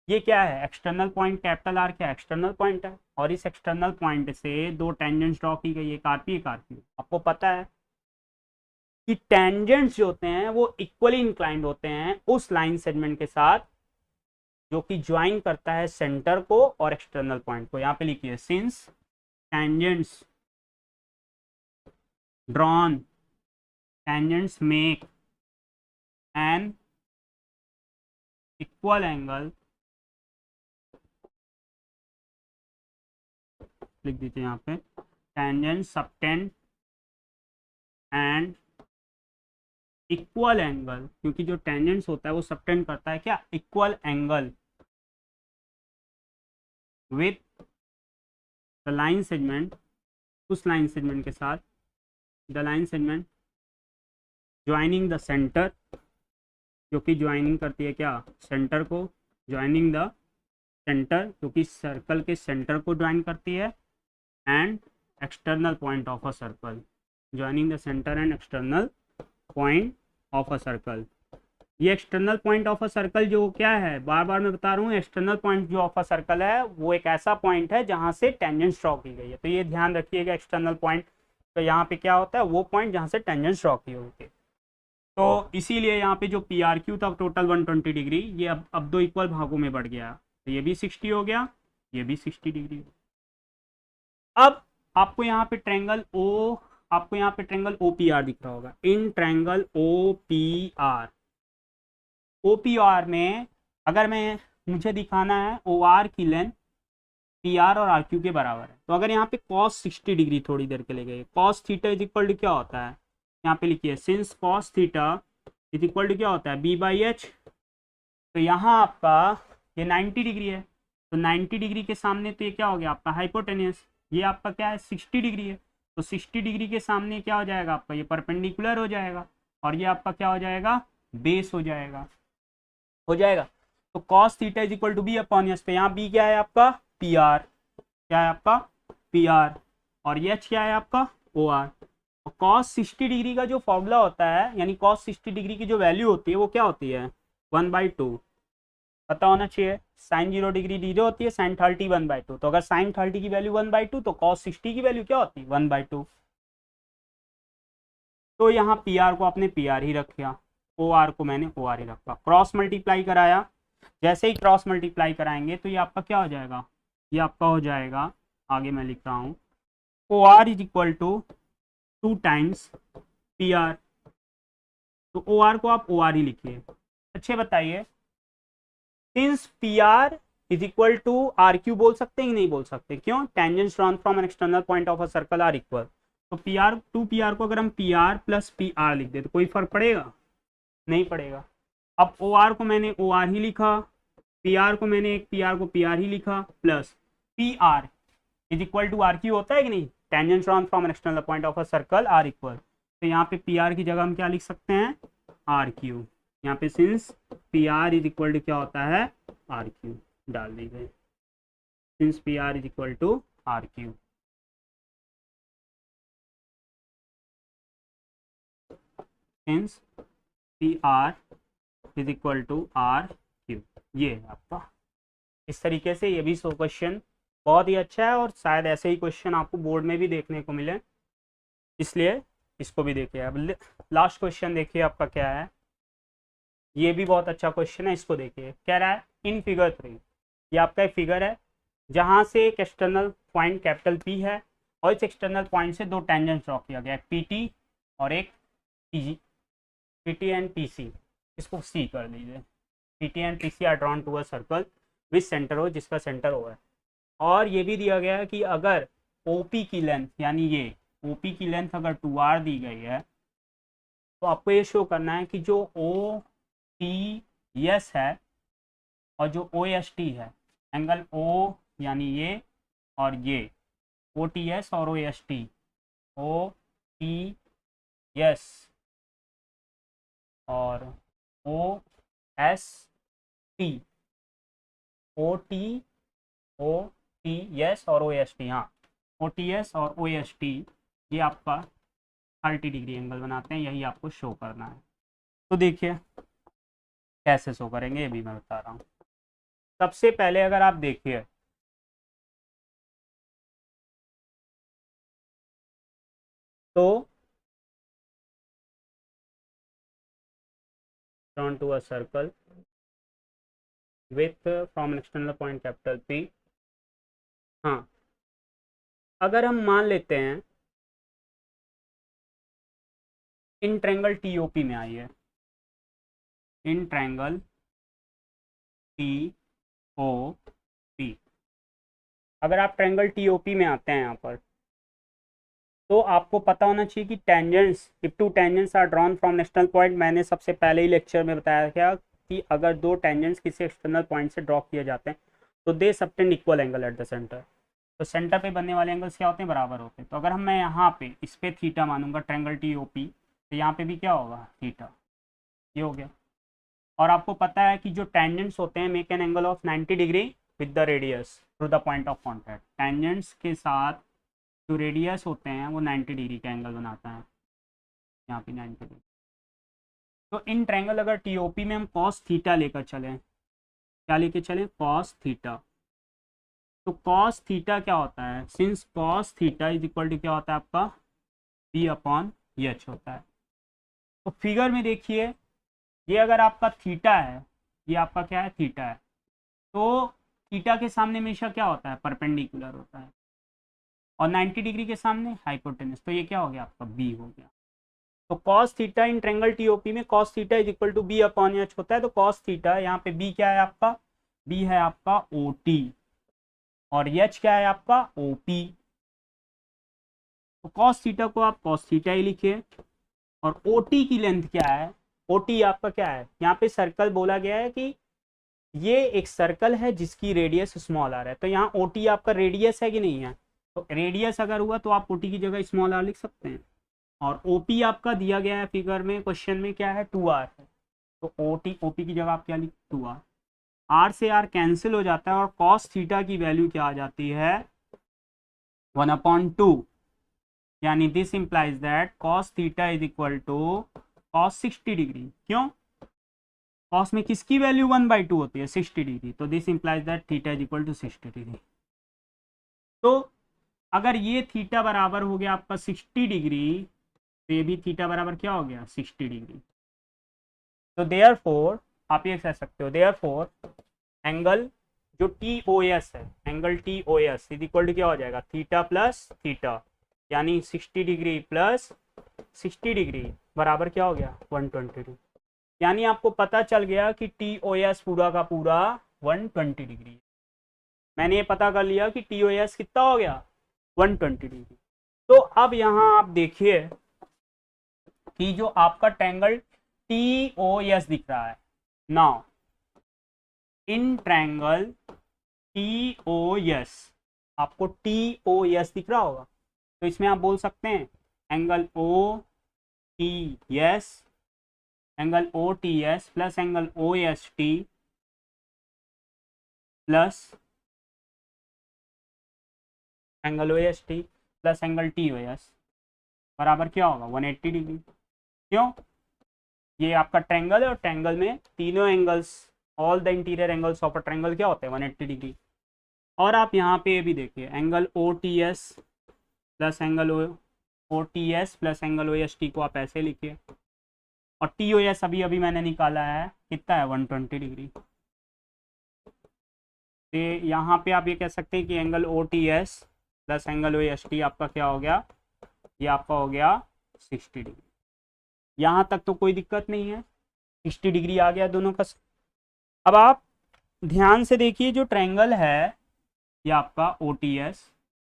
ये क्या है, एक्सटर्नल पॉइंट कैपिटल R क्या एक्सटर्नल पॉइंट है, और इस एक्सटर्नल पॉइंट से दो टेंजेंट्स ड्रॉ की गई, एक RP एक RQ। आपको पता है कि टेंजेंट्स जो होते हैं वो इक्वली इंक्लाइंड होते हैं उस लाइन सेगमेंट के साथ जो कि ज्वाइन करता है सेंटर को और एक्सटर्नल पॉइंट को। यहाँ पे लिखिए, since tangents drawn, tangents make N equal angle, लिख दीजिए यहाँ पे, tangent subtend and equal angle, क्योंकि जो टेंजेंट्स होता है वो सबटेंड करता है क्या, equal angle with the line segment, उस लाइन सेगमेंट के साथ, the line segment joining the centre, जो कि ज्वाइनिंग करती है क्या, सेंटर को, ज्वाइनिंग द सेंटर जो कि सर्कल के सेंटर को ज्वाइन करती है, and external point of a circle, joining the centre and external point of a circle. ये external point of a circle जो क्या है, बार बार मैं बता रहा हूँ, एक्सटर्नल पॉइंट जो ऑफ अ सर्कल है वो एक ऐसा पॉइंट है जहाँ से टेंजेंट्स ड्रॉ की गई है। तो ये ध्यान रखिएगा, एक्सटर्नल पॉइंट, तो यहाँ पे क्या होता है, वो पॉइंट जहाँ से टेंजेंट्स ड्रॉ की होती है। तो इसीलिए यहाँ पे जो PRQ था टोटल 120 डिग्री, ये अब दो इक्वल भागों में बढ़ गया, तो ये भी 60 हो गया, ये भी 60 डिग्री। अब आपको यहाँ पे ट्रायंगल OPR दिख रहा होगा। इन ट्रायंगल OPR में अगर मुझे दिखाना है OR की लेंथ PR और RQ के बराबर है, तो अगर यहाँ पे cos 60 डिग्री थोड़ी देर के लिए गए, cos theta is equal to क्या होता है, यहाँ पे लिखिए, since cos theta is equal to क्या होता है, B/H। तो यहाँ आपका ये 90 डिग्री है, तो 90 डिग्री के सामने तो ये क्या हो गया आपका हाइपोटेन्यूस, ये आपका क्या है 60 डिग्री है, तो 60 डिग्री के सामने क्या हो जाएगा आपका, ये परपेंडिकुलर हो जाएगा, और ये आपका क्या हो जाएगा, बेस हो जाएगा। तो cos theta is equal to B/S, तो यहाँ B क्या है आपका PR, क्या है आपका PR, और H क्या है आपका OR। और cos 60 डिग्री का जो फॉर्मूला होता है, यानी cos 60 डिग्री की जो वैल्यू होती है वो क्या होती है, 1/2 पता होना चाहिए। sin 0 डिग्री 0 होती है, sin 30 1/2, तो अगर sin 30 की वैल्यू 1/2 तो cos 60 की वैल्यू क्या होती है 1/2। तो यहाँ PR को आपने PR ही रखा, OR को मैंने OR ही रखा, क्रॉस मल्टीप्लाई कराया। जैसे ही क्रॉस मल्टीप्लाई कराएंगे तो ये आपका क्या हो जाएगा, ये आपका हो जाएगा, आगे मैं लिख रहा हूँ, OR is equal to 2 times PR। तो OR को आप OR ही लिखिए। अच्छे बताइए, since PR is equal to RQ बोल सकते हैं कि नहीं बोल सकते, क्यों, tangents drawn from an external point of a circle are equal. तो PR को अगर हम PR प्लस PR लिख दे तो कोई फर्क पड़ेगा, नहीं पड़ेगा। अब OR को मैंने OR ही लिखा, PR को मैंने PR को PR ही लिखा, plus PR is equal to RQ होता है कि नहीं, tangents drawn from an external point of a circle are equal. तो यहाँ पे PR की जगह हम क्या लिख सकते हैं, RQ। यहाँ पे since PR is equal to क्या होता है, RQ डाल दी गई, since PR is equal to RQ। Since PR is equal to RQ, ये है आपका। इस तरीके से ये भी क्वेश्चन बहुत ही अच्छा है, और शायद ऐसे ही क्वेश्चन आपको बोर्ड में भी देखने को मिले, इसलिए इसको भी देखिए। अब लास्ट क्वेश्चन देखिए आपका क्या है, ये भी बहुत अच्छा क्वेश्चन है, इसको देखिए। कह रहा है इन फिगर 3, ये आपका एक फिगर है जहाँ से एक एक्सटर्नल पॉइंट कैपिटल P है और इस एक्सटर्नल पॉइंट से दो टेंजेंट ड्रॉ किया गया है, PT और एक PG, PT एंड PC, इसको C कर दीजिए। PT and PC are drawn to a circle with centre हो, जिसका सेंटर O है। और ये भी दिया गया है कि अगर OP की लेंथ, यानी ये OP की लेंथ अगर 2R दी गई है, तो आपको ये शो करना है कि जो OPS है और जो OST है, एंगल O यानी ये और ये OTS और OST, OTS और OST, OTS और OST, हाँ OTS और OST, ये आपका 30 डिग्री एंगल बनाते हैं, यही आपको शो करना है। तो देखिए कैसे शो करेंगे ये भी मैं बता रहा हूँ। सबसे पहले अगर आप देखिए तो drawn to a circle with from an external point capital P। हाँ, अगर हम मान लेते हैं इन ट्रायंगल TOP में आइए, इन ट्रायंगल TOP, अगर आप ट्रायंगल TOP में आते हैं यहाँ पर, तो आपको पता होना चाहिए कि tangents, if two tangents are drawn from external point, मैंने सबसे पहले ही लेक्चर में बताया था कि अगर दो टेंजेंट्स किसी एक्सटर्नल पॉइंट से ड्रॉ किए जाते हैं तो they subtend equal angle at the centre. तो सेंटर पे बनने वाले एंगल्स क्या होते हैं, बराबर होते हैं। तो अगर मैं यहाँ पे इस पे थीटा मानूंगा ट्रायंगल TOP, तो यहाँ पे भी क्या होगा, थीटा, ये हो गया। और आपको पता है कि जो टेंजेंट्स होते हैं make an angle of 90 degree with the radius through the point of contact. Tangents के साथ जो रेडियस होते हैं वो 90 डिग्री का एंगल बनाता है, यहाँ पे 90 डिग्री। तो इन ट्रायंगल अगर TOP में हम cos थीटा लेकर चलें, क्या लेके चलें, cos थीटा, तो cos थीटा क्या होता है, since cos theta is equal to क्या होता है आपका B/H होता है। तो फिगर में देखिए, ये अगर आपका थीटा है, ये आपका क्या है, थीटा है, तो थीटा के सामने हमेशा क्या होता है, परपेंडिकुलर होता है, और 90 डिग्री के सामने हाइपोटेनस, तो ये क्या हो गया आपका B हो गया। तो cos theta in triangle TOP में cos theta is equal to B/H होता है। तो cos थीटा यहाँ पे B क्या है आपका, B है आपका OT और H क्या है आपका OP। तो cos थीटा को आप cos थीटा ही लिखिए, और OT की लेंथ क्या है, OT आपका क्या है, यहाँ पे सर्कल बोला गया है कि ये एक सर्कल है जिसकी रेडियस स्मॉल आर है, तो यहाँ OT आपका रेडियस है कि नहीं है, तो रेडियस अगर हुआ तो आप OT की जगह स्मॉल आर लिख सकते हैं। और OP आपका दिया गया है फिगर में, क्वेश्चन में क्या है, 2R है, तो OP की जगह आप क्या लिख, 2R, R से R कैंसिल हो जाता है और cos थीटा की वैल्यू क्या आ जाती है, 1/2, यानी this implies that cos theta is equal to cos 60 degree. क्यों, cos में किसकी वैल्यू 1/2 होती है, 60 डिग्री, तो this implies that theta is equal to 60 degree. तो अगर ये थीटा बराबर हो गया आपका 60 डिग्री, तो ये भी थीटा बराबर क्या हो गया, 60 डिग्री। तो देयरफॉर आप ये कह सकते हो, देयरफॉर एंगल जो TOS है, angle TOS is equal to क्या हो जाएगा, थीटा प्लस थीटा, यानी 60 डिग्री प्लस 60 डिग्री बराबर क्या हो गया, 120 डिग्री। यानी आपको पता चल गया कि TOS पूरा का पूरा 120 डिग्री। मैंने ये पता कर लिया कि TOS कितना हो गया, 120 डिग्री। तो अब यहाँ आप देखिए कि जो आपका ट्रायंगल TOS दिख रहा है, नाउ इन ट्रायंगल TOS, आपको TOS दिख रहा होगा, तो इसमें आप बोल सकते हैं angle OTS, angle OTS plus angle OST plus angle OST plus angle TOS बराबर क्या होगा, 180 डिग्री। क्यों, ये आपका ट्रायंगल है और ट्रायंगल में तीनों angles, all the interior angles of a triangle क्या होते हैं, 180 डिग्री। और आप यहाँ पे ये भी देखिए angle OTS plus angle OTS plus angle OST को आप ऐसे लिखिए, और TOS अभी अभी मैंने निकाला है कितना है, 120 डिग्री। तो यहाँ पे आप ये कह सकते हैं कि angle OTS plus angle O S T आपका क्या हो गया, ये आपका हो गया 60 डिग्री। यहाँ तक तो कोई दिक्कत नहीं है, 60 डिग्री आ गया दोनों का। अब आप ध्यान से देखिए, जो ट्रायंगल है ये आपका ओ टी एस,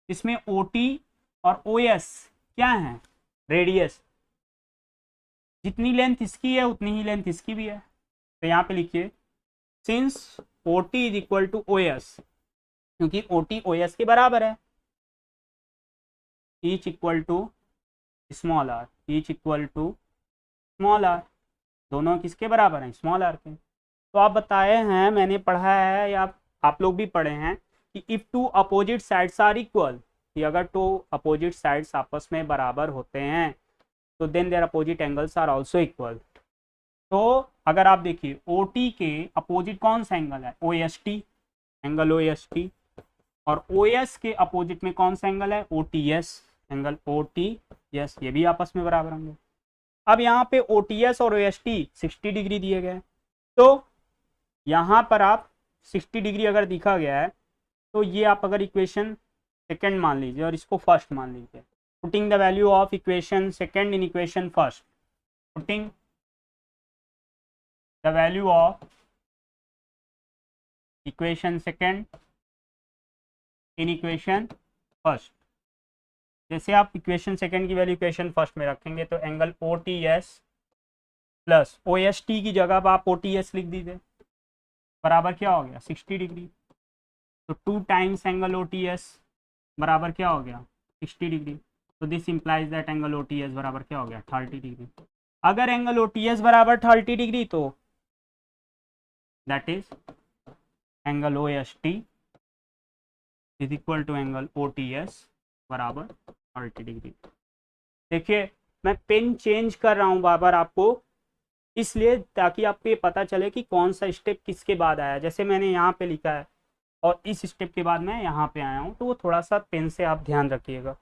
इसमें ओ टी और ओ एस क्या है, रेडियस। जितनी लेंथ इसकी है उतनी ही लेंथ इसकी भी है। तो यहाँ पे लिखिए since O T is equal to O S, क्योंकि ओ टी ओ एस के बराबर है, each equal to small r, each equal to small r, दोनों किसके बराबर हैं, स्मॉल आर के। तो आप बताए हैं, मैंने पढ़ा है या आप लोग भी पढ़े हैं कि if two opposite sides are equal, कि अगर टू अपोजिट साइड्स आपस में बराबर होते हैं तो then their opposite angles are also equal. तो अगर आप देखिए ओ टी के अपोजिट कौन सा एंगल है, O S T, angle O S T, और ओ एस के अपोजिट में कौन सा एंगल है, O T S, angle O T S, ये भी आपस में बराबर होंगे। अब यहाँ पे ओ टी एस और ओ एस टी 60 डिग्री दिए गए, तो यहाँ पर आप 60 डिग्री अगर दिखा गया है तो ये आप अगर इक्वेशन सेकंड मान लीजिए और इसको फर्स्ट मान लीजिए, putting the value of equation second in equation first, putting the value of equation second in equation first. जैसे आप इक्वेशन सेकंड की वैल्यू इक्वेशन फर्स्ट में रखेंगे तो angle O T S plus O S T की जगह पर आप ओ टी एस लिख दीजिए, बराबर क्या हो गया 60 डिग्री। तो 2 times angle O T S बराबर क्या हो गया 60 डिग्री। तो this implies that angle O T S बराबर क्या हो गया 30 डिग्री। अगर एंगल ओ टी एस बराबर 30 डिग्री तो that is angle O S T is equal to angle O T S बराबर 30 डिग्री। देखिए मैं पेन चेंज कर रहा हूँ बार बार आपको, इसलिए ताकि आपको ये पता चले कि कौन सा स्टेप किसके बाद आया। जैसे मैंने यहाँ पे लिखा है और इस स्टेप के बाद मैं यहाँ पे आया हूँ, तो वो थोड़ा सा पेन से आप ध्यान रखिएगा।